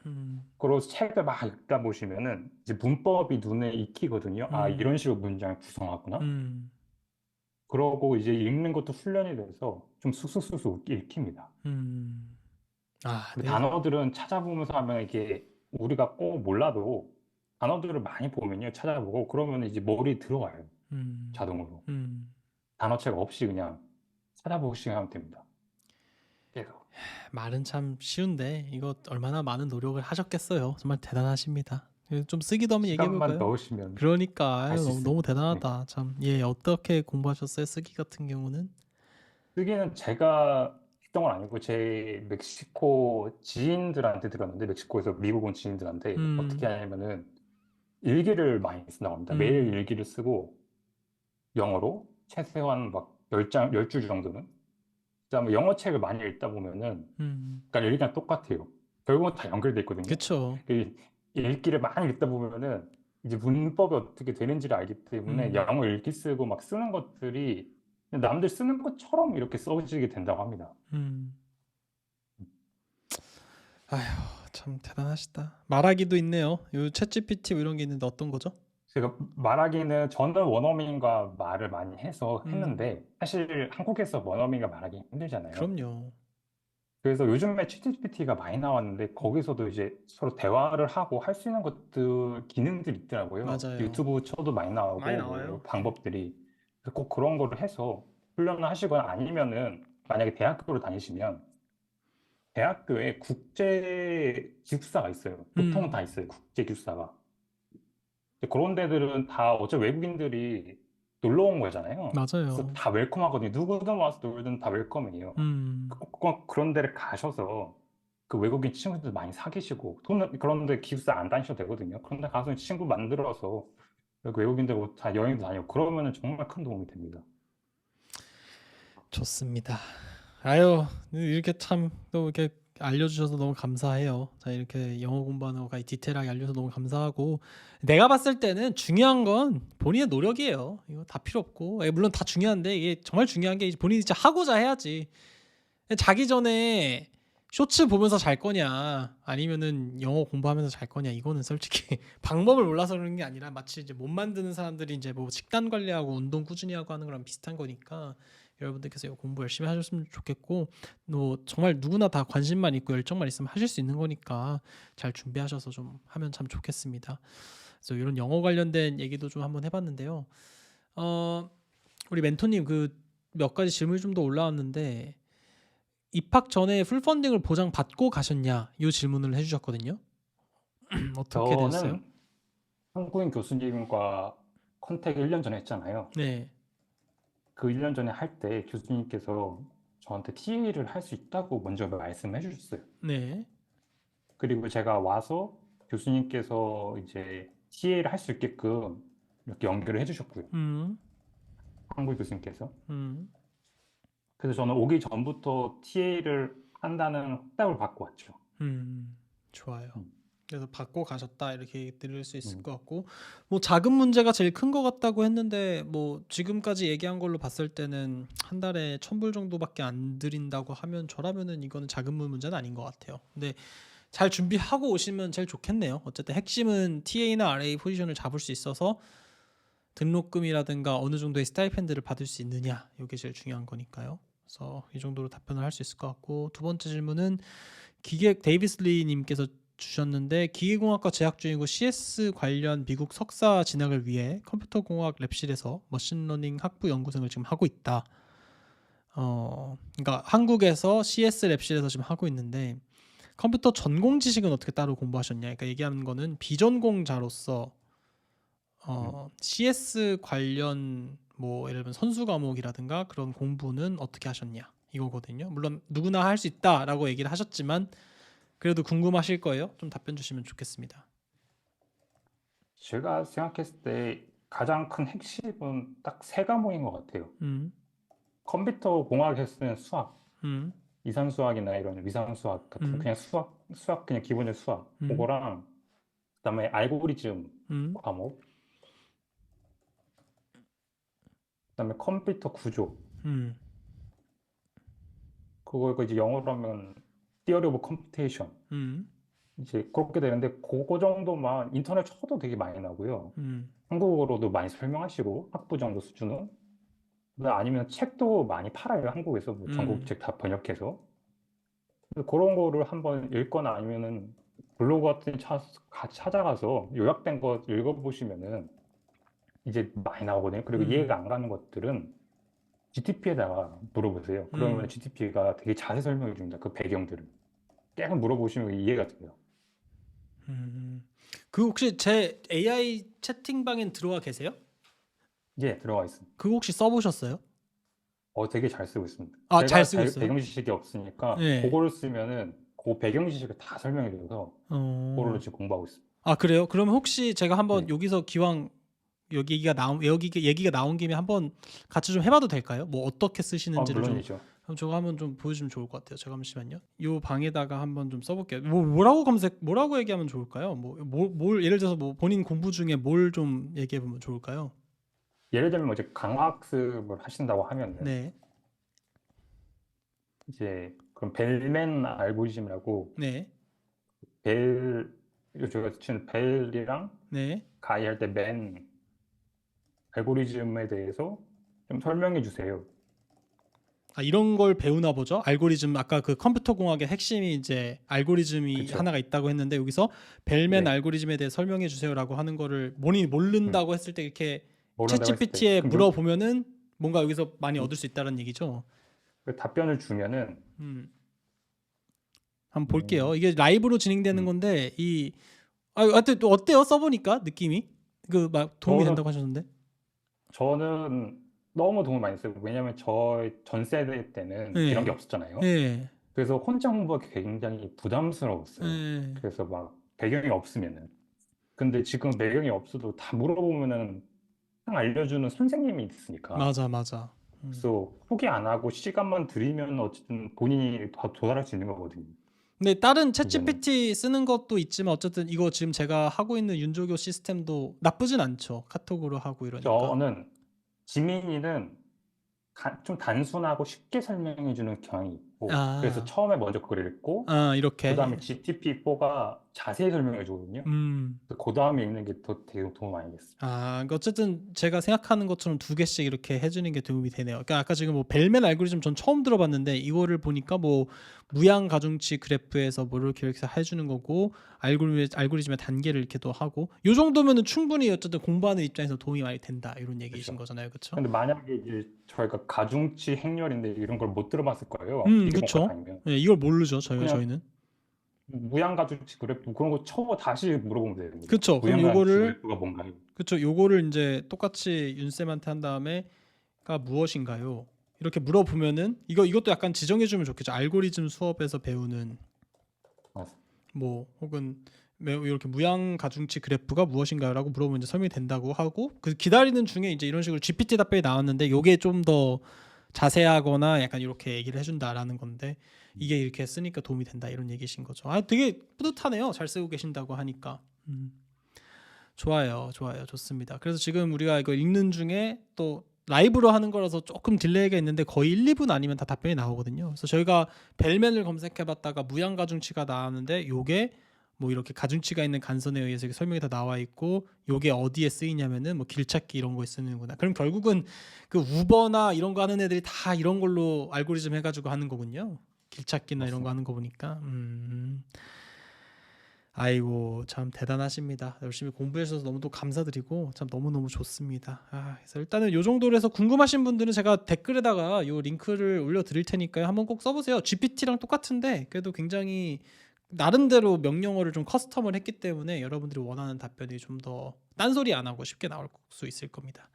음, 그리고 책을 막 읽다 보시면은 이제 문법이 눈에 익히거든요. 아, 음, 이런 식으로 문장을 구성하구나. 음, 그러고 이제 읽는 것도 훈련이 돼서 좀 쑥쑥쑥쑥 읽힙니다. 음. 아, 그리고 네. 단어들은 찾아보면서 하면 이게 우리가 꼭 몰라도 단어들을 많이 보면요. 찾아보고 그러면 이제 머리에 들어와요. 음, 자동으로. 음. 단어책 없이 그냥 찾아보시면 하면 됩니다. 계속. 말은 참 쉬운데 이거 얼마나 많은 노력을 하셨겠어요. 정말 대단하십니다. 좀 쓰기도 한번 얘기해 시간만 볼까요? 넣으시면 그러니까 할 아유, 수 너무 있습니다. 네. 대단하다. 참. 예, 어떻게 공부하셨어요? 쓰기 같은 경우는? 쓰기는 제가 했던 건 아니고 제 멕시코 지인들한테 들었는데 멕시코에서 미국 온 지인들한테 어떻게 음, 하냐면은 일기를 많이 쓴다고 합니다. 매일 음, 일기를 쓰고 영어로 최소한 막 10장, 10줄 정도는. 그다음에 영어 책을 많이 읽다 보면은 음. 그러니까 일기랑 똑같아요. 결국은 다 연결돼 있거든요. 그쵸. 그 읽기를 많이 읽다 보면은 이제 문법이 어떻게 되는지를 알기 때문에 음, 영어 읽기 쓰고 막 쓰는 것들이 그냥 남들 쓰는 것처럼 이렇게 써지게 된다고 합니다. 음. 아휴, 참 대단하시다. 말하기도 있네요. 요 챗GPT 뭐 이런 게 있는데 어떤 거죠? 제가 말하기는 저는 원어민과 말을 많이 해서 음, 했는데 사실 한국에서 원어민과 말하기 힘들잖아요. 그럼요. 그래서 요즘에 챗GPT가 많이 나왔는데 거기서도 이제 서로 대화를 하고 할 수 있는 것들 기능들이 있더라고요. 맞아요. 유튜브 쳐도 많이 많이 나오고 뭐 나와요. 방법들이 그래서 꼭 그런 거를 해서 훈련을 하시거나 아니면은 만약에 대학교를 다니시면 대학교에 국제 기숙사가 있어요. 보통 음, 다 있어요. 국제 기숙사가. 그런 데들은 다 어차피 외국인들이 놀러 온 거잖아요. 그래서 맞아요. 다 웰컴하거든요. 누구든 와서 놀든 다 웰컴이에요. 음. 그런 데를 가셔서 그 외국인 친구들 많이 사귀시고 돈은 그런데 기숙사 안 다니셔도 되거든요. 그런데 가서 친구 만들어서 여기 외국인들 다 여행도 다니고 그러면은 정말 큰 도움이 됩니다. 좋습니다. 아유, 이렇게 참 또 이렇게 알려주셔서 너무 감사해요. 자, 이렇게 영어 공부하는 것까지 디테일하게 알려줘서 너무 감사하고, 내가 봤을 때는 중요한 건 본인의 노력이에요. 이거 다 필요 없고, 물론 다 중요한데 이게 정말 중요한 게 이제 본인이 진짜 하고자 해야지. 자기 전에 쇼츠 보면서 잘 거냐, 아니면은 영어 공부하면서 잘 거냐, 이거는 솔직히 방법을 몰라서 그런 게 아니라 마치 이제 몸 만드는 사람들이 이제 뭐 식단 관리하고 운동 꾸준히 하고 하는 거랑 비슷한 거니까 여러분들께서 공부 열심히 하셨으면 좋겠고, 뭐 정말 누구나 다 관심만 있고 열정만 있으면 하실 수 있는 거니까 잘 준비하셔서 좀 하면 참 좋겠습니다. 그래서 이런 영어 관련된 얘기도 좀 한번 해봤는데요. 어, 우리 멘토님 그 몇 가지 질문이 좀 더 올라왔는데, 입학 전에 풀 펀딩을 보장받고 가셨냐? 이 질문을 해주셨거든요. 어떻게 되셨어요? 저는 한국인 교수님과 컨택 1년 전에 했잖아요. 네. 그 1년 전에 할 때 교수님께서 저한테 TA를 할 수 있다고 먼저 말씀해 주셨어요. 네. 그리고 제가 와서 교수님께서 이제 TA를 할 수 있게끔 이렇게 연결을 해주셨고요. 음. 한국 교수님께서. 음. 그래서 저는 오기 전부터 TA를 한다는 확답을 받고 왔죠. 좋아요. 음, 그래서 받고 가셨다 이렇게 들을 수 있을 음. 것 같고 뭐 자금 문제가 제일 큰 것 같다고 했는데 뭐 지금까지 얘기한 걸로 봤을 때는 한 달에 1,000불 정도밖에 안 드린다고 하면 저라면은 이거는 자금 문제는 아닌 것 같아요. 근데 잘 준비하고 오시면 제일 좋겠네요. 어쨌든 핵심은 TA나 RA 포지션을 잡을 수 있어서 등록금이라든가 어느 정도의 스타이펜드를 받을 수 있느냐 이게 제일 중요한 거니까요. 그래서 이 정도로 답변을 할 수 있을 것 같고 두 번째 질문은 기계 데이비스 리님께서 주셨는데 기계공학과 재학 중이고 CS 관련 미국 석사 진학을 위해 컴퓨터공학 랩실에서 머신러닝 학부 연구생을 지금 하고 있다. 그러니까 한국에서 CS 랩실에서 지금 하고 있는데 컴퓨터 전공 지식은 어떻게 따로 공부하셨냐? 그러니까 얘기하는 거는 비전공자로서 CS 관련 뭐 예를 들면 선수 과목이라든가 그런 공부는 어떻게 하셨냐? 이거거든요. 물론 누구나 할 수 있다라고 얘기를 하셨지만 그래도 궁금하실 거예요. 좀 답변 주시면 좋겠습니다. 제가 생각했을 때 가장 큰 핵심은 딱 세 과목인 것 같아요. 음, 컴퓨터 공학에 쓰는 수학, 음, 이산 수학이나 이런 위산 수학 같은 음, 그냥 수학 그냥 기본적 수학 음, 그거랑 그다음에 알고리즘 음, 과목, 그다음에 컴퓨터 구조 음, 그거 이제 영어로 하면 Theory of Computation 음, 이제 그렇게 되는데 그거 정도만 인터넷 쳐도 되게 많이 나고요. 음, 한국어로도 많이 설명하시고 학부 정도 수준은 아니면 책도 많이 팔아요. 한국에서 뭐 음, 전국책 다 번역해서 그래서 그런 거를 한번 읽거나 아니면은 블로그 같은 찾아가서 요약된 거 읽어보시면은 이제 많이 나오거든요. 그리고 음, 이해가 안 가는 것들은 GTP에다가 물어보세요. 그러면 음, GTP가 되게 자세히 설명해 줍니다. 그 배경들을. 계속 물어보시면 이해가 돼요. 음. 그 혹시 제 AI 채팅방엔 들어와 계세요? 예, 들어가 있습니다. 그거 혹시 써보셨어요? 되게 잘 쓰고 있습니다. 아, 잘 제가 쓰고 있어요? 배경 지식이 없으니까 네. 그거를 쓰면은 그 배경 지식을 다 설명해 줘서 그걸로 어. 지금 공부하고 있습니다. 아, 그래요? 그러면 혹시 제가 한번 네. 여기서 기왕 여기 얘기가 나온 김에 한번 같이 좀 해봐도 될까요? 뭐 어떻게 쓰시는지를 좀 물론이죠. 그럼 저거 한번 좀 보여주면 좋을 것 같아요. 잠시만요. 요 방에다가 한번 좀 써볼게요. 뭐라고 얘기하면 좋을까요? 뭘 예를 들어서 뭐 본인 공부 중에 뭘 좀 얘기해 보면 좋을까요? 예를 들면 뭐 이제 강화학습을 하신다고 하면은 네, 이제 그럼 벨맨 알고리즘이라고 네, 이거 저희가 치는 벨이랑 네. 가이 할 때 맨 알고리즘에 대해서 좀 설명해 주세요. 아, 이런 걸 배우나 보죠. 알고리즘 아까 그 컴퓨터 공학의 핵심이 이제 알고리즘이 그쵸? 하나가 있다고 했는데 여기서 벨맨 네. 알고리즘에 대해 설명해 주세요라고 하는 거를 본인이 음, 모른다고 했을 때 이렇게 모른다고 했을 때 챗GPT에 그럼 물어보면은 뭔가 여기서 많이 음, 얻을 수 있다는 얘기죠. 그 답변을 주면은 음, 한번 볼게요. 음, 이게 라이브로 진행되는 음, 건데 하여튼 또 어때요? 써보니까 느낌이 그 막 도움이 저는 된다고 하셨는데. 저는 너무 도움을 많이 쓰고 왜냐하면 저희 전 세대 때는 이런 게 예, 없었잖아요. 예, 그래서 혼자 공부하기 굉장히 부담스러웠어요. 예. 그래서 막 배경이 없으면은 근데 지금 배경이 없어도 다 물어보면은 항상 알려주는 선생님이 있으니까 맞아, 맞아. 그래서 포기 안 하고 시간만 들이면 어쨌든 본인이 더 도달할 수 있는 거거든요. 근데 다른 이제는 챗GPT 쓰는 것도 있지만 어쨌든 이거 지금 제가 하고 있는 윤조교 시스템도 나쁘진 않죠. 카톡으로 하고 이러니까. 저는 지민이는 좀 단순하고 쉽게 설명해 주는 경향이 있고 그래서 아, 처음에 먼저 그걸 읽고 아 그 다음에 이렇게. GTP4가 자세히 설명해 주거든요. 음. 그 다음에 읽는 게 더 되게 도움 많이 됐어요. 그러니까 어쨌든 제가 생각하는 것처럼 두 개씩 이렇게 해주는 게 도움이 되네요. 그러니까 아까 지금 뭐 벨맨 알고리즘 전 처음 들어봤는데 이거를 보니까 뭐 무양 가중치 그래프에서 뭐 이렇게 해주는 거고 알고리즘의 단계를 이렇게도 하고 요 정도면은 충분히 어쨌든 공부하는 입장에서 도움이 많이 된다 이런 얘기이신 그렇죠. 거잖아요, 그렇죠? 근데 만약에 이제 저희가 가중치 행렬인데 이런 걸 못 들어봤을 거예요. 기계공학 그렇죠. 아니면 네, 이걸 모르죠, 그냥 저희는. 무양가중치 그래프 그런 거 쳐고 다시 물어보면 되는 거죠. 그렇죠. 그럼 무양가중치 요거를 그래프가 뭔가요? 그렇죠. 요거를 이제 똑같이 윤쌤한테 한 다음에 무엇인가요? 이렇게 물어보면은 이것도 약간 지정해 주면 좋겠죠. 알고리즘 수업에서 배우는 맞습니다. 뭐 혹은 이렇게 무양 가중치 그래프가 무엇인가요라고 물어보면 이제 설명이 된다고 하고 그 기다리는 중에 이제 이런 식으로 GPT 답변이 나왔는데 요게 좀 더 자세하거나 약간 이렇게 얘기를 해준다라는 건데 이게 이렇게 쓰니까 도움이 된다 이런 얘기신 거죠. 아 되게 뿌듯하네요. 잘 쓰고 계신다고 하니까. 좋아요, 좋아요, 좋습니다. 그래서 지금 우리가 이거 읽는 중에 또 라이브로 하는 거라서 조금 딜레이가 있는데 거의 1, 2분 아니면 다 답변이 나오거든요. 그래서 저희가 벨맨을 검색해봤다가 무양가중치가 나왔는데 요게 뭐 이렇게 가중치가 있는 간선에 의해서 이렇게 설명이 다 나와 있고 요게 어디에 쓰이냐면은 뭐 길찾기 이런 거에 쓰는구나. 그럼 결국은 그 우버나 이런 거 하는 애들이 다 이런 걸로 알고리즘 해가지고 하는 거군요. 길찾기나 이런 거 맞습니다. 하는 거 보니까. 아이고 참 대단하십니다. 열심히 공부해 주셔서 너무도 감사드리고 참 너무너무 좋습니다. 그래서 일단은 요 정도로 해서 궁금하신 분들은 제가 댓글에다가 요 링크를 올려 드릴 테니까요. 한번 꼭 써보세요. GPT랑 똑같은데 그래도 굉장히 나름대로 명령어를 좀 커스텀을 했기 때문에 여러분들이 원하는 답변이 좀 더 딴소리 안 하고 쉽게 나올 수 있을 겁니다.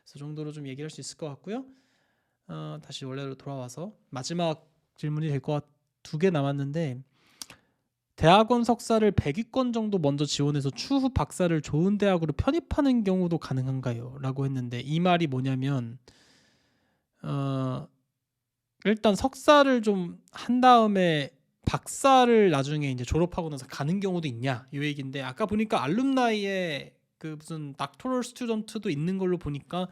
그래서 그 정도로 좀 얘기할 수 있을 것 같고요. 다시 원래로 돌아와서 마지막 질문이 될 것 같. 2개 남았는데 대학원 석사를 100위권 정도 먼저 지원해서 추후 박사를 좋은 대학으로 편입하는 경우도 가능한가요? 라고 했는데 이 말이 뭐냐면 일단 석사를 좀 한 다음에 박사를 나중에 이제 졸업하고 나서 가는 경우도 있냐 이 얘기인데 아까 보니까 알룸나이에 그 무슨 닥토럴 스튜던트도 있는 걸로 보니까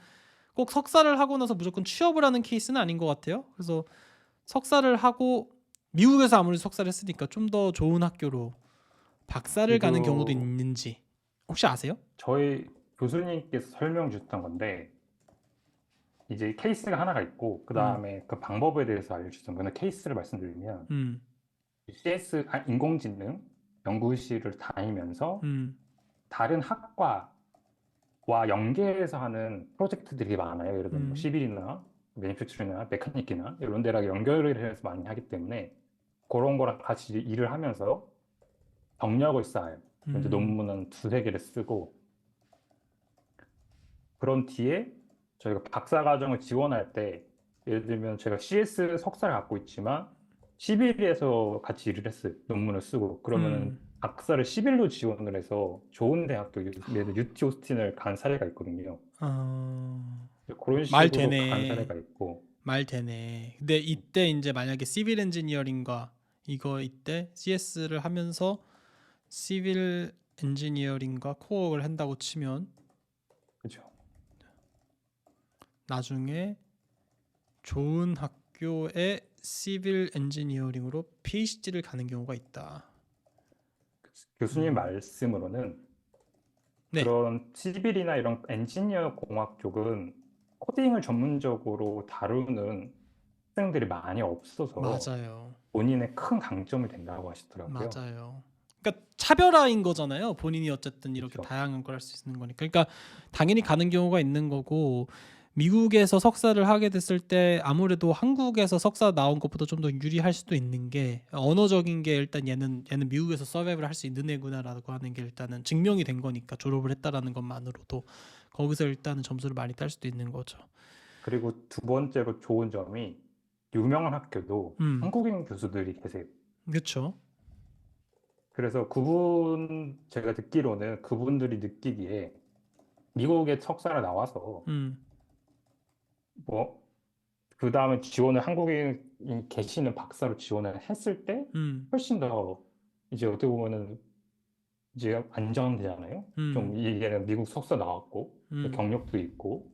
꼭 석사를 하고 나서 무조건 취업을 하는 케이스는 아닌 것 같아요. 그래서 석사를 하고 미국에서 아무리 석사를 했으니까 좀 더 좋은 학교로 박사를 가는 경우도 이거 있는지 혹시 아세요? 저희 교수님께서 설명 주셨던 건데 이제 케이스가 하나가 있고 그 음, 다음에 그 방법에 대해서 알려주셨던 거는 케이스를 말씀드리면 음, CS 인공지능 연구실을 다니면서 음, 다른 학과와 연계해서 하는 프로젝트들이 많아요. 예를 들면 뭐 음, 시빌이나 매니팩처링이나 메카닉이나 이런 데랑 연결을 해서 많이 하기 때문에 그런 거랑 같이 일을 하면서 경력을 쌓아요. 이제 음, 논문은 2~3개를 쓰고 그런 뒤에 저희가 박사 과정을 지원할 때 예를 들면 제가 CS 석사를 갖고 있지만 시빌에서 같이 일을 했어요. 논문을 쓰고 그러면은 음. 박사를 시빌로 지원을 해서 좋은 대학교 예를 들면 UT 오스틴을 간 사례가 있거든요. 어, 그런 말 식으로 간 되네. 사례가 있고 말 되네. 근데 이때 이제 만약에 시빌 엔지니어링과 이거 이때 CS를 하면서 시빌 엔지니어링과 코어를 한다고 치면 그죠. 나중에 좋은 학교에 시빌 엔지니어링으로 PhD를 가는 경우가 있다. 교수님 음. 말씀으로는 네, 그런 시빌이나 이런 엔지니어 공학 쪽은 코딩을 전문적으로 다루는 학생들이 많이 없어서 맞아요. 본인의 큰 강점이 된다고 하시더라고요. 맞아요. 그러니까 차별화인 거잖아요. 본인이 어쨌든 이렇게 그렇죠. 다양한 걸 할 수 있는 거니까. 그러니까 당연히 가는 경우가 있는 거고 미국에서 석사를 하게 됐을 때 아무래도 한국에서 석사 나온 것보다 좀 더 유리할 수도 있는 게 언어적인 게 일단 얘는 미국에서 서바이브를 할 수 있는 애구나라고 하는 게 일단은 증명이 된 거니까 졸업을 했다라는 것만으로도 거기서 일단은 점수를 많이 딸 수도 있는 거죠. 그리고 두 번째로 좋은 점이 유명한 학교도 음, 한국인 교수들이 계세요. 그렇죠. 그래서 그분 제가 듣기로는 그분들이 느끼기에 미국에 석사를 나와서 음, 뭐 그 다음에 지원을 한국인 계시는 박사로 지원을 했을 때 음, 훨씬 더 이제 어떻게 보면은 이제 안정되잖아요. 좀 음, 이게는 미국 석사 나왔고 음, 경력도 있고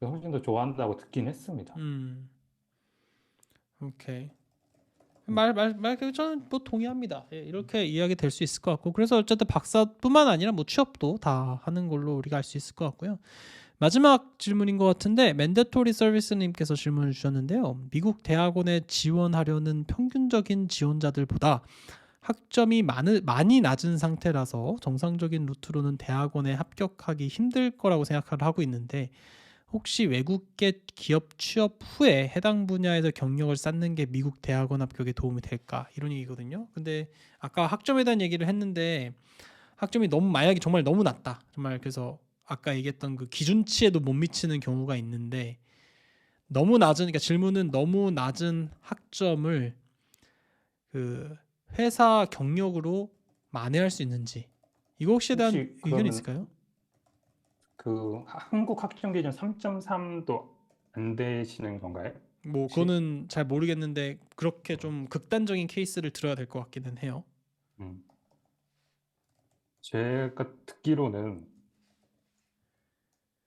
훨씬 더 좋아한다고 듣긴 했습니다. 음. 오케이. 음, 저는 뭐 동의합니다. 예, 이렇게 이야기 될 수 있을 것 같고 그래서 어쨌든 박사뿐만 아니라 뭐 취업도 다 하는 걸로 우리가 알 수 있을 것 같고요. 마지막 질문인 것 같은데 맨데토리 서비스님께서 질문을 주셨는데요. 미국 대학원에 지원하려는 평균적인 지원자들보다 학점이 많이 낮은 상태라서 정상적인 루트로는 대학원에 합격하기 힘들 거라고 생각을 하고 있는데 혹시 외국계 기업 취업 후에 해당 분야에서 경력을 쌓는 게 미국 대학원 합격에 도움이 될까 이런 얘기거든요. 근데 아까 학점에 대한 얘기를 했는데 학점이 너무 만약에 정말 너무 낮다. 정말 그래서 아까 얘기했던 그 기준치에도 못 미치는 경우가 있는데 너무 낮은 그러니까 질문은 너무 낮은 학점을 그 회사 경력으로 만회할 수 있는지 이거 혹시에 대한 혹시 의견이 그러면 있을까요? 그 한국 학점 기준 3.3도 안 되시는 건가요? 뭐 혹시? 그거는 잘 모르겠는데 그렇게 좀 극단적인 케이스를 들어야 될 것 같기는 해요. 음. 제가 듣기로는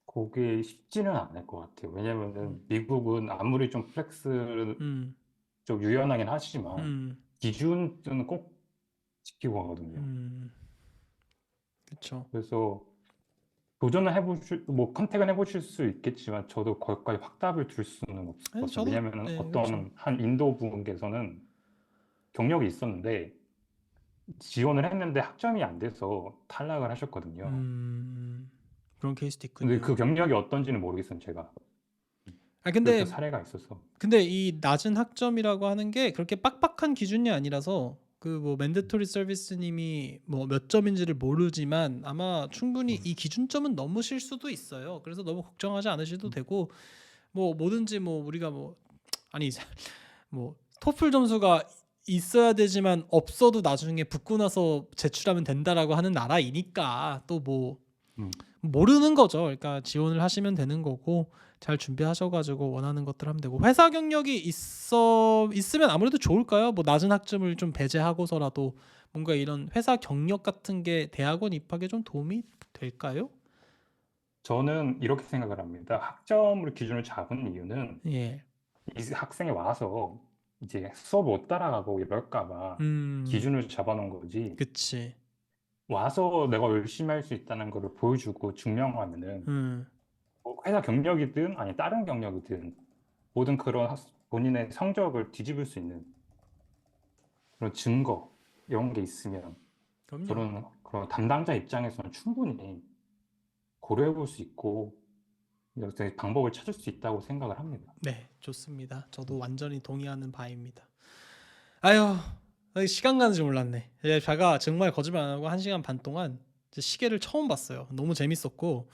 그게 쉽지는 않을 것 같아요. 음, 왜냐면은 미국은 아무리 좀 플렉스를 음, 좀 유연하긴 하지만 음, 기준은 꼭 지키고 하거든요. 그렇죠. 그래서 도전을 해보실, 뭐 컨택은 해보실 수 있겠지만 저도 거기까지 확답을 줄 수는 없을 것 같습니다. 저도 왜냐면은 네, 그렇죠. 어떤 한 인도 분께서는 경력이 있었는데 지원을 했는데 학점이 안 돼서 탈락을 하셨거든요. 음, 그런 케이스도 근데 있군요. 그 경력이 어떤지는 모르겠어요, 제가. 아 그래서 근데 사례가 있어서. 이 낮은 학점이라고 하는 게 그렇게 빡빡한 기준이 아니라서 그 뭐 맨데토리 서비스님이 뭐 몇 점인지를 모르지만 아마 충분히 음, 이 기준점은 넘으실 수도 있어요. 그래서 너무 걱정하지 않으셔도 되고 뭐 뭐든지 뭐 우리가 뭐 아니 뭐 토플 점수가 있어야 되지만 없어도 나중에 붙고 나서 제출하면 된다라고 하는 나라이니까 또 뭐 음. 모르는 거죠. 그러니까 지원을 하시면 되는 거고 잘 준비하셔가지고 원하는 것들 하면 되고 회사 경력이 있으면 아무래도 좋을까요? 뭐 낮은 학점을 좀 배제하고서라도 뭔가 이런 회사 경력 같은 게 대학원 입학에 좀 도움이 될까요? 저는 이렇게 생각을 합니다. 학점을 기준을 잡은 이유는 예. 이 학생이 와서 이제 수업 못 따라가고 이럴까 봐 음, 기준을 잡아놓은 거지. 그치. 와서 내가 열심히 할 수 있다는 것을 보여주고 증명하면은 음, 뭐 회사 경력이든 아니 다른 경력이든 모든 그런 본인의 성적을 뒤집을 수 있는 그런 증거 이런 게 있으면 그럼요. 저는 그런 담당자 입장에서는 충분히 고려해 볼 수 있고 여기서 방법을 찾을 수 있다고 생각을 합니다. 네, 좋습니다. 저도 완전히 동의하는 바입니다. 아유, 시간 가는 줄 몰랐네. 제가 정말 거짓말 안 하고 1시간 반 동안 시계를 처음 봤어요. 너무 재밌었고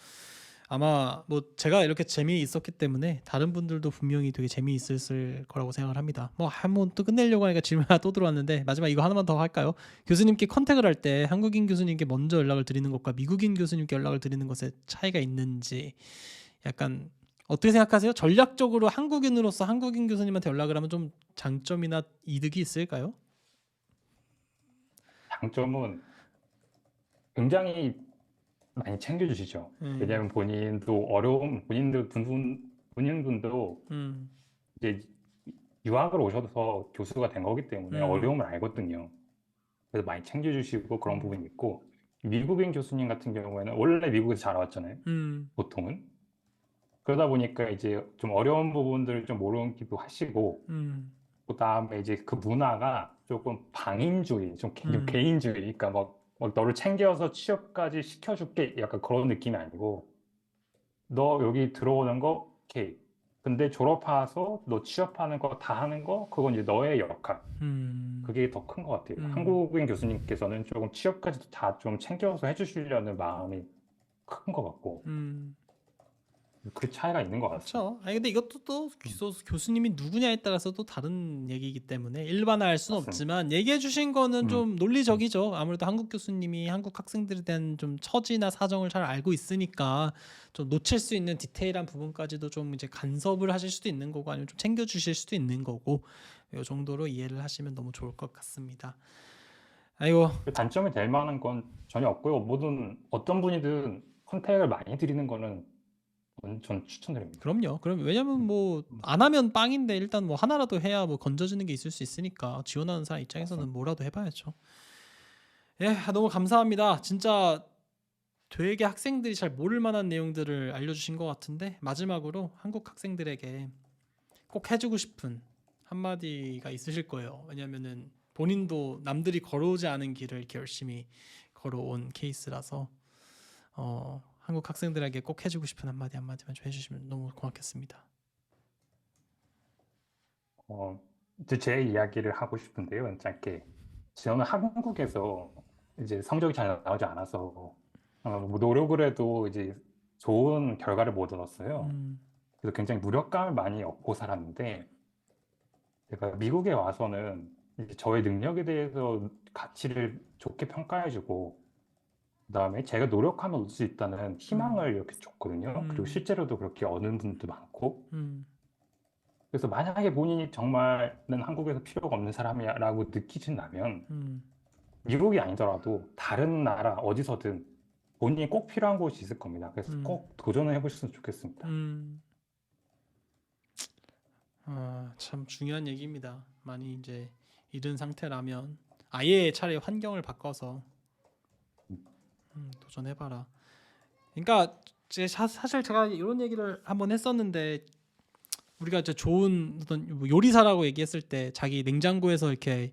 아마 뭐 제가 이렇게 재미있었기 때문에 다른 분들도 분명히 되게 재미있을 거라고 생각을 합니다. 뭐 한번 또 끝내려고 하니까 질문 하나 또 들어왔는데 마지막 이거 하나만 더 할까요? 교수님께 컨택을 할 때 한국인 교수님께 먼저 연락을 드리는 것과 미국인 교수님께 연락을 드리는 것에 차이가 있는지 약간 어떻게 생각하세요? 전략적으로 한국인으로서 한국인 교수님한테 연락을 하면 좀 장점이나 이득이 있을까요? 장점은 굉장히 많이 챙겨주시죠. 음, 왜냐하면 본인도 어려움, 본인분도 음, 이제 유학을 오셔서 교수가 된 거기 때문에 음, 어려움을 알거든요. 그래서 많이 챙겨주시고 그런 음, 부분이 있고, 미국인 교수님 같은 경우에는 원래 미국에서 자라왔잖아요. 음, 보통은. 그러다 보니까 이제 좀 어려운 부분들을 좀 모르기도 하시고, 음, 그다음에 이제 그 문화가 조금 방인주의, 좀 음, 개인주의, 그러니까 막 너를 챙겨서 취업까지 시켜줄게, 약간 그런 느낌이 아니고, 너 여기 들어오는 거, 오케이. 근데 졸업해서 너 취업하는 거 다 하는 거, 그건 이제 너의 역할. 음, 그게 더 큰 것 같아요. 음, 한국인 교수님께서는 조금 취업까지도 다 좀 챙겨서 해주시려는 마음이 큰 것 같고, 음. 그 차이가 있는 것 같습니다. 그렇죠. 아니 근데 이것도 또 음, 교수님이 누구냐에 따라서 또 다른 얘기이기 때문에 일반화할 수는 맞습니다. 없지만 얘기해 주신 거는 음, 좀 음, 논리적이죠. 아무래도 한국 교수님이 한국 학생들에 대한 좀 처지나 사정을 잘 알고 있으니까 좀 놓칠 수 있는 디테일한 부분까지도 좀 이제 간섭을 하실 수도 있는 거고 아니면 좀 챙겨 주실 수도 있는 거고 이 정도로 이해를 하시면 너무 좋을 것 같습니다. 아이고, 그 단점이 될 만한 건 전혀 없고요. 모든 어떤 분이든 컨택을 많이 드리는 거는 전 추천드립니다. 그럼요. 그럼 왜냐면 음, 뭐 음, 안 하면 빵인데 일단 뭐 하나라도 해야 뭐 건져지는 게 있을 수 있으니까 지원하는 사람 입장에서는 맞습니다. 뭐라도 해봐야죠. 예, 너무 감사합니다. 진짜 되게 학생들이 잘 모를 만한 내용들을 알려주신 것 같은데 마지막으로 한국 학생들에게 꼭 해주고 싶은 한마디가 있으실 거예요. 왜냐면은 본인도 남들이 걸어오지 않은 길을 이렇게 열심히 걸어온 케이스라서 한국 학생들에게 꼭 해주고 싶은 한마디만 좀 해주시면 너무 고맙겠습니다. 이제 제 이야기를 하고 싶은데요. 짧게. 저는 한국에서 이제 성적이 잘 나오지 않아서 뭐 노력을 해도 이제 좋은 결과를 못 얻었어요. 음, 그래서 굉장히 무력감을 많이 얻고 살았는데 제가 미국에 와서는 이제 저의 능력에 대해서 가치를 좋게 평가해주고 그다음에 제가 노력하면 얻을 수 있다는 희망을 이렇게 줬거든요. 그리고 음, 실제로도 그렇게 얻는 분도 많고 음, 그래서 만약에 본인이 정말 는 한국에서 필요가 없는 사람이라고 느끼신다면 음, 미국이 아니더라도 다른 나라 어디서든 본인이 꼭 필요한 곳이 있을 겁니다. 그래서 음, 꼭 도전을 해보셨으면 좋겠습니다. 음. 아, 참 중요한 얘기입니다. 많이 이제 이른 상태라면 아예 차라리 환경을 바꿔서 도전해봐라. 그러니까 사실 제가 이런 얘기를 한번 했었는데 우리가 이제 좋은 어떤 뭐 요리사라고 얘기했을 때 자기 냉장고에서 이렇게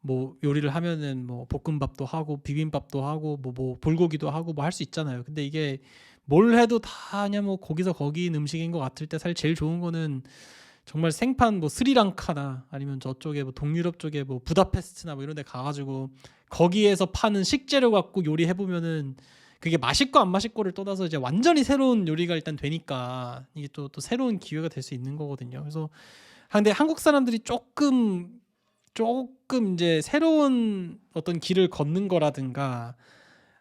뭐 요리를 하면은 뭐 볶음밥도 하고 비빔밥도 하고 뭐 불고기도 하고 뭐 할 수 있잖아요. 근데 이게 뭘 해도 다 그냥 뭐 거기서 거기인 음식인 것 같을 때 사실 제일 좋은 거는 정말 생판 뭐 스리랑카나 아니면 저쪽에 뭐 동유럽 쪽에 뭐 부다페스트나 뭐 이런 데 가가지고 거기에서 파는 식재료 갖고 요리해 보면은 그게 맛있고 안 맛있고를 떠나서 이제 완전히 새로운 요리가 일단 되니까 이게 또 새로운 기회가 될 수 있는 거거든요. 그래서 근데 한국 사람들이 조금 이제 새로운 어떤 길을 걷는 거라든가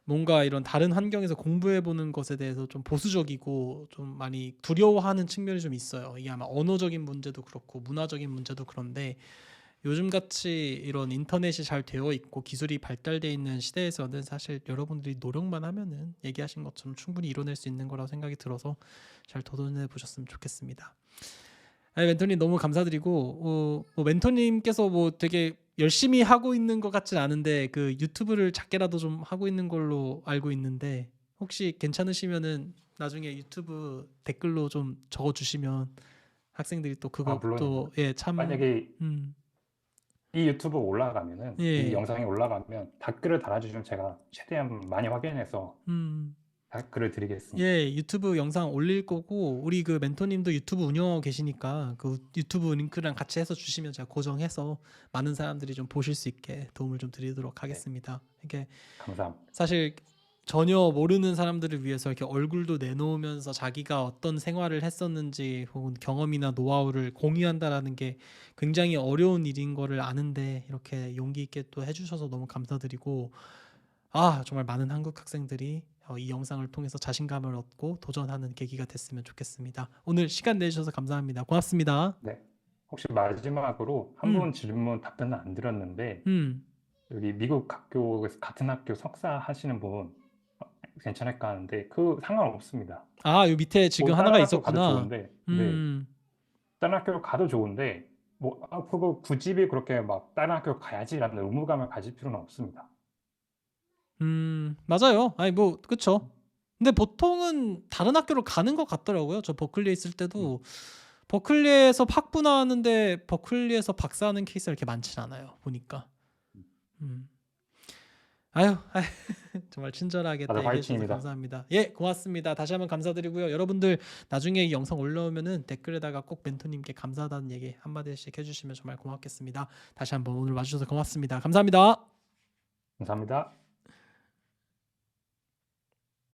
뭔가 이런 다른 환경에서 공부해 보는 것에 대해서 좀 보수적이고 좀 많이 두려워하는 측면이 좀 있어요. 이게 아마 언어적인 문제도 그렇고 문화적인 문제도 그런데 요즘 같이 이런 인터넷이 잘 되어 있고 기술이 발달돼 있는 시대에서는 사실 여러분들이 노력만 하면은 얘기하신 것처럼 충분히 이뤄낼 수 있는 거라고 생각이 들어서 잘 도전해 보셨으면 좋겠습니다. 아니, 멘토님 너무 감사드리고 뭐 멘토님께서 뭐 되게 열심히 하고 있는 것 같진 않은데 그 유튜브를 작게라도 좀 하고 있는 걸로 알고 있는데 혹시 괜찮으시면은 나중에 유튜브 댓글로 좀 적어주시면 학생들이 또 아, 물론입니다. 그것도 예참 만약에 이 유튜브 올라가면은 이 예. 영상이 올라가면 댓글을 달아주시면 제가 최대한 많이 확인해서 음. 댓글을 드리겠습니다. 예, 유튜브 영상 올릴 거고 우리 그 멘토님도 유튜브 운영하고 계시니까 그 유튜브 링크랑 같이 해서 주시면 제가 고정해서 많은 사람들이 좀 보실 수 있게 도움을 좀 드리도록 네, 하겠습니다. 이게 감사합니다. 사실 전혀 모르는 사람들을 위해서 이렇게 얼굴도 내놓으면서 자기가 어떤 생활을 했었는지 혹은 경험이나 노하우를 공유한다라는 게 굉장히 어려운 일인 거를 아는데 이렇게 용기 있게 또 해주셔서 너무 감사드리고 정말 많은 한국 학생들이 이 영상을 통해서 자신감을 얻고 도전하는 계기가 됐으면 좋겠습니다. 오늘 시간 내주셔서 감사합니다. 고맙습니다. 네, 혹시 마지막으로 한 음, 분 질문 답변을 안 드렸는데 음. 여기 미국 학교에서 같은 학교 석사 하시는 분 괜찮을까 하는데 그 상관없습니다. 요 밑에 지금 뭐 하나가 다른 학교 가도 있었구나. 좋은데, 네, 음, 다른 학교 가도 좋은데 뭐 그거 굳이 그렇게 막 다른 학교 가야지라는 의무감을 가질 필요는 없습니다. 맞아요. 아니 뭐 그쵸. 근데 보통은 다른 학교로 가는 것 같더라고요. 저 버클리에 있을 음, 때도 버클리에서 학부 나왔는데 버클리에서 박사하는 케이스가 이렇게 많진 않아요. 보니까. 음. 음. 아유, 정말 친절하게 또 다들 얘기해 주셔서 화이팅입니다. 감사합니다. 예, 고맙습니다. 다시 한번 감사드리고요. 여러분들 나중에 이 영상 올라오면은 댓글에다가 꼭 멘토님께 감사하다는 얘기 한마디씩 해주시면 정말 고맙겠습니다. 다시 한번 오늘 와주셔서 고맙습니다. 감사합니다. 감사합니다.